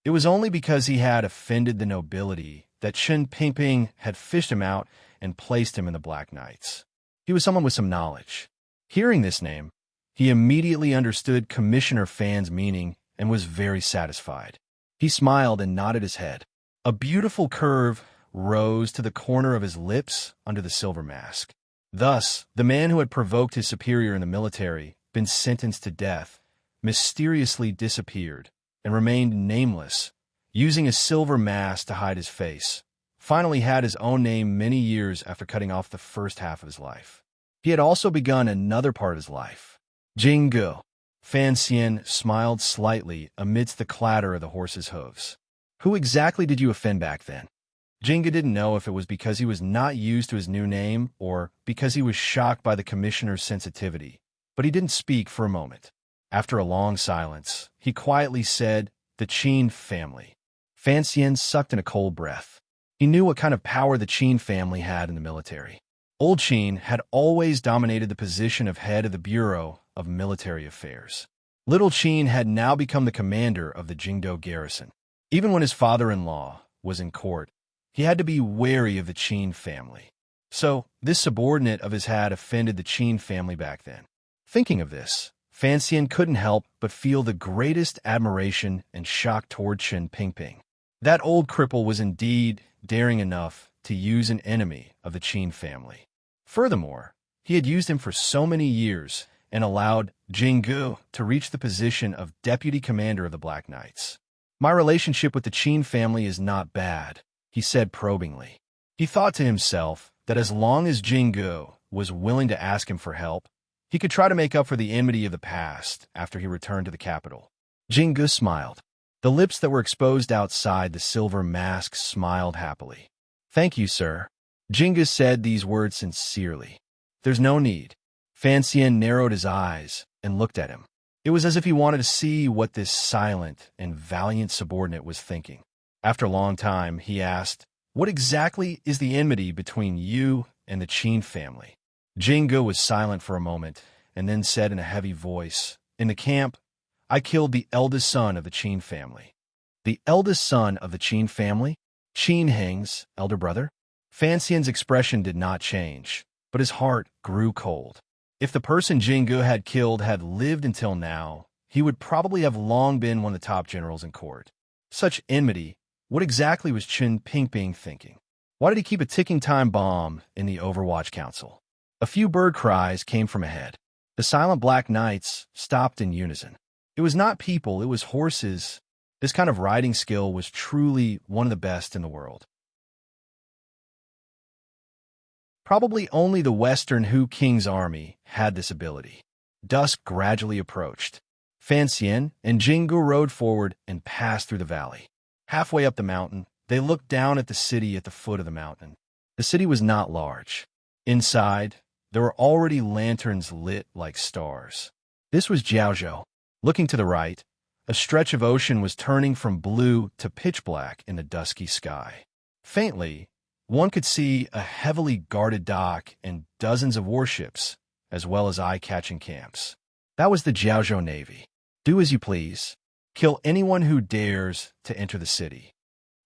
It was only because he had offended the nobility that Chen Pingping had fished him out and placed him in the Black Knights. He was someone with some knowledge. Hearing this name, he immediately understood Commissioner Fan's meaning and was very satisfied. He smiled and nodded his head. A beautiful curve rose to the corner of his lips under the silver mask. Thus, the man who had provoked his superior in the military, been sentenced to death, mysteriously disappeared and remained nameless, using a silver mask to hide his face. Finally had his own name many years after cutting off the first half of his life. He had also begun another part of his life. Jinggu. Fan Xian smiled slightly amidst the clatter of the horse's hooves. Who exactly did you offend back then? Jinggu didn't know if it was because he was not used to his new name or because he was shocked by the commissioner's sensitivity, but he didn't speak for a moment. After a long silence, he quietly said, "The Qin family." Fan Xian sucked in a cold breath. He knew what kind of power the Qin family had in the military. Old Qin had always dominated the position of head of the Bureau of Military Affairs. Little Qin had now become the commander of the Jingdo garrison. Even when his father-in-law was in court, he had to be wary of the Qin family. So, this subordinate of his had offended the Qin family back then. Thinking of this, Fan Xian couldn't help but feel the greatest admiration and shock toward Chen Pingping. That old cripple was indeed daring enough to use an enemy of the Qin family. Furthermore, he had used him for so many years and allowed Jinggu to reach the position of deputy commander of the Black Knights. "My relationship with the Qin family is not bad," he said probingly. He thought to himself that as long as Jinggu was willing to ask him for help, he could try to make up for the enmity of the past after he returned to the capital. Jinggu smiled. The lips that were exposed outside the silver mask smiled happily. "Thank you, sir." Jinggu said these words sincerely. "There's no need." Fan Xian narrowed his eyes and looked at him. It was as if he wanted to see what this silent and valiant subordinate was thinking. After a long time, he asked, "What exactly is the enmity between you and the Qin family?" Jinggu was silent for a moment and then said in a heavy voice, "In the camp, I killed the eldest son of the Qin family." "The eldest son of the Qin family? Qin Heng's elder brother?" Fan Xian's expression did not change, but his heart grew cold. If the person Jinggu had killed had lived until now, he would probably have long been one of the top generals in court. Such enmity, what exactly was Chen Pingping thinking? Why did he keep a ticking time bomb in the Overwatch Council? A few bird cries came from ahead. The silent Black Knights stopped in unison. It was not people, it was horses. This kind of riding skill was truly one of the best in the world. Probably only the Western Hu King's army had this ability. Dusk gradually approached. Fan Xian and Jinggu rode forward and passed through the valley. Halfway up the mountain, they looked down at the city at the foot of the mountain. The city was not large. Inside, there were already lanterns lit like stars. This was Jiaozhou. Looking to the right, a stretch of ocean was turning from blue to pitch black in the dusky sky. Faintly, one could see a heavily guarded dock and dozens of warships, as well as eye-catching camps. That was the Jiaozhou Navy. Do as you please. Kill anyone who dares to enter the city.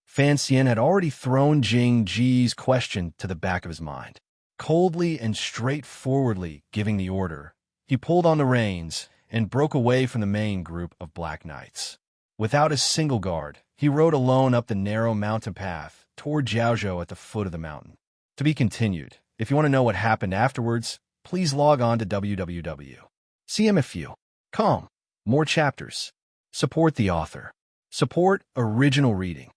Fan Xian had already thrown Jing Ji's question to the back of his mind. Coldly and straightforwardly giving the order, he pulled on the reins and broke away from the main group of Black Knights. Without a single guard, he rode alone up the narrow mountain path toward Jiaozhou at the foot of the mountain. To be continued. If you want to know what happened afterwards, please log on to www.cmfu.com. More chapters. Support the author. Support original reading.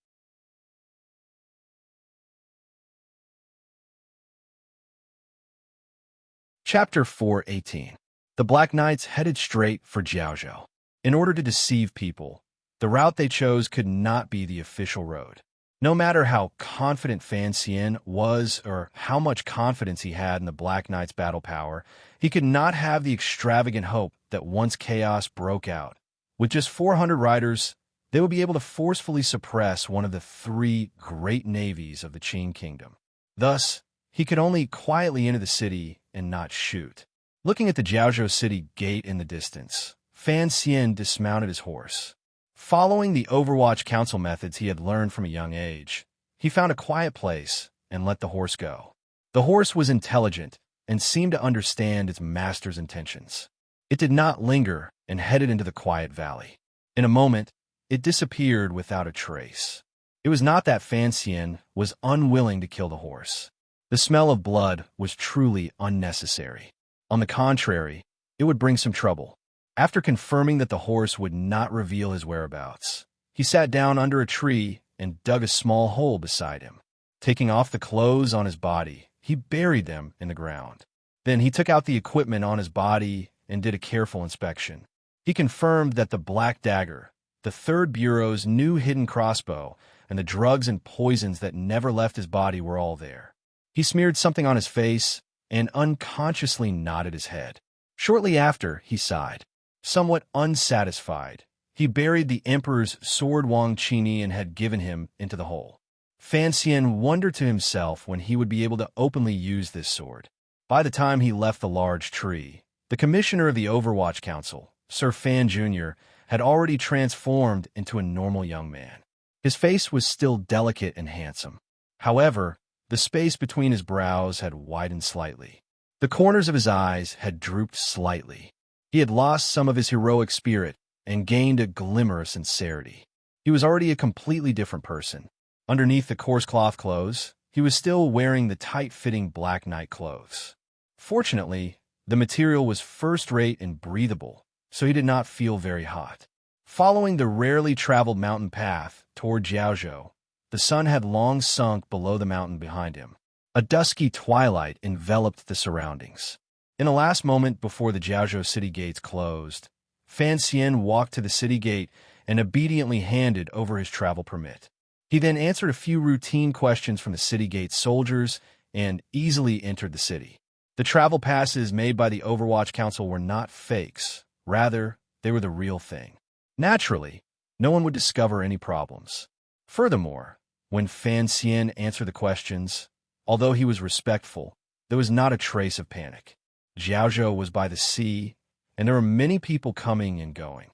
Chapter 418. The Black Knights headed straight for Jiaozhou. In order to deceive people, the route they chose could not be the official road. No matter how confident Fan Xian was or how much confidence he had in the Black Knight's battle power, he could not have the extravagant hope that once chaos broke out, with just 400 riders, they would be able to forcefully suppress one of the three great navies of the Qin Kingdom. Thus, he could only quietly enter the city and not shoot. Looking at the Jiaozhou city gate in the distance, Fan Xian dismounted his horse. Following the Overwatch Council methods he had learned from a young age, he found a quiet place and let the horse go. The horse was intelligent and seemed to understand its master's intentions. It did not linger and headed into the quiet valley. In a moment, it disappeared without a trace. It was not that Fan Xian was unwilling to kill the horse. The smell of blood was truly unnecessary. On the contrary, it would bring some trouble. After confirming that the horse would not reveal his whereabouts, he sat down under a tree and dug a small hole beside him. Taking off the clothes on his body, he buried them in the ground. Then he took out the equipment on his body and did a careful inspection. He confirmed that the black dagger, the Third Bureau's new hidden crossbow, and the drugs and poisons that never left his body were all there. He smeared something on his face and unconsciously nodded his head. Shortly after, he sighed. Somewhat unsatisfied, he buried the emperor's sword Wang Qini and had given him into the hole. Fan Xian wondered to himself when he would be able to openly use this sword. By the time he left the large tree, the commissioner of the Overwatch Council, Sir Fan Jr., had already transformed into a normal young man. His face was still delicate and handsome. However, the space between his brows had widened slightly. The corners of his eyes had drooped slightly. He had lost some of his heroic spirit and gained a glimmer of sincerity. He was already a completely different person. Underneath the coarse cloth clothes, he was still wearing the tight-fitting Black Knight clothes. Fortunately, the material was first-rate and breathable, so he did not feel very hot. Following the rarely traveled mountain path toward Jiaozhou, the sun had long sunk below the mountain behind him. A dusky twilight enveloped the surroundings. In a last moment before the Jiaozhou city gates closed, Fan Xian walked to the city gate and obediently handed over his travel permit. He then answered a few routine questions from the city gate soldiers and easily entered the city. The travel passes made by the Overwatch Council were not fakes. Rather, they were the real thing. Naturally, no one would discover any problems. Furthermore, when Fan Xian answered the questions, although he was respectful, there was not a trace of panic. Jiaozhou was by the sea, and there were many people coming and going.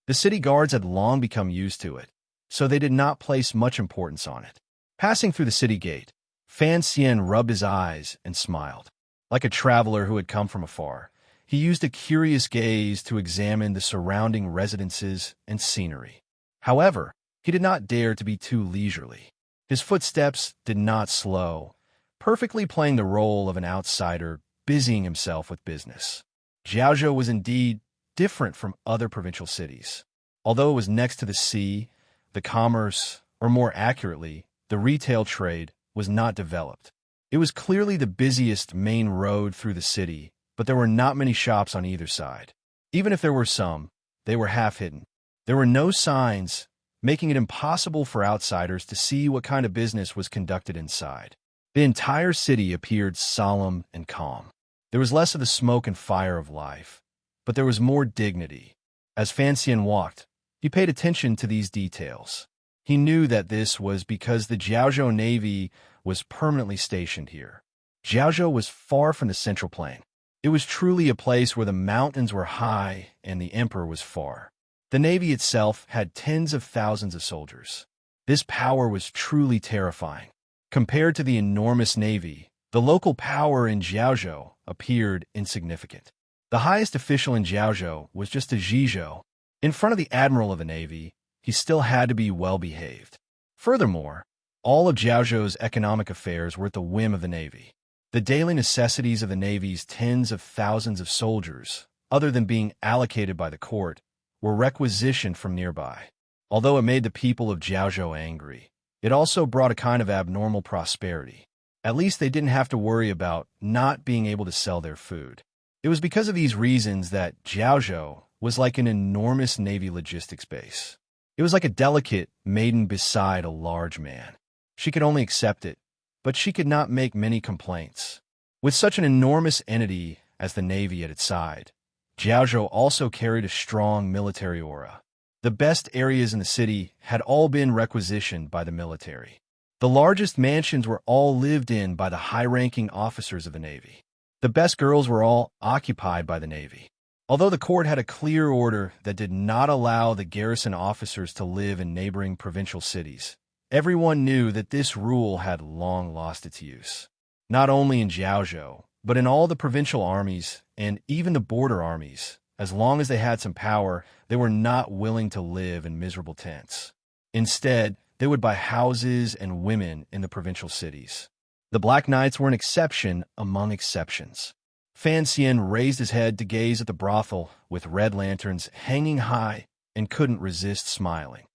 The city guards had long become used to it, so they did not place much importance on it. Passing through the city gate, Fan Xian rubbed his eyes and smiled. Like a traveler who had come from afar, he used a curious gaze to examine the surrounding residences and scenery. However, he did not dare to be too leisurely. His footsteps did not slow, perfectly playing the role of an outsider busying himself with business. Jiaozhou was indeed different from other provincial cities. Although it was next to the sea, the commerce, or more accurately, the retail trade, was not developed. It was clearly the busiest main road through the city, but there were not many shops on either side. Even if there were some, they were half-hidden. There were no signs, making it impossible for outsiders to see what kind of business was conducted inside. The entire city appeared solemn and calm. There was less of the smoke and fire of life, but there was more dignity. As Fan Xian walked, he paid attention to these details. He knew that this was because the Jiaozhou Navy was permanently stationed here. Jiaozhou was far from the central plain. It was truly a place where the mountains were high and the emperor was far. The navy itself had tens of thousands of soldiers. This power was truly terrifying. Compared to the enormous navy, the local power in Jiaozhou appeared insignificant. The highest official in Jiaozhou was just a Zhizhou. In front of the admiral of the navy, he still had to be well-behaved. Furthermore, all of Jiaozhou's economic affairs were at the whim of the navy. The daily necessities of the navy's tens of thousands of soldiers, other than being allocated by the court, were requisitioned from nearby. Although it made the people of Jiaozhou angry, it also brought a kind of abnormal prosperity. At least they didn't have to worry about not being able to sell their food. It was because of these reasons that Jiaozhou was like an enormous navy logistics base. It was like a delicate maiden beside a large man. She could only accept it, but she could not make many complaints. With such an enormous entity as the Navy at its side, Jiaozhou also carried a strong military aura. The best areas in the city had all been requisitioned by the military. The largest mansions were all lived in by the high-ranking officers of the Navy. The best girls were all occupied by the Navy. Although the court had a clear order that did not allow the garrison officers to live in neighboring provincial cities, everyone knew that this rule had long lost its use. Not only in Jiaozhou, but in all the provincial armies and even the border armies, as long as they had some power, they were not willing to live in miserable tents. Instead, they would buy houses and women in the provincial cities. The Black Knights were an exception among exceptions. Fan Xian raised his head to gaze at the brothel with red lanterns hanging high and couldn't resist smiling.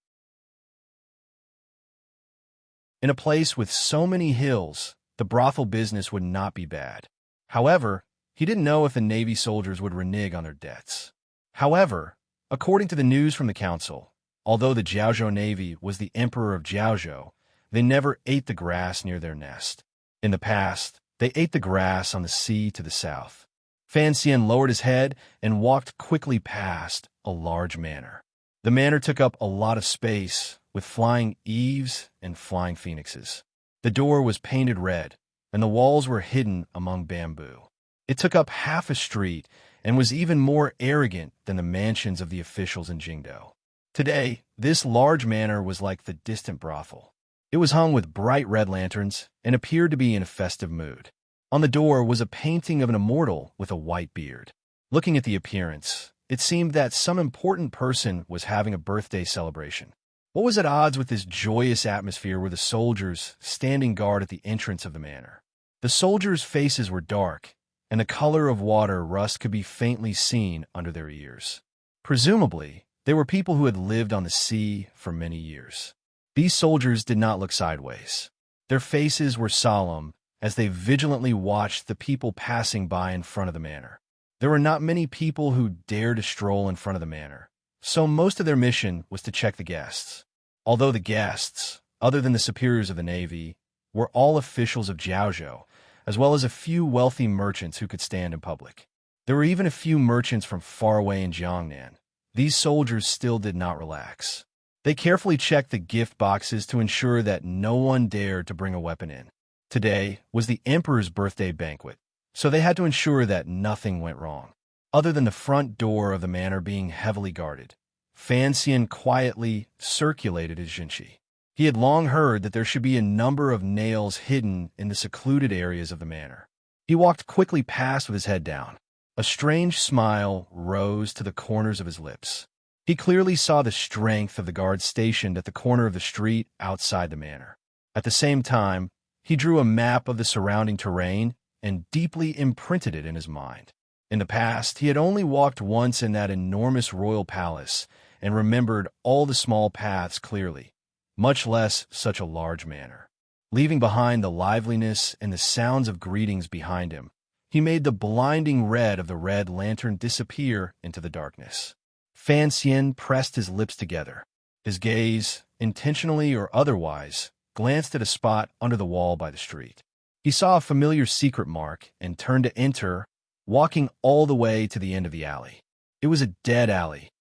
In a place with so many hills, the brothel business would not be bad. However, he didn't know if the Navy soldiers would renege on their debts. However, according to the news from the council, although the Jiaozhou Navy was the emperor of Jiaozhou, they never ate the grass near their nest. In the past, they ate the grass on the sea to the south. Fan Xian lowered his head and walked quickly past a large manor. The manor took up a lot of space, with flying eaves and flying phoenixes. The door was painted red, and the walls were hidden among bamboo. It took up half a street and was even more arrogant than the mansions of the officials in Jingdou. Today, this large manor was like the distant brothel. It was hung with bright red lanterns and appeared to be in a festive mood. On the door was a painting of an immortal with a white beard. Looking at the appearance, it seemed that some important person was having a birthday celebration. What was at odds with this joyous atmosphere were the soldiers standing guard at the entrance of the manor. The soldiers' faces were dark, and the color of water rust could be faintly seen under their ears. Presumably, they were people who had lived on the sea for many years. These soldiers did not look sideways. Their faces were solemn as they vigilantly watched the people passing by in front of the manor. There were not many people who dared to stroll in front of the manor, so most of their mission was to check the guests. Although the guests, other than the superiors of the Navy, were all officials of Jiaozhou, as well as a few wealthy merchants who could stand in public. There were even a few merchants from far away in Jiangnan. These soldiers still did not relax. They carefully checked the gift boxes to ensure that no one dared to bring a weapon in. Today was the emperor's birthday banquet, so they had to ensure that nothing went wrong. Other than the front door of the manor being heavily guarded, Fan Xian quietly circulated his jinshi. He had long heard that there should be a number of nails hidden in the secluded areas of the manor. He walked quickly past with his head down. A strange smile rose to the corners of his lips. He clearly saw the strength of the guards stationed at the corner of the street outside the manor. At the same time, he drew a map of the surrounding terrain and deeply imprinted it in his mind. In the past, he had only walked once in that enormous royal palace and remembered all the small paths clearly, much less such a large manor. Leaving behind the liveliness and the sounds of greetings behind him, he made the blinding red of the red lantern disappear into the darkness. Fan Xian pressed his lips together. His gaze, intentionally or otherwise, glanced at a spot under the wall by the street. He saw a familiar secret mark and turned to enter, walking all the way to the end of the alley. It was a dead alley.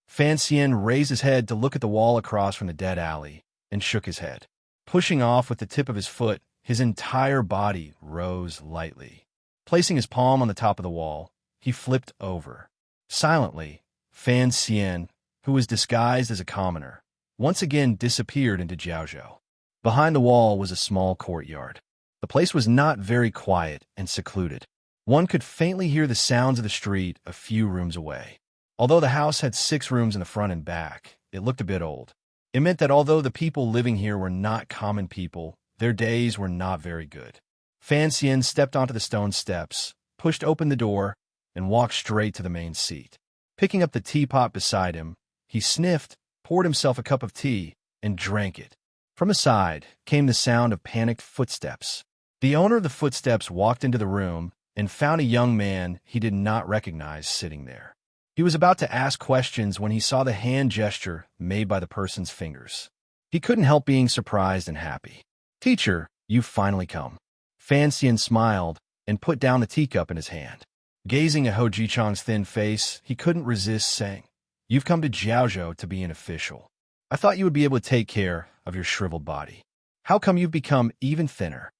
Fan Xian raised his head to look at the wall across from the dead alley and shook his head. Pushing off with the tip of his foot, his entire body rose lightly. Placing his palm on the top of the wall, he flipped over. Silently, Fan Xian, who was disguised as a commoner, once again disappeared into Jiaozhou. Behind the wall was a small courtyard. The place was not very quiet and secluded. One could faintly hear the sounds of the street a few rooms away. Although the house had 6 rooms in the front and back, it looked a bit old. It meant that although the people living here were not common people, their days were not very good. Fan Xian stepped onto the stone steps, pushed open the door, and walked straight to the main seat. Picking up the teapot beside him, he sniffed, poured himself a cup of tea, and drank it. From the side came the sound of panicked footsteps. The owner of the footsteps walked into the room and found a young man he did not recognize sitting there. He was about to ask questions when he saw the hand gesture made by the person's fingers. He couldn't help being surprised and happy. "Teacher, you've finally come." Fan Xian smiled and put down the teacup in his hand. Gazing at Ho Ji-chang's thin face, he couldn't resist saying, "You've come to Jiaozhou to be an official. I thought you would be able to take care of your shriveled body. How come you've become even thinner?"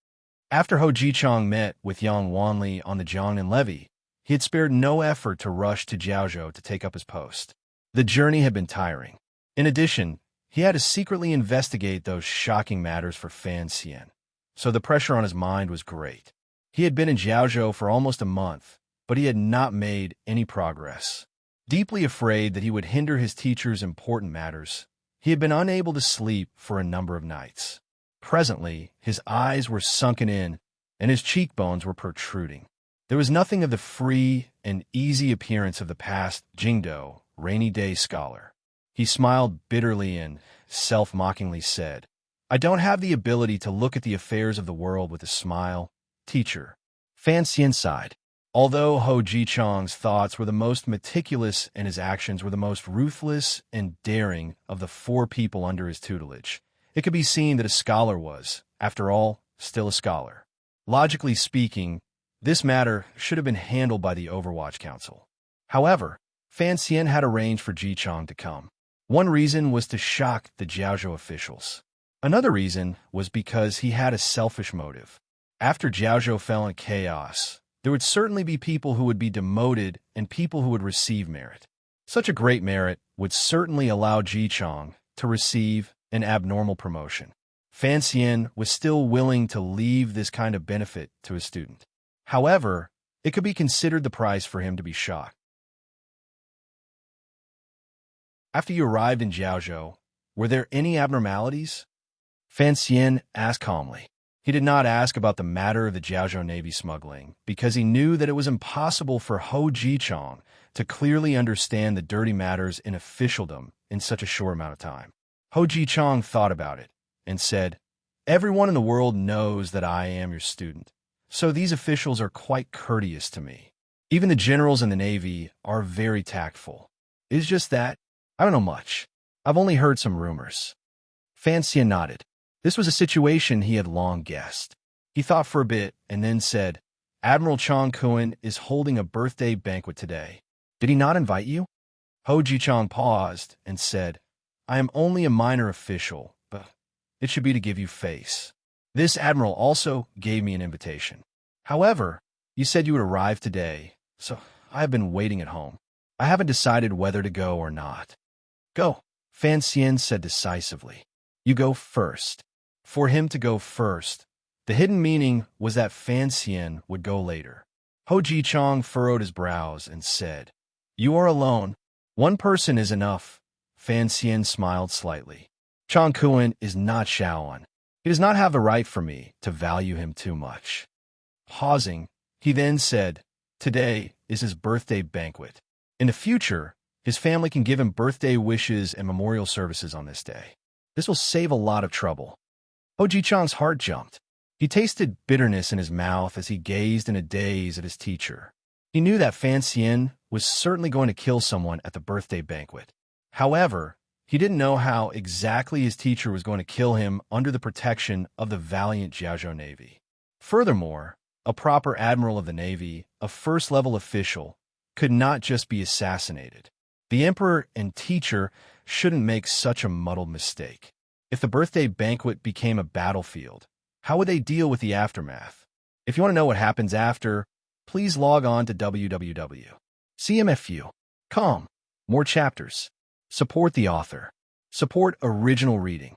After Ho Ji-chang met with Yang Wanli on the Jiangnan levee, he had spared no effort to rush to Jiaozhou to take up his post. The journey had been tiring. In addition, he had to secretly investigate those shocking matters for Fan Xian, so the pressure on his mind was great. He had been in Jiaozhou for almost a month, but he had not made any progress. Deeply afraid that he would hinder his teacher's important matters, he had been unable to sleep for a number of nights. Presently, his eyes were sunken in, and his cheekbones were protruding. There was nothing of the free and easy appearance of the past Jingdo, rainy day scholar. He smiled bitterly and self-mockingly said, "I don't have the ability to look at the affairs of the world with a smile, teacher." Fan Xian sighed. Although Ho Ji-chang's thoughts were the most meticulous and his actions were the most ruthless and daring of the 4 people under his tutelage, it could be seen that a scholar was, after all, still a scholar. Logically speaking, this matter should have been handled by the Overwatch Council. However, Fan Xian had arranged for Ji-chang to come. One reason was to shock the Jiaozhou officials. Another reason was because he had a selfish motive. After Jiaozhou fell in chaos, there would certainly be people who would be demoted and people who would receive merit. Such a great merit would certainly allow Ji-chang to receive an abnormal promotion. Fan Xian was still willing to leave this kind of benefit to his student. However, it could be considered the price for him to be shocked. After you arrived in Jiaozhou, were there any abnormalities? Fan Xian asked calmly. He did not ask about the matter of the Jiaozhou Navy smuggling, because he knew that it was impossible for Ho Ji-chang to clearly understand the dirty matters in officialdom in such a short amount of time. Ho Ji-chang thought about it and said, "Everyone in the world knows that I am your student, so these officials are quite courteous to me. Even the generals in the Navy are very tactful. It's just that I don't know much. I've only heard some rumors." Fan Xian nodded. This was a situation he had long guessed. He thought for a bit and then said, "Admiral Chang Kuan is holding a birthday banquet today. Did he not invite you?" Ho Ji-chang paused and said, "I am only a minor official, but it should be to give you face. This admiral also gave me an invitation. However, you said you would arrive today, so I have been waiting at home. I haven't decided whether to go or not." "Go," Fan Xian said decisively. "You go first." For him to go first, the hidden meaning was that Fan Xian would go later. Ho Ji-chang furrowed his brows and said, "You are alone. One person is enough." Fan Xian smiled slightly. "Chang Kuan is not Shaoan. He does not have the right for me to value him too much." Pausing, he then said, "Today is his birthday banquet. In the future, his family can give him birthday wishes and memorial services on this day. This will save a lot of trouble." Ho Ji-chang's heart jumped. He tasted bitterness in his mouth as he gazed in a daze at his teacher. He knew that Fan Xian was certainly going to kill someone at the birthday banquet. However, he didn't know how exactly his teacher was going to kill him under the protection of the valiant Jiaozhou Navy. Furthermore, a proper admiral of the Navy, a first-level official, could not just be assassinated. The emperor and teacher shouldn't make such a muddled mistake. If the birthday banquet became a battlefield, how would they deal with the aftermath? If you want to know what happens after, please log on to www.cmfu.com. More chapters. Support the author. Support original reading.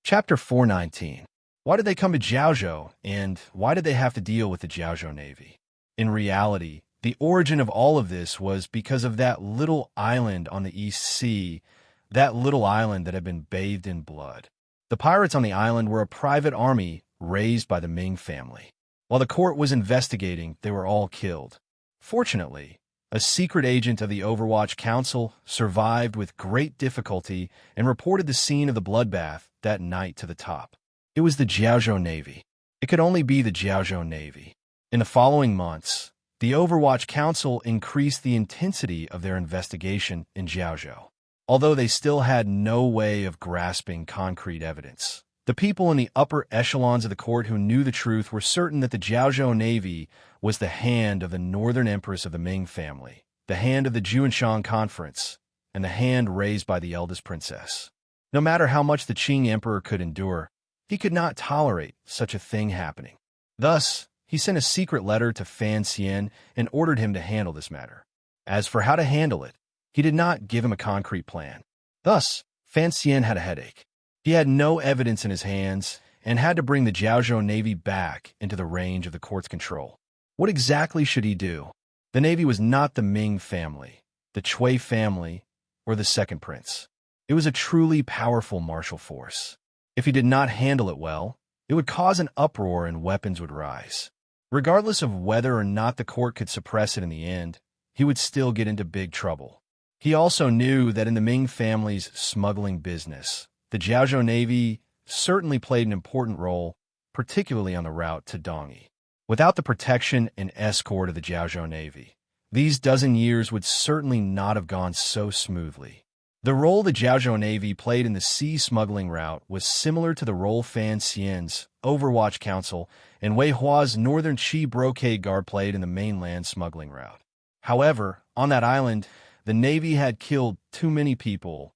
Chapter 419. Why did they come to Jiaozhou, and why did they have to deal with the Jiaozhou Navy? In reality, the origin of all of this was because of that little island on the East Sea, that little island that had been bathed in blood. The pirates on the island were a private army raised by the Ming family. While the court was investigating, they were all killed. Fortunately, a secret agent of the Overwatch Council survived with great difficulty and reported the scene of the bloodbath that night to the top. It was the Jiaozhou Navy. It could only be the Jiaozhou Navy. In the following months, the Overwatch Council increased the intensity of their investigation in Jiaozhou. Although they still had no way of grasping concrete evidence, the people in the upper echelons of the court who knew the truth were certain that the Jiaozhou Navy was the hand of the Northern Empress of the Ming family, the hand of the Juanshan Conference, and the hand raised by the eldest princess. No matter how much the Qing Emperor could endure, he could not tolerate such a thing happening. Thus, he sent a secret letter to Fan Xian and ordered him to handle this matter. As for how to handle it, he did not give him a concrete plan. Thus, Fan Xian had a headache. He had no evidence in his hands and had to bring the Jiaozhou Navy back into the range of the court's control. What exactly should he do? The Navy was not the Ming family, the Cui family, or the second prince. It was a truly powerful martial force. If he did not handle it well, it would cause an uproar and weapons would rise. Regardless of whether or not the court could suppress it in the end, he would still get into big trouble. He also knew that in the Ming family's smuggling business, the Jiaozhou Navy certainly played an important role, particularly on the route to Dongyi. Without the protection and escort of the Jiaozhou Navy, these dozen years would certainly not have gone so smoothly. The role the Jiaozhou Navy played in the sea smuggling route was similar to the role Fan Xian's Overwatch Council and Wei Hua's Northern Qi Brocade Guard played in the mainland smuggling route. However, on that island, the Navy had killed too many people.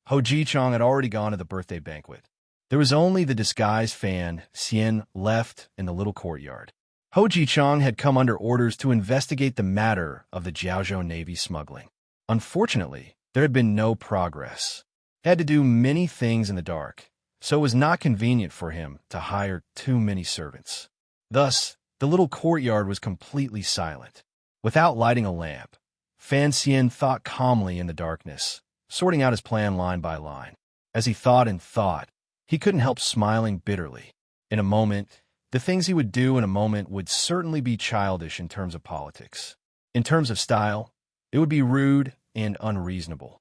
Ho Jichong had already gone to the birthday banquet. There was only the disguised Fan Xian left in the little courtyard. Ho Jichong had come under orders to investigate the matter of the Jiaozhou Navy smuggling. Unfortunately, there had been no progress. He had to do many things in the dark, so it was not convenient for him to hire too many servants. Thus, the little courtyard was completely silent. Without lighting a lamp, Fan Xian thought calmly in the darkness, sorting out his plan line by line. As he thought and thought, he couldn't help smiling bitterly. In a moment, the things he would do in a moment would certainly be childish in terms of politics. In terms of style, it would be rude and unreasonable.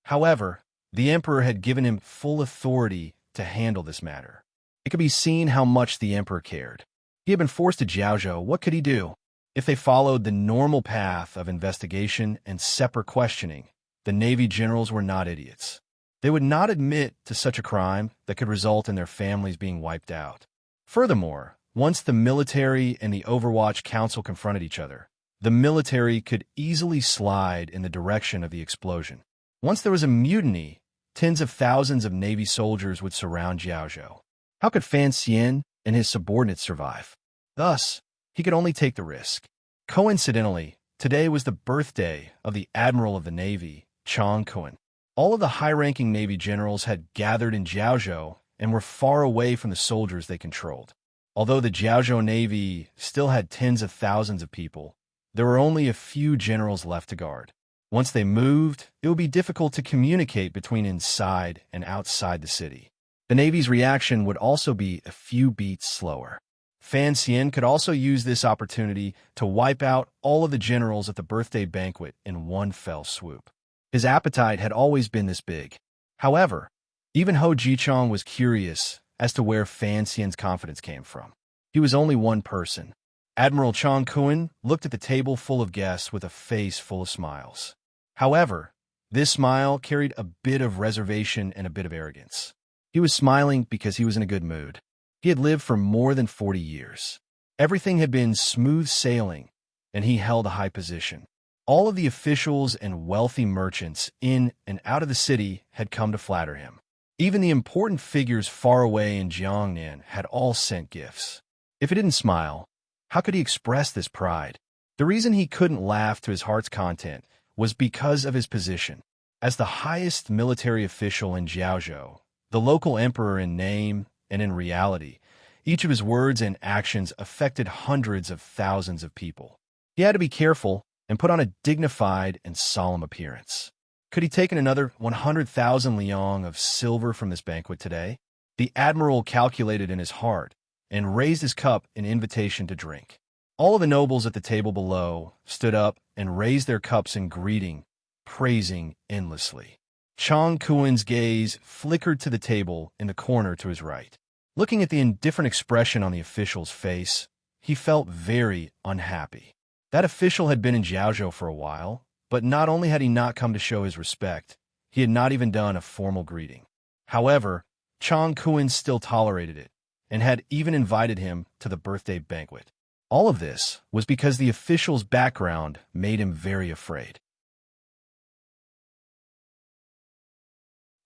However, the emperor had given him full authority to handle this matter. It could be seen how much the emperor cared. He had been forced to Jiaozhou. What could he do? If they followed the normal path of investigation and separate questioning, the Navy generals were not idiots. They would not admit to such a crime that could result in their families being wiped out. Furthermore, once the military and the Overwatch Council confronted each other, the military could easily slide in the direction of the explosion. Once there was a mutiny, tens of thousands of Navy soldiers would surround Jiaozhou. How could Fan Xian and his subordinates survive? Thus, he could only take the risk. Coincidentally, today was the birthday of the Admiral of the Navy, Chang Kun. All of the high-ranking Navy generals had gathered in Jiaozhou and were far away from the soldiers they controlled. Although the Jiaozhou Navy still had tens of thousands of people, there were only a few generals left to guard. Once they moved, it would be difficult to communicate between inside and outside the city. The Navy's reaction would also be a few beats slower. Fan Xian could also use this opportunity to wipe out all of the generals at the birthday banquet in one fell swoop. His appetite had always been this big. However, even Ho Jichong was curious as to where Fan Xian's confidence came from. He was only one person. Admiral Chang Kun looked at the table full of guests with a face full of smiles. However, this smile carried a bit of reservation and a bit of arrogance. He was smiling because he was in a good mood. He had lived for more than 40 years. Everything had been smooth sailing, and he held a high position. All of the officials and wealthy merchants in and out of the city had come to flatter him. Even the important figures far away in Jiangnan had all sent gifts. If he didn't smile, how could he express this pride? The reason he couldn't laugh to his heart's content was because of his position. As the highest military official in Jiaozhou, the local emperor in name and in reality, each of his words and actions affected hundreds of thousands of people. He had to be careful and put on a dignified and solemn appearance. Could he take in another 100,000 liang of silver from this banquet today? The admiral calculated in his heart and raised his cup in invitation to drink. All of the nobles at the table below stood up and raised their cups in greeting, praising endlessly. Chong Kuen's gaze flickered to the table in the corner to his right. Looking at the indifferent expression on the official's face, he felt very unhappy. That official had been in Jiaozhou for a while, but not only had he not come to show his respect, he had not even done a formal greeting. However, Chong Kuen still tolerated it, and had even invited him to the birthday banquet. All of this was because the official's background made him very afraid.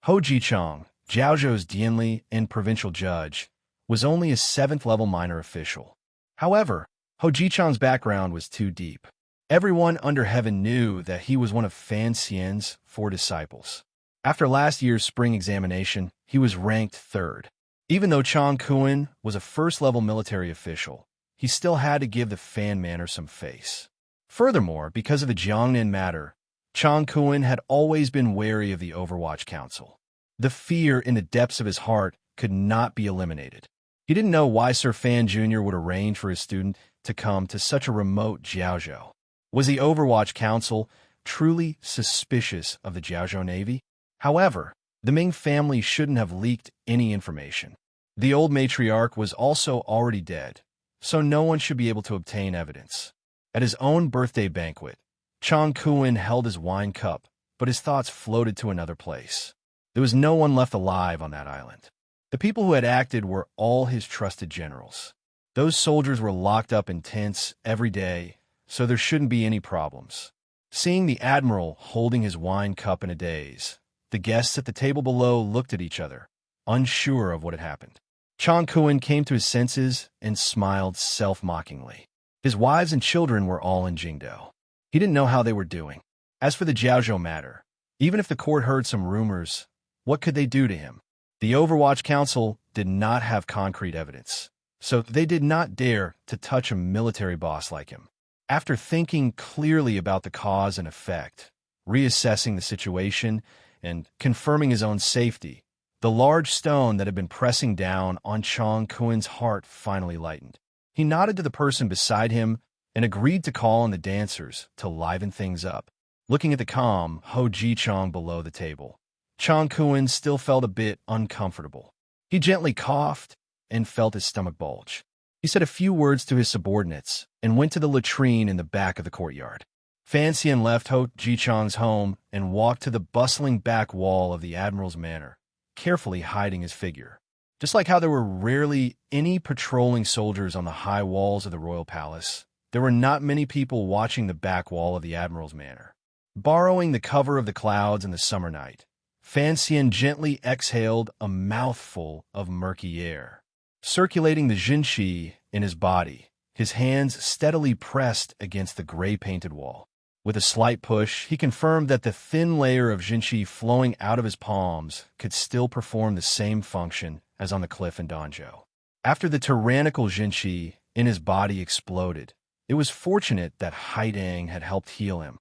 Ho Jichong, Jiaozhou's Dianli and provincial judge, was only a 7th-level minor official. However, Ho Jichong's background was too deep. Everyone under heaven knew that he was one of Fan Xian's 4 disciples. After last year's spring examination, he was ranked 3rd. Even though Chong Kuen was a 1st-level military official, he still had to give the Fan manor some face. Furthermore, because of the Jiangnan matter, Chong Kuen had always been wary of the Overwatch Council. The fear in the depths of his heart could not be eliminated. He didn't know why Sir Fan Jr. would arrange for his student to come to such a remote Jiaozhou. Was the Overwatch Council truly suspicious of the Jiaozhou Navy? However, the Ming family shouldn't have leaked any information. The old matriarch was also already dead, so no one should be able to obtain evidence. At his own birthday banquet, Chong Kuen held his wine cup, but his thoughts floated to another place. There was no one left alive on that island. The people who had acted were all his trusted generals. Those soldiers were locked up in tents every day, so there shouldn't be any problems. Seeing the admiral holding his wine cup in a daze, the guests at the table below looked at each other, unsure of what had happened. Chong Kuen came to his senses and smiled self-mockingly. His wives and children were all in Jingdou. He didn't know how they were doing. As for the Jiaozhou matter, even if the court heard some rumors, what could they do to him? The Overwatch Council did not have concrete evidence, so they did not dare to touch a military boss like him. After thinking clearly about the cause and effect, reassessing the situation, and confirming his own safety, the large stone that had been pressing down on Chong Kuen's heart finally lightened. He nodded to the person beside him and agreed to call on the dancers to liven things up. Looking at the calm Ho Jichong below the table, Chong Kuen still felt a bit uncomfortable. He gently coughed and felt his stomach bulge. He said a few words to his subordinates and went to the latrine in the back of the courtyard. Fan Xian left Ho Jichong's home and walked to the bustling back wall of the admiral's manor, carefully hiding his figure. Just like how there were rarely any patrolling soldiers on the high walls of the royal palace, there were not many people watching the back wall of the admiral's manor. Borrowing the cover of the clouds in the summer night, Fan Xian gently exhaled a mouthful of murky air. Circulating the jinqi in his body, his hands steadily pressed against the gray-painted wall. With a slight push, he confirmed that the thin layer of jinqi flowing out of his palms could still perform the same function as on the cliff in Danzhou. After the tyrannical jinqi in his body exploded, it was fortunate that Haidang had helped heal him.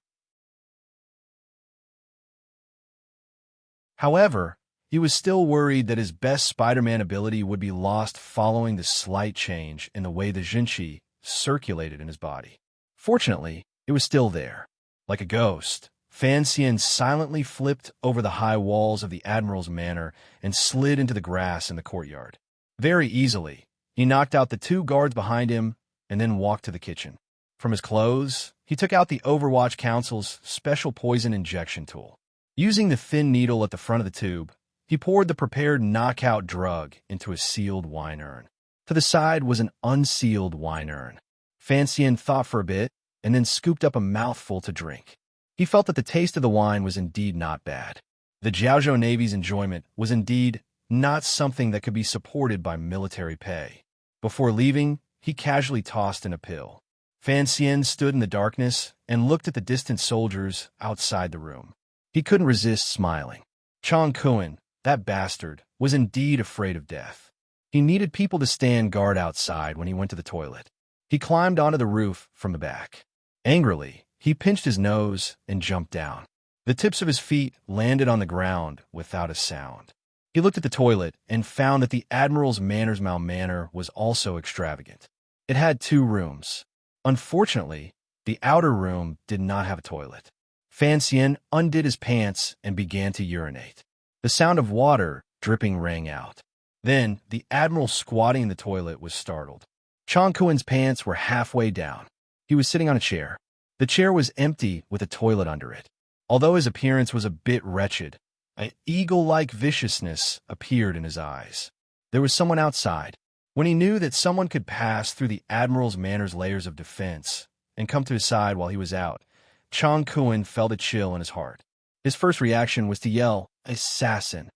However, he was still worried that his best Spider-Man ability would be lost following the slight change in the way the jinqi circulated in his body. Fortunately, it was still there. Like a ghost, Fan Xian silently flipped over the high walls of the admiral's manor and slid into the grass in the courtyard. Very easily, he knocked out the 2 guards behind him and then walked to the kitchen. From his clothes, he took out the Overwatch Council's special poison injection tool. Using the thin needle at the front of the tube, he poured the prepared knockout drug into a sealed wine urn. To the side was an unsealed wine urn. Fan Xian thought for a bit and then scooped up a mouthful to drink. He felt that the taste of the wine was indeed not bad. The Jiaozhou Navy's enjoyment was indeed not something that could be supported by military pay. Before leaving, he casually tossed in a pill. Fan Xian stood in the darkness and looked at the distant soldiers outside the room. He couldn't resist smiling. Chong Kuen, that bastard, was indeed afraid of death. He needed people to stand guard outside when he went to the toilet. He climbed onto the roof from the back. Angrily, he pinched his nose and jumped down. The tips of his feet landed on the ground without a sound. He looked at the toilet and found that the Admiral's Mannersmouth Manor was also extravagant. It had 2 rooms. Unfortunately, the outer room did not have a toilet. Fan Xian undid his pants and began to urinate. The sound of water dripping rang out. Then, the admiral squatting in the toilet was startled. Chang Kuen's pants were halfway down. He was sitting on a chair. The chair was empty with a toilet under it. Although his appearance was a bit wretched, an eagle-like viciousness appeared in his eyes. There was someone outside. When he knew that someone could pass through the admiral's manners layers of defense and come to his side while he was out, Chang Kuen felt a chill in his heart. His first reaction was to yell, "Assassin!"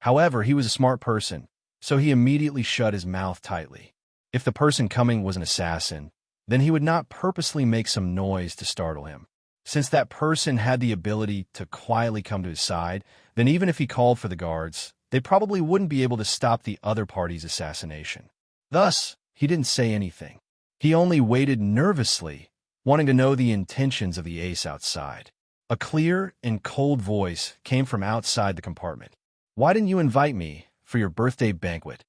However, he was a smart person, so he immediately shut his mouth tightly. If the person coming was an assassin, then he would not purposely make some noise to startle him. Since that person had the ability to quietly come to his side, then even if he called for the guards, they probably wouldn't be able to stop the other party's assassination. Thus, he didn't say anything. He only waited nervously, wanting to know the intentions of the ace outside. A clear and cold voice came from outside the compartment. "Why didn't you invite me for your birthday banquet?"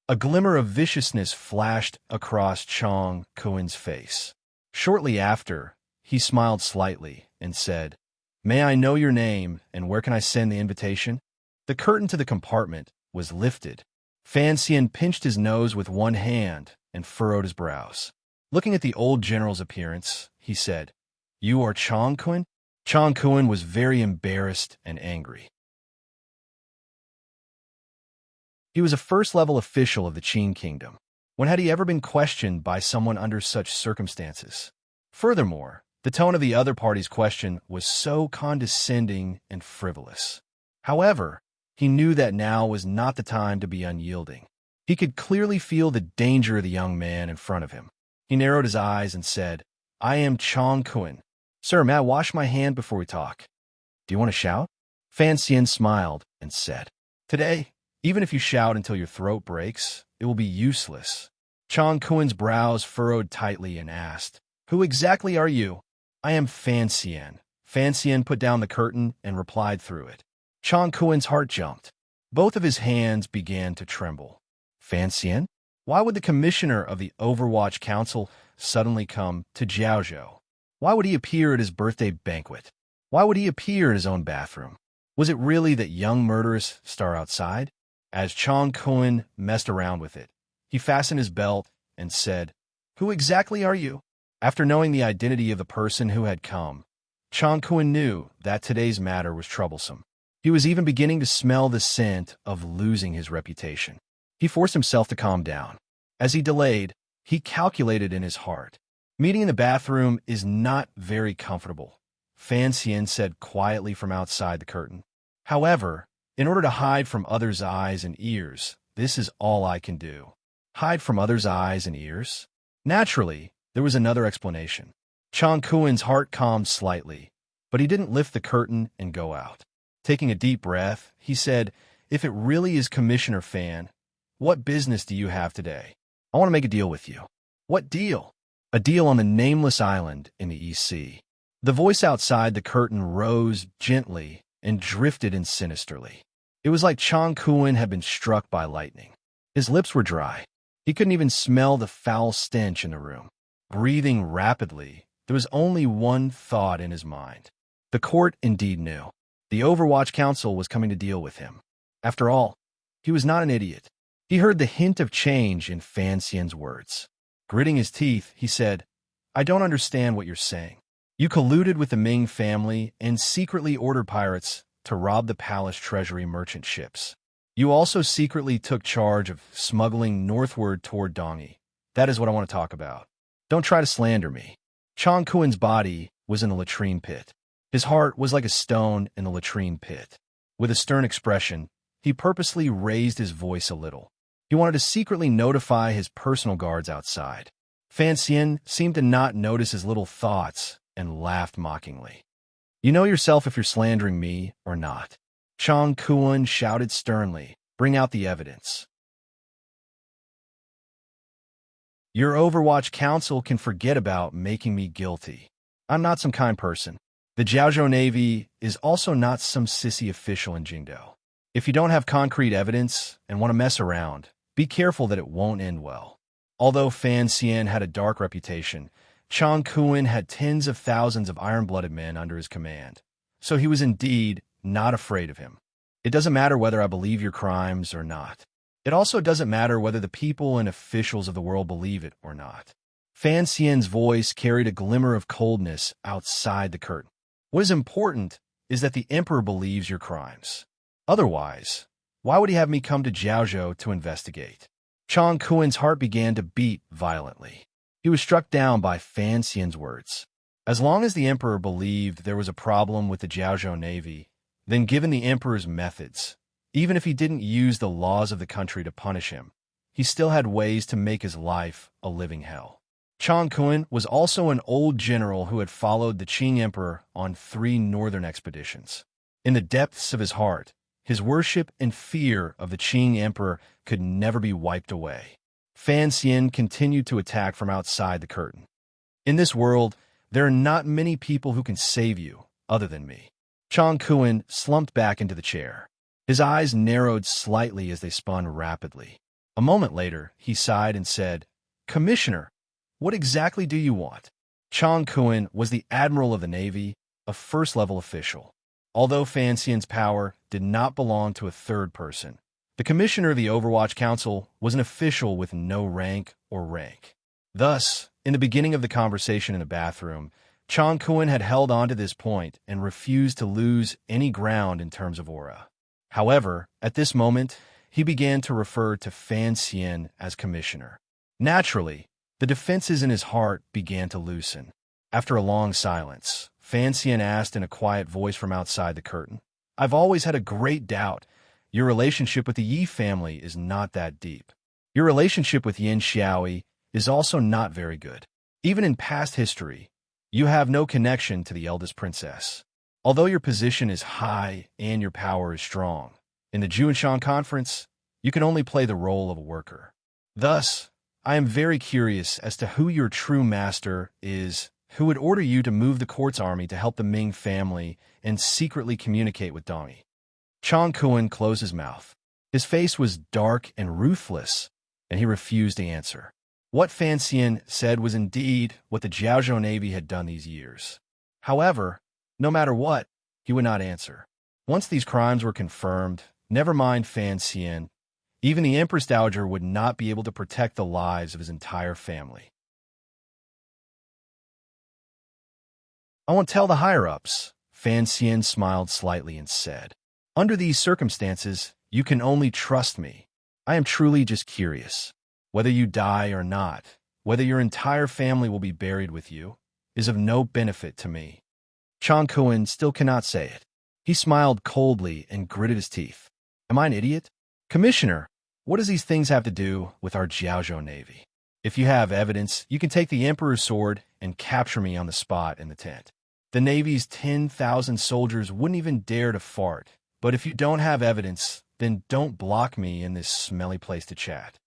A glimmer of viciousness flashed across Chang Kuen's face. Shortly after, he smiled slightly and said, "May I know your name and where can I send the invitation?" The curtain to the compartment was lifted. Fan Xian pinched his nose with one hand and furrowed his brows. Looking at the old general's appearance, he said, "You are Chang Kuen?" Chang Kuen was very embarrassed and angry. He was a first-level official of the Qin Kingdom. When had he ever been questioned by someone under such circumstances? Furthermore, the tone of the other party's question was so condescending and frivolous. However, he knew that now was not the time to be unyielding. He could clearly feel the danger of the young man in front of him. He narrowed his eyes and said, "I am Chang Kuen. Sir, may I wash my hand before we talk?" "Do you want to shout?" Fan Xian smiled and said, "Today, even if you shout until your throat breaks, it will be useless." Chang Kuen's brows furrowed tightly and asked, "Who exactly are you?" "I am Fan Xian." Fan Xian put down the curtain and replied through it. Chang Kuen's heart jumped. Both of his hands began to tremble. Fan Xian? Why would the commissioner of the Overwatch Council suddenly come to Jiaozhou? Why would he appear at his birthday banquet? Why would he appear in his own bathroom? Was it really that young murderous star outside? As Chang Kuen messed around with it, he fastened his belt and said, "Who exactly are you?" After knowing the identity of the person who had come, Chang Kuen knew that today's matter was troublesome. He was even beginning to smell the scent of losing his reputation. He forced himself to calm down. As he delayed, he calculated in his heart. "Meeting in the bathroom is not very comfortable," Fan Xian said quietly from outside the curtain. "However, in order to hide from others' eyes and ears, this is all I can do." Hide from others' eyes and ears? Naturally, there was another explanation. Chang Kuen's heart calmed slightly, but he didn't lift the curtain and go out. Taking a deep breath, he said, "If it really is Commissioner Fan, what business do you have today? I want to make a deal with you." "What deal?" "A deal on the nameless island in the East Sea." The voice outside the curtain rose gently and drifted in sinisterly. It was like Chang Kuen had been struck by lightning. His lips were dry. He couldn't even smell the foul stench in the room. Breathing rapidly, there was only one thought in his mind. The court indeed knew. The Overwatch Council was coming to deal with him. After all, he was not an idiot. He heard the hint of change in Fan Xian's words. Gritting his teeth, he said, "I don't understand what you're saying. You colluded with the Ming family and secretly ordered pirates to rob the palace treasury merchant ships. You also secretly took charge of smuggling northward toward Dongyi. That is what I want to talk about. Don't try to slander me." Chang Kuen's body was in the latrine pit. His heart was like a stone in the latrine pit. With a stern expression, he purposely raised his voice a little. He wanted to secretly notify his personal guards outside. Fan Xian seemed to not notice his little thoughts and laughed mockingly. "You know yourself if you're slandering me or not." Chang Kuen shouted sternly, "Bring out the evidence." Your Overwatch Council can forget about making me guilty. I'm not some kind person. The Jiaozhou Navy is also not some sissy official in Jingdou. If you don't have concrete evidence and want to mess around, be careful that it won't end well. Although Fan Xian had a dark reputation, Chang Kuan had tens of thousands of iron-blooded men under his command, so he was indeed not afraid of him. It doesn't matter whether I believe your crimes or not. It also doesn't matter whether the people and officials of the world believe it or not. Fan Xian's voice carried a glimmer of coldness outside the curtain. What is important is that the emperor believes your crimes. Otherwise, why would he have me come to Jiaozhou to investigate? Chang Kuan's heart began to beat violently. He was struck down by Fan Xian's words. As long as the emperor believed there was a problem with the Jiaozhou navy, then given the emperor's methods, even if he didn't use the laws of the country to punish him, he still had ways to make his life a living hell. Chang Kuan was also an old general who had followed the Qing emperor on 3 northern expeditions. In the depths of his heart, his worship and fear of the Qing emperor could never be wiped away. Fan Xian continued to attack from outside the curtain. In this world, there are not many people who can save you other than me. Chang Kuan slumped back into the chair. His eyes narrowed slightly as they spun rapidly. A moment later, he sighed and said, "Commissioner, what exactly do you want?" Chang Kuan was the admiral of the navy, a first-level official. Although Fan Xian's power did not belong to a third person, the commissioner of the Overwatch Council was an official with no rank or rank. Thus, in the beginning of the conversation in the bathroom, Chang Kuan had held on to this point and refused to lose any ground in terms of aura. However, at this moment, he began to refer to Fan Xian as commissioner. Naturally, the defenses in his heart began to loosen. After a long silence, Fan Xian asked in a quiet voice from outside the curtain, "I've always had a great doubt. Your relationship with the Yi family is not that deep. Your relationship with Yin Xiaoi is also not very good. Even in past history, you have no connection to the eldest princess. Although your position is high and your power is strong, in the Juanshan Conference, you can only play the role of a worker. Thus, I am very curious as to who your true master is, who would order you to move the court's army to help the Ming family and secretly communicate with Dongi." Chang Kuan closed his mouth. His face was dark and ruthless, and he refused to answer. What Fan Xian said was indeed what the Jiaozhou Navy had done these years. However, no matter what, he would not answer. Once these crimes were confirmed, never mind Fan Xian, even the Empress Dowager would not be able to protect the lives of his entire family. "I won't tell the higher-ups," Fan Xian smiled slightly and said. "Under these circumstances, you can only trust me. I am truly just curious. Whether you die or not, whether your entire family will be buried with you, is of no benefit to me." Chang Kuan still cannot say it. He smiled coldly and gritted his teeth. "Am I an idiot? Commissioner, what does these things have to do with our Jiaozhou Navy? If you have evidence, you can take the Emperor's sword and capture me on the spot in the tent. The Navy's 10,000 soldiers wouldn't even dare to fart. But if you don't have evidence, then don't block me in this smelly place to chat."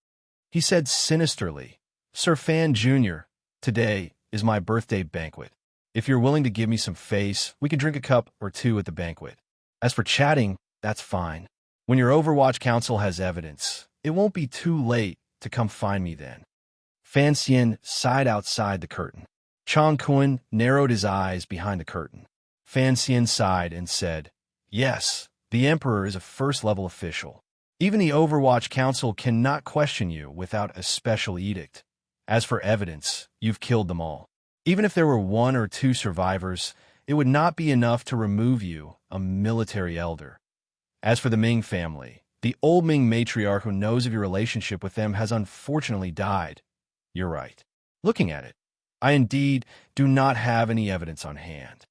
He said sinisterly, "Sir Fan Jr., today is my birthday banquet. If you're willing to give me some face, we can drink a cup or two at the banquet. As for chatting, that's fine. When your Overwatch Council has evidence, it won't be too late to come find me then." Fan Xian sighed outside the curtain. Chang Kuan narrowed his eyes behind the curtain. Fan Xian sighed and said, "Yes, the Emperor is a first-level official. Even the Overwatch Council cannot question you without a special edict. As for evidence, you've killed them all. Even if there were 1 or 2 survivors, it would not be enough to remove you, a military elder. As for the Ming family, the old Ming matriarch who knows of your relationship with them has unfortunately died. You're right. Looking at it, I indeed do not have any evidence on hand."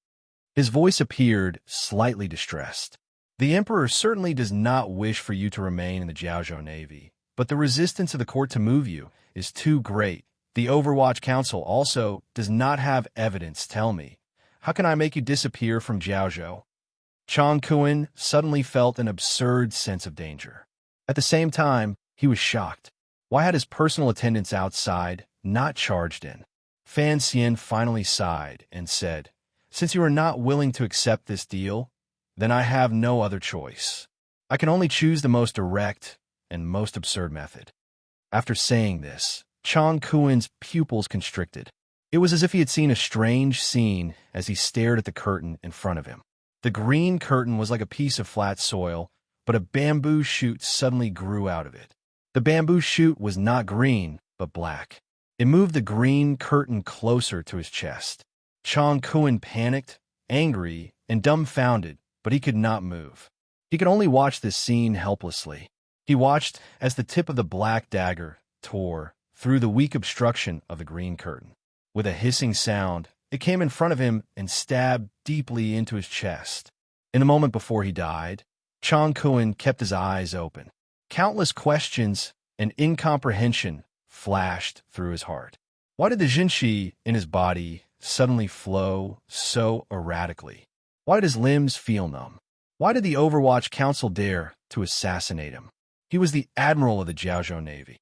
His voice appeared slightly distressed. "The Emperor certainly does not wish for you to remain in the Jiaozhou Navy, but the resistance of the court to move you is too great. The Overwatch Council also does not have evidence. Tell me, how can I make you disappear from Jiaozhou?" Chang Kuan suddenly felt an absurd sense of danger. At the same time, he was shocked. Why had his personal attendants outside not charged in? Fan Xian finally sighed and said, "Since you are not willing to accept this deal, then I have no other choice. I can only choose the most direct and most absurd method." After saying this, Chang Kuan's pupils constricted. It was as if he had seen a strange scene as he stared at the curtain in front of him. The green curtain was like a piece of flat soil, but a bamboo shoot suddenly grew out of it. The bamboo shoot was not green, but black. It moved the green curtain closer to his chest. Chong Kun panicked, angry, and dumbfounded, but he could not move. He could only watch this scene helplessly. He watched as the tip of the black dagger tore through the weak obstruction of the green curtain. With a hissing sound, it came in front of him and stabbed deeply into his chest. In the moment before he died, Chong Kun kept his eyes open. Countless questions and incomprehension flashed through his heart. Why did the jinqi in his body suddenly flow so erratically? Why did his limbs feel numb? Why did the Overwatch Council dare to assassinate him? He was the admiral of the Jiaozhou Navy.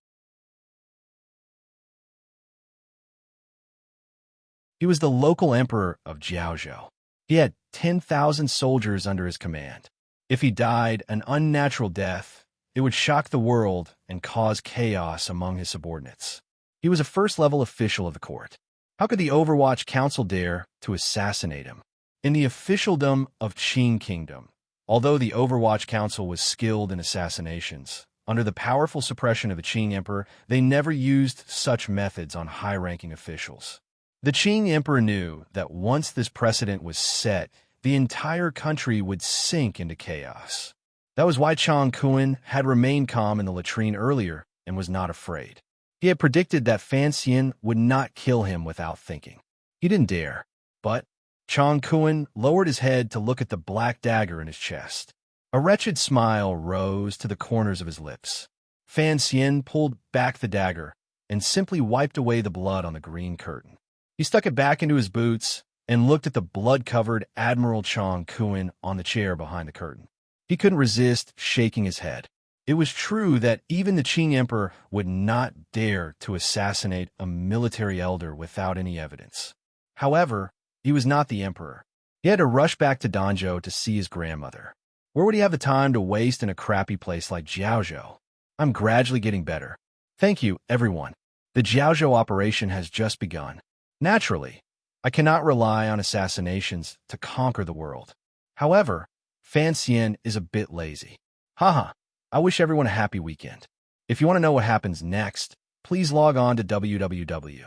He was the local emperor of Jiaozhou. He had 10,000 soldiers under his command. If he died an unnatural death, it would shock the world and cause chaos among his subordinates. He was a first-level official of the court. How could the Overwatch Council dare to assassinate him? In the officialdom of Qing Kingdom, although the Overwatch Council was skilled in assassinations, under the powerful suppression of the Qing Emperor, they never used such methods on high-ranking officials. The Qing Emperor knew that once this precedent was set, the entire country would sink into chaos. That was why Chong Kun had remained calm in the latrine earlier and was not afraid. He had predicted that Fan Xian would not kill him without thinking. He didn't dare, but Chong Kun lowered his head to look at the black dagger in his chest. A wretched smile rose to the corners of his lips. Fan Xian pulled back the dagger and simply wiped away the blood on the green curtain. He stuck it back into his boots and looked at the blood-covered Admiral Chong Kun on the chair behind the curtain. He couldn't resist shaking his head. It was true that even the Qing Emperor would not dare to assassinate a military elder without any evidence. However, he was not the emperor. He had to rush back to Danzhou to see his grandmother. Where would he have the time to waste in a crappy place like Jiaozhou? I'm gradually getting better. Thank you, everyone. The Jiaozhou operation has just begun. Naturally, I cannot rely on assassinations to conquer the world. However, Fan Xian is a bit lazy. Haha, I wish everyone a happy weekend. If you want to know what happens next, please log on to www.cmfu.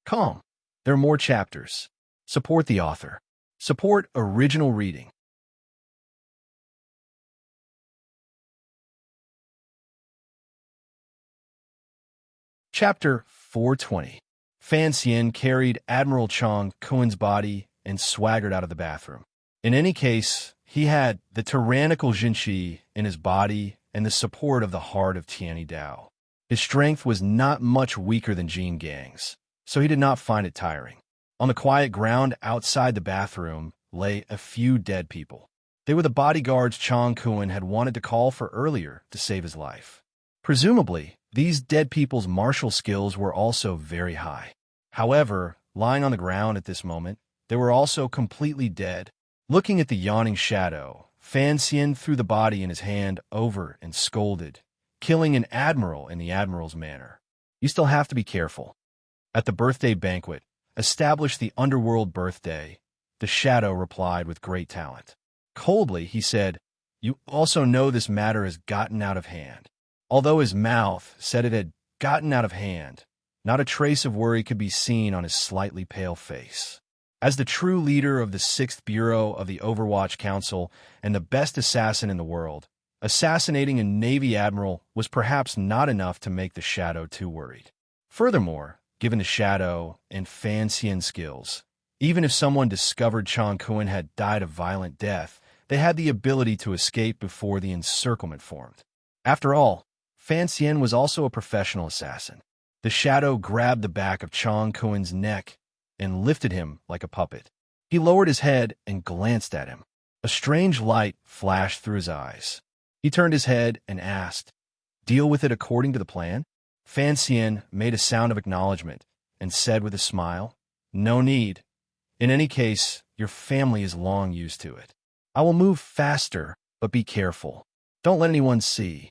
Calm. There are more chapters. Support the author. Support original reading. Chapter 420. Fan Xian carried Admiral Chong Kun's body and swaggered out of the bathroom. In any case, he had the tyrannical jinqi in his body and the support of the heart of Tianyi Dao. His strength was not much weaker than Jin Gang's, so he did not find it tiring. On the quiet ground outside the bathroom lay a few dead people. They were the bodyguards Chong Kun had wanted to call for earlier to save his life. Presumably, these dead people's martial skills were also very high. However, lying on the ground at this moment, they were also completely dead. Looking at the yawning shadow, Fan Xian threw the body in his hand over and scolded, killing an admiral in the admiral's manner. You still have to be careful. At the birthday banquet, established the underworld birthday, the shadow replied with great talent. Coldly, he said, "You also know this matter has gotten out of hand." Although his mouth said it had gotten out of hand, not a trace of worry could be seen on his slightly pale face. As the true leader of the 6th Bureau of the Overwatch Council and the best assassin in the world, assassinating a Navy admiral was perhaps not enough to make the Shadow too worried. Furthermore, given the Shadow and Fan Xian's skills, even if someone discovered Chong Kun had died a violent death, they had the ability to escape before the encirclement formed. After all, Fan Xian was also a professional assassin. The Shadow grabbed the back of Chong Kun's neck and lifted him like a puppet. He lowered his head and glanced at him. A strange light flashed through his eyes. He turned his head and asked, "Deal with it according to the plan?" Fan Xian made a sound of acknowledgement and said with a smile, "No need. In any case, your family is long used to it. I will move faster, but be careful. Don't let anyone see."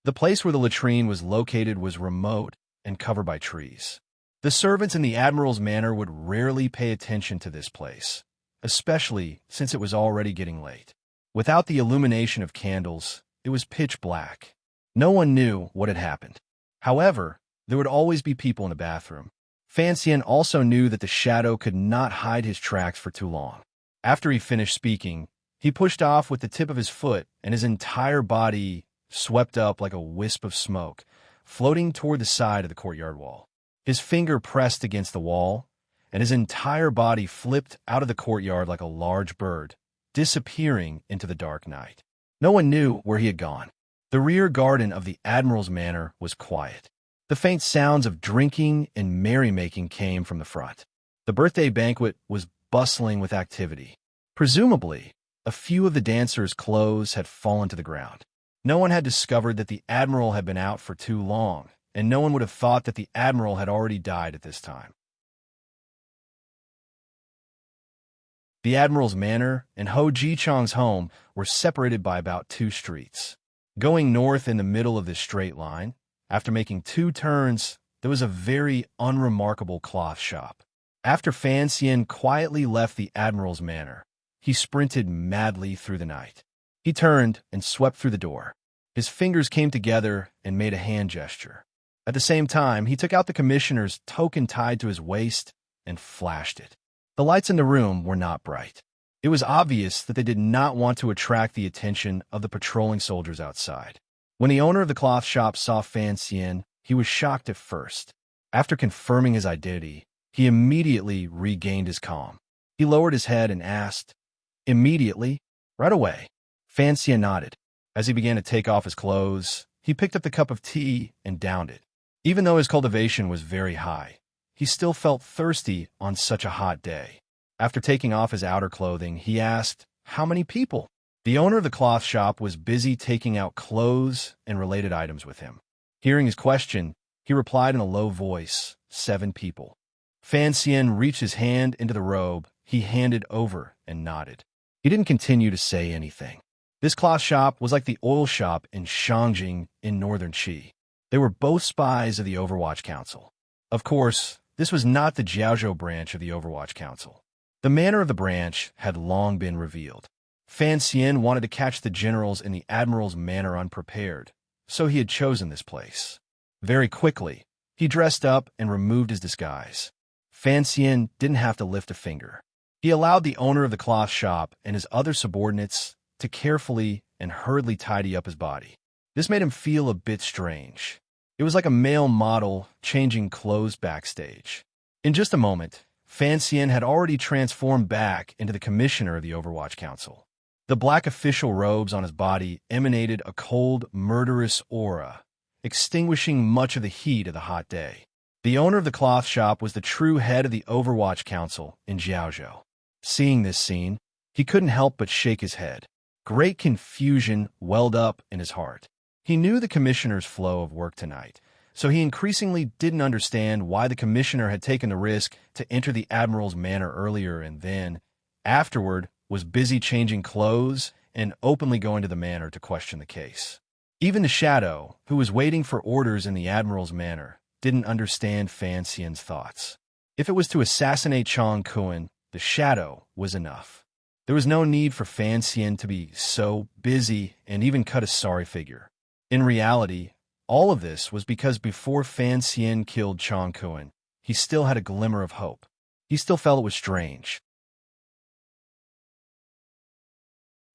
The place where the latrine was located was remote and covered by trees. The servants in the Admiral's Manor would rarely pay attention to this place, especially since it was already getting late. Without the illumination of candles, it was pitch black. No one knew what had happened. However, there would always be people in the bathroom. Fan Xian also knew that the shadow could not hide his tracks for too long. After he finished speaking, he pushed off with the tip of his foot, and his entire body swept up like a wisp of smoke, floating toward the side of the courtyard wall. His finger pressed against the wall, and his entire body flipped out of the courtyard like a large bird, disappearing into the dark night. No one knew where he had gone. The rear garden of the Admiral's Manor was quiet. The faint sounds of drinking and merrymaking came from the front. The birthday banquet was bustling with activity. Presumably, a few of the dancers' clothes had fallen to the ground. No one had discovered that the Admiral had been out for too long, and no one would have thought that the Admiral had already died at this time. The Admiral's Manor and Ho Ji-chang's home were separated by about 2 streets. Going north in the middle of this straight line, after making 2 turns, there was a very unremarkable cloth shop. After Fan Xian quietly left the Admiral's Manor, he sprinted madly through the night. He turned and swept through the door. His fingers came together and made a hand gesture. At the same time, he took out the commissioner's token tied to his waist and flashed it. The lights in the room were not bright. It was obvious that they did not want to attract the attention of the patrolling soldiers outside. When the owner of the cloth shop saw Fan Xian, he was shocked at first. After confirming his identity, he immediately regained his calm. He lowered his head and asked, "Immediately? Right away?" Fan Xian nodded. As he began to take off his clothes, he picked up the cup of tea and downed it. Even though his cultivation was very high, he still felt thirsty on such a hot day. After taking off his outer clothing, he asked, "How many people?" The owner of the cloth shop was busy taking out clothes and related items with him. Hearing his question, he replied in a low voice, 7 people. Fan Xian reached his hand into the robe he handed over and nodded. He didn't continue to say anything. This cloth shop was like the oil shop in Shangjing in northern Qi. They were both spies of the Overwatch Council. Of course, this was not the Jiaozhou branch of the Overwatch Council. The manner of the branch had long been revealed. Fan Xian wanted to catch the generals in the Admiral's Manor unprepared, so he had chosen this place. Very quickly, he dressed up and removed his disguise. Fan Xian didn't have to lift a finger. He allowed the owner of the cloth shop and his other subordinates to carefully and hurriedly tidy up his body. This made him feel a bit strange. It was like a male model changing clothes backstage. In just a moment, Fan Xian had already transformed back into the commissioner of the Overwatch Council. The black official robes on his body emanated a cold, murderous aura, extinguishing much of the heat of the hot day. The owner of the cloth shop was the true head of the Overwatch Council in Jiaozhou. Seeing this scene, he couldn't help but shake his head. Great confusion welled up in his heart. He knew the commissioner's flow of work tonight, so he increasingly didn't understand why the commissioner had taken the risk to enter the Admiral's Manor earlier and then, afterward, was busy changing clothes and openly going to the manor to question the case. Even the Shadow, who was waiting for orders in the Admiral's Manor, didn't understand Fan Xian's thoughts. If it was to assassinate Chong Kuan, the Shadow was enough. There was no need for Fan Xian to be so busy and even cut a sorry figure. In reality, all of this was because before Fan Xian killed Chong Kuan, he still had a glimmer of hope. He still felt it was strange.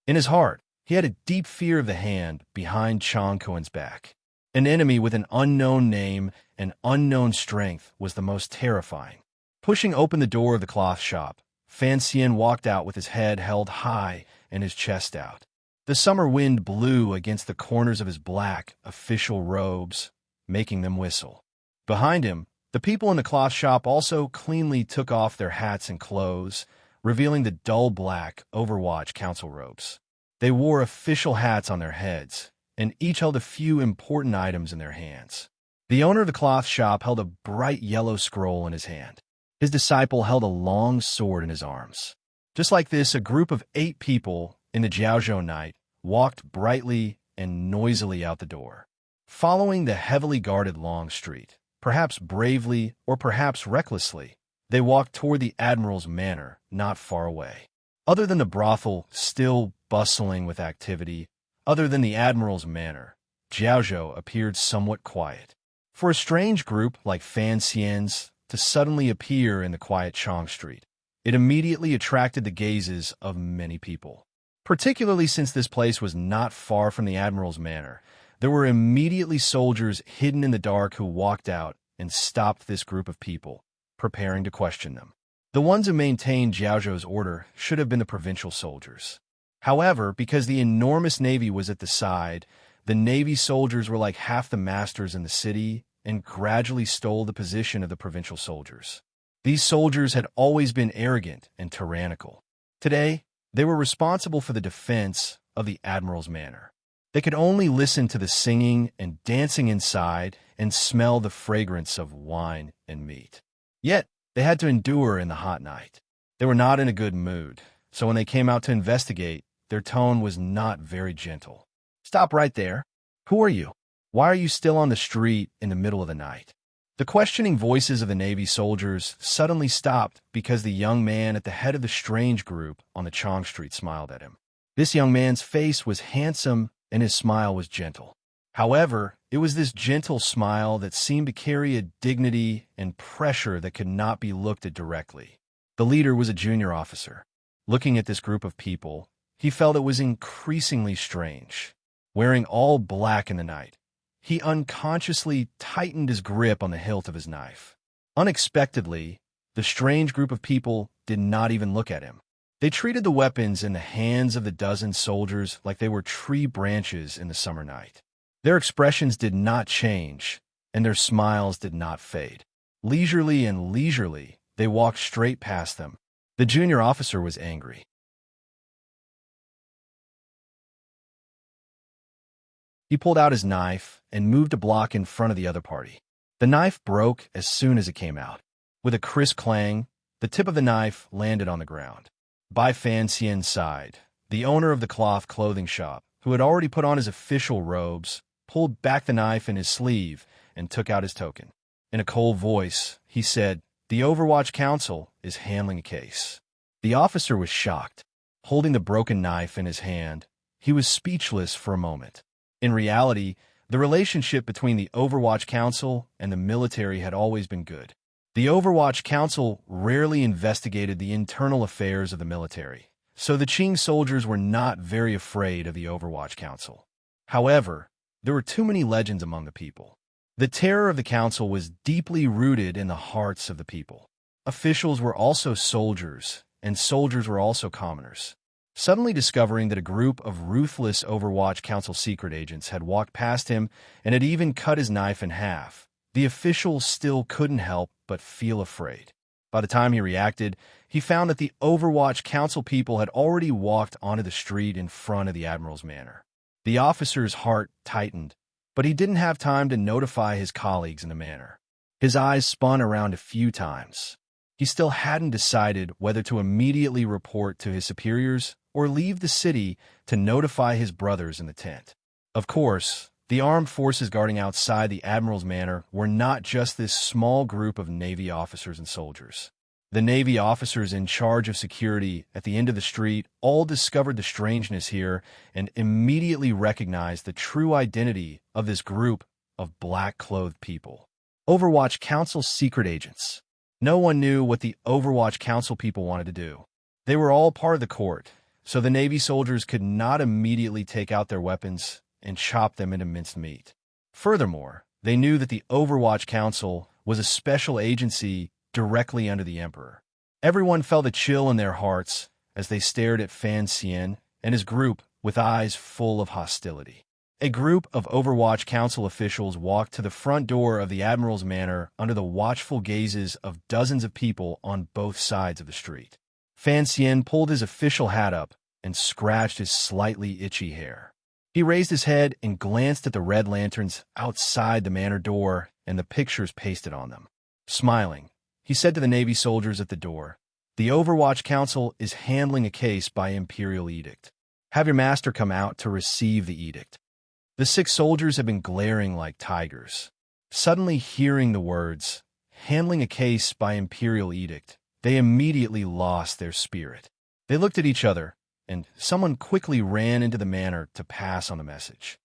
In his heart, he had a deep fear of the hand behind Chong Kuan's back. An enemy with an unknown name and unknown strength was the most terrifying. Pushing open the door of the cloth shop, Fan Xian walked out with his head held high and his chest out. The summer wind blew against the corners of his black, official robes, making them whistle. Behind him, the people in the cloth shop also cleanly took off their hats and clothes, revealing the dull black Overwatch Council robes. They wore official hats on their heads, and each held a few important items in their hands. The owner of the cloth shop held a bright yellow scroll in his hand. His disciple held a long sword in his arms. Just like this, a group of 8 people in the Jiaozhou night walked brightly and noisily out the door. Following the heavily guarded long street, perhaps bravely or perhaps recklessly, they walked toward the admiral's manor, not far away. Other than the brothel, still bustling with activity, other than the admiral's manor, Jiaozhou appeared somewhat quiet. For a strange group like Fan Xian's to suddenly appear in the quiet Chong Street, it immediately attracted the gazes of many people. Particularly since this place was not far from the admiral's manor, there were immediately soldiers hidden in the dark who walked out and stopped this group of people, preparing to question them. The ones who maintained Jiaozhou's order should have been the provincial soldiers. However, because the enormous navy was at the side, the navy soldiers were like half the masters in the city and gradually stole the position of the provincial soldiers. These soldiers had always been arrogant and tyrannical. Today, they were responsible for the defense of the admiral's manor. They could only listen to the singing and dancing inside and smell the fragrance of wine and meat. Yet, they had to endure in the hot night. They were not in a good mood, so when they came out to investigate, their tone was not very gentle. "Stop right there. Who are you? Why are you still on the street in the middle of the night?" The questioning voices of the Navy soldiers suddenly stopped because the young man at the head of the strange group on the Chong Street smiled at him. This young man's face was handsome and his smile was gentle. However, it was this gentle smile that seemed to carry a dignity and pressure that could not be looked at directly. The leader was a junior officer. Looking at this group of people, he felt it was increasingly strange. Wearing all black in the night, he unconsciously tightened his grip on the hilt of his knife. Unexpectedly, the strange group of people did not even look at him. They treated the weapons in the hands of the dozen soldiers like they were tree branches in the summer night. Their expressions did not change, and their smiles did not fade. Leisurely, they walked straight past them. The junior officer was angry. He pulled out his knife and moved a block in front of the other party. The knife broke as soon as it came out. With a crisp clang, the tip of the knife landed on the ground. By Fan Xian's side, the owner of the cloth clothing shop, who had already put on his official robes, pulled back the knife in his sleeve and took out his token. In a cold voice, he said, "The Overwatch Council is handling a case." The officer was shocked. Holding the broken knife in his hand, he was speechless for a moment. In reality, the relationship between the Overwatch Council and the military had always been good. The Overwatch Council rarely investigated the internal affairs of the military, so the Qing soldiers were not very afraid of the Overwatch Council. However, there were too many legends among the people. The terror of the council was deeply rooted in the hearts of the people. Officials were also soldiers, and soldiers were also commoners. Suddenly discovering that a group of ruthless Overwatch Council secret agents had walked past him and had even cut his knife in half, the official still couldn't help but feel afraid. By the time he reacted, he found that the Overwatch Council people had already walked onto the street in front of the Admiral's manor. The officer's heart tightened, but he didn't have time to notify his colleagues in the manor. His eyes spun around a few times. He still hadn't decided whether to immediately report to his superiors or leave the city to notify his brothers in the tent. Of course, the armed forces guarding outside the Admiral's manor were not just this small group of Navy officers and soldiers. The Navy officers in charge of security at the end of the street all discovered the strangeness here and immediately recognized the true identity of this group of black-clothed people. Overwatch Council secret agents. No one knew what the Overwatch Council people wanted to do. They were all part of the court, so the Navy soldiers could not immediately take out their weapons and chop them into minced meat. Furthermore, they knew that the Overwatch Council was a special agency directly under the Emperor. Everyone felt a chill in their hearts as they stared at Fan Xian and his group with eyes full of hostility. A group of Overwatch Council officials walked to the front door of the Admiral's manor under the watchful gazes of dozens of people on both sides of the street. Fan Xian pulled his official hat up and scratched his slightly itchy hair. He raised his head and glanced at the red lanterns outside the manor door and the pictures pasted on them. Smiling, he said to the Navy soldiers at the door, "The Overwatch Council is handling a case by imperial edict. Have your master come out to receive the edict." The 6 soldiers had been glaring like tigers. Suddenly hearing the words, handling a case by imperial edict, they immediately lost their spirit. They looked at each other, and someone quickly ran into the manor to pass on the message.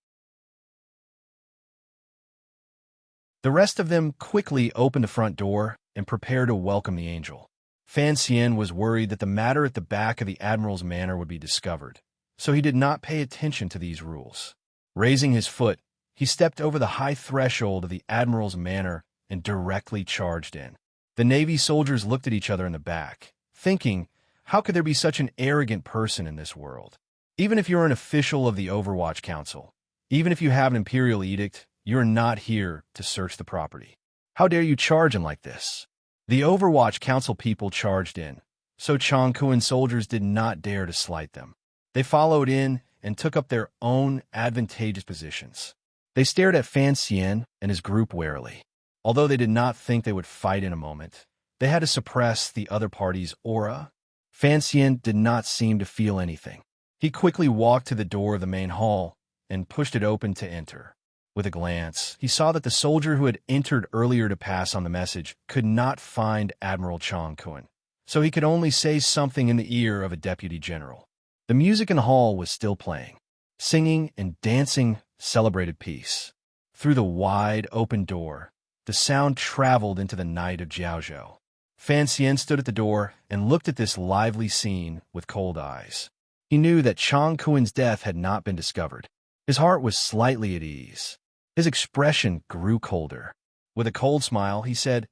The rest of them quickly opened the front door and prepared to welcome the angel. Fan Xian was worried that the matter at the back of the admiral's manor would be discovered, so he did not pay attention to these rules. Raising his foot, he stepped over the high threshold of the admiral's manor and directly charged in. The Navy soldiers looked at each other in the back, thinking, how could there be such an arrogant person in this world? Even if you're an official of the Overwatch Council, even if you have an imperial edict, you're not here to search the property. How dare you charge in like this? The Overwatch Council people charged in, so Changkuan soldiers did not dare to slight them. They followed in and took up their own advantageous positions. They stared at Fan Xian and his group warily. Although they did not think they would fight in a moment, they had to suppress the other party's aura. Fan Xian did not seem to feel anything. He quickly walked to the door of the main hall and pushed it open to enter. With a glance, he saw that the soldier who had entered earlier to pass on the message could not find Admiral Changkuan, so he could only say something in the ear of a deputy general. The music in the hall was still playing. Singing and dancing celebrated peace. Through the wide, open door, the sound traveled into the night of Jiaozhou. Fan Xian stood at the door and looked at this lively scene with cold eyes. He knew that Changkuan's death had not been discovered. His heart was slightly at ease. His expression grew colder. With a cold smile, he said,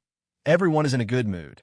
"Everyone is in a good mood."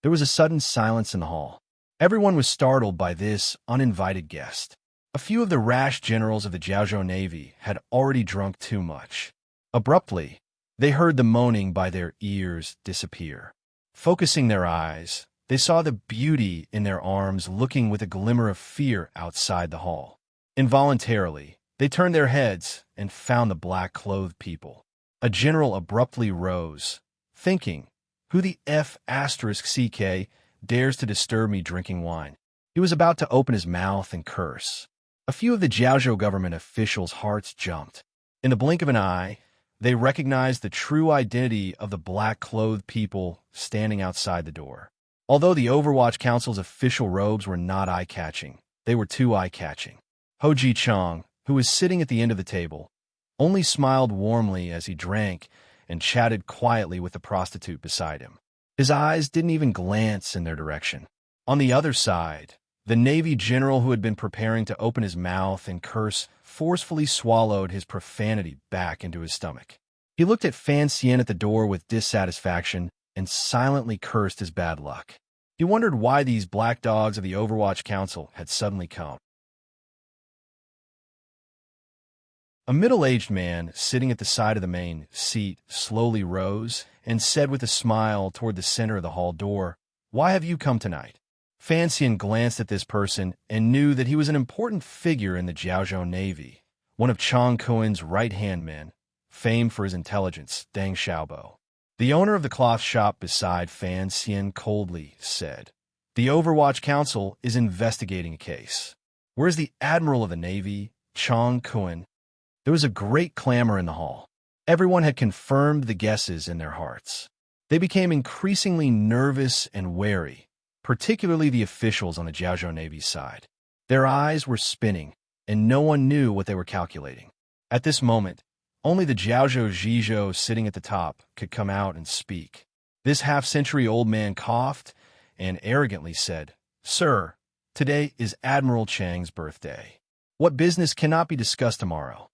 There was a sudden silence in the hall. Everyone was startled by this uninvited guest. A few of the rash generals of the Jiaozhou Navy had already drunk too much. Abruptly, they heard the moaning by their ears disappear. Focusing their eyes, they saw the beauty in their arms looking with a glimmer of fear outside the hall. Involuntarily, they turned their heads and found the black-clothed people. A general abruptly rose, thinking, "Who the F***CK dares to disturb me drinking wine?" He was about to open his mouth and curse. A few of the Jiaozhou government officials' hearts jumped. In the blink of an eye, they recognized the true identity of the black-clothed people standing outside the door. Although the Overwatch Council's official robes were not eye-catching, they were too eye-catching. Ho Ji-chang, who was sitting at the end of the table, only smiled warmly as he drank and chatted quietly with the prostitute beside him. His eyes didn't even glance in their direction. On the other side, the Navy general who had been preparing to open his mouth and curse forcefully swallowed his profanity back into his stomach. He looked at Fan Xian at the door with dissatisfaction and silently cursed his bad luck. He wondered why these black dogs of the Overwatch Council had suddenly come. A middle-aged man sitting at the side of the main seat slowly rose and said with a smile toward the center of the hall door, "Why have you come tonight?" Fan Xian glanced at this person and knew that he was an important figure in the Jiaozhou Navy, one of Changkuan's right-hand men, famed for his intelligence, Deng Xiaobo. The owner of the cloth shop beside Fan Xian coldly said, "The Overwatch Council is investigating a case. Where's the Admiral of the Navy, Changkuan?" There was a great clamor in the hall. Everyone had confirmed the guesses in their hearts. They became increasingly nervous and wary, particularly the officials on the Jiaozhou Navy's side. Their eyes were spinning, and no one knew what they were calculating. At this moment, only the Jiaozhou Zhizhou sitting at the top could come out and speak. This half-century-old man coughed and arrogantly said, "Sir, today is Admiral Chang's birthday. What business cannot be discussed tomorrow?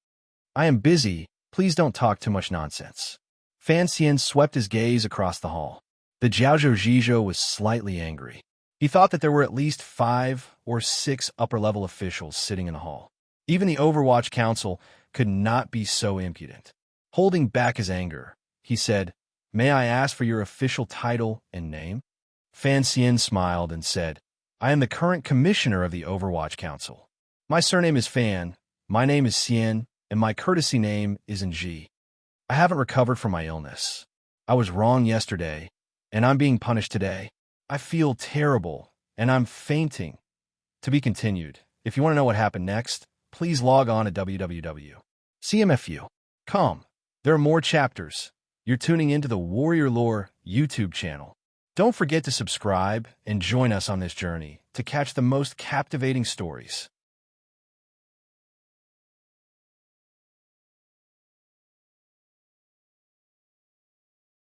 I am busy. Please don't talk too much nonsense." Fan Xian swept his gaze across the hall. The Jiaozhou Zhizhou was slightly angry. He thought that there were at least 5 or 6 upper-level officials sitting in the hall. Even the Overwatch Council could not be so impudent. Holding back his anger, he said, "May I ask for your official title and name?" Fan Xian smiled and said, "I am the current commissioner of the Overwatch Council. My surname is Fan, my name is Xian, and my courtesy name is Nji. I haven't recovered from my illness. I was wrong yesterday, and I'm being punished today. I feel terrible, and I'm fainting." To be continued. If you want to know what happened next, please log on to www.cmfu.com. There are more chapters. You're tuning into the Warrior Lore YouTube channel. Don't forget to subscribe and join us on this journey to catch the most captivating stories.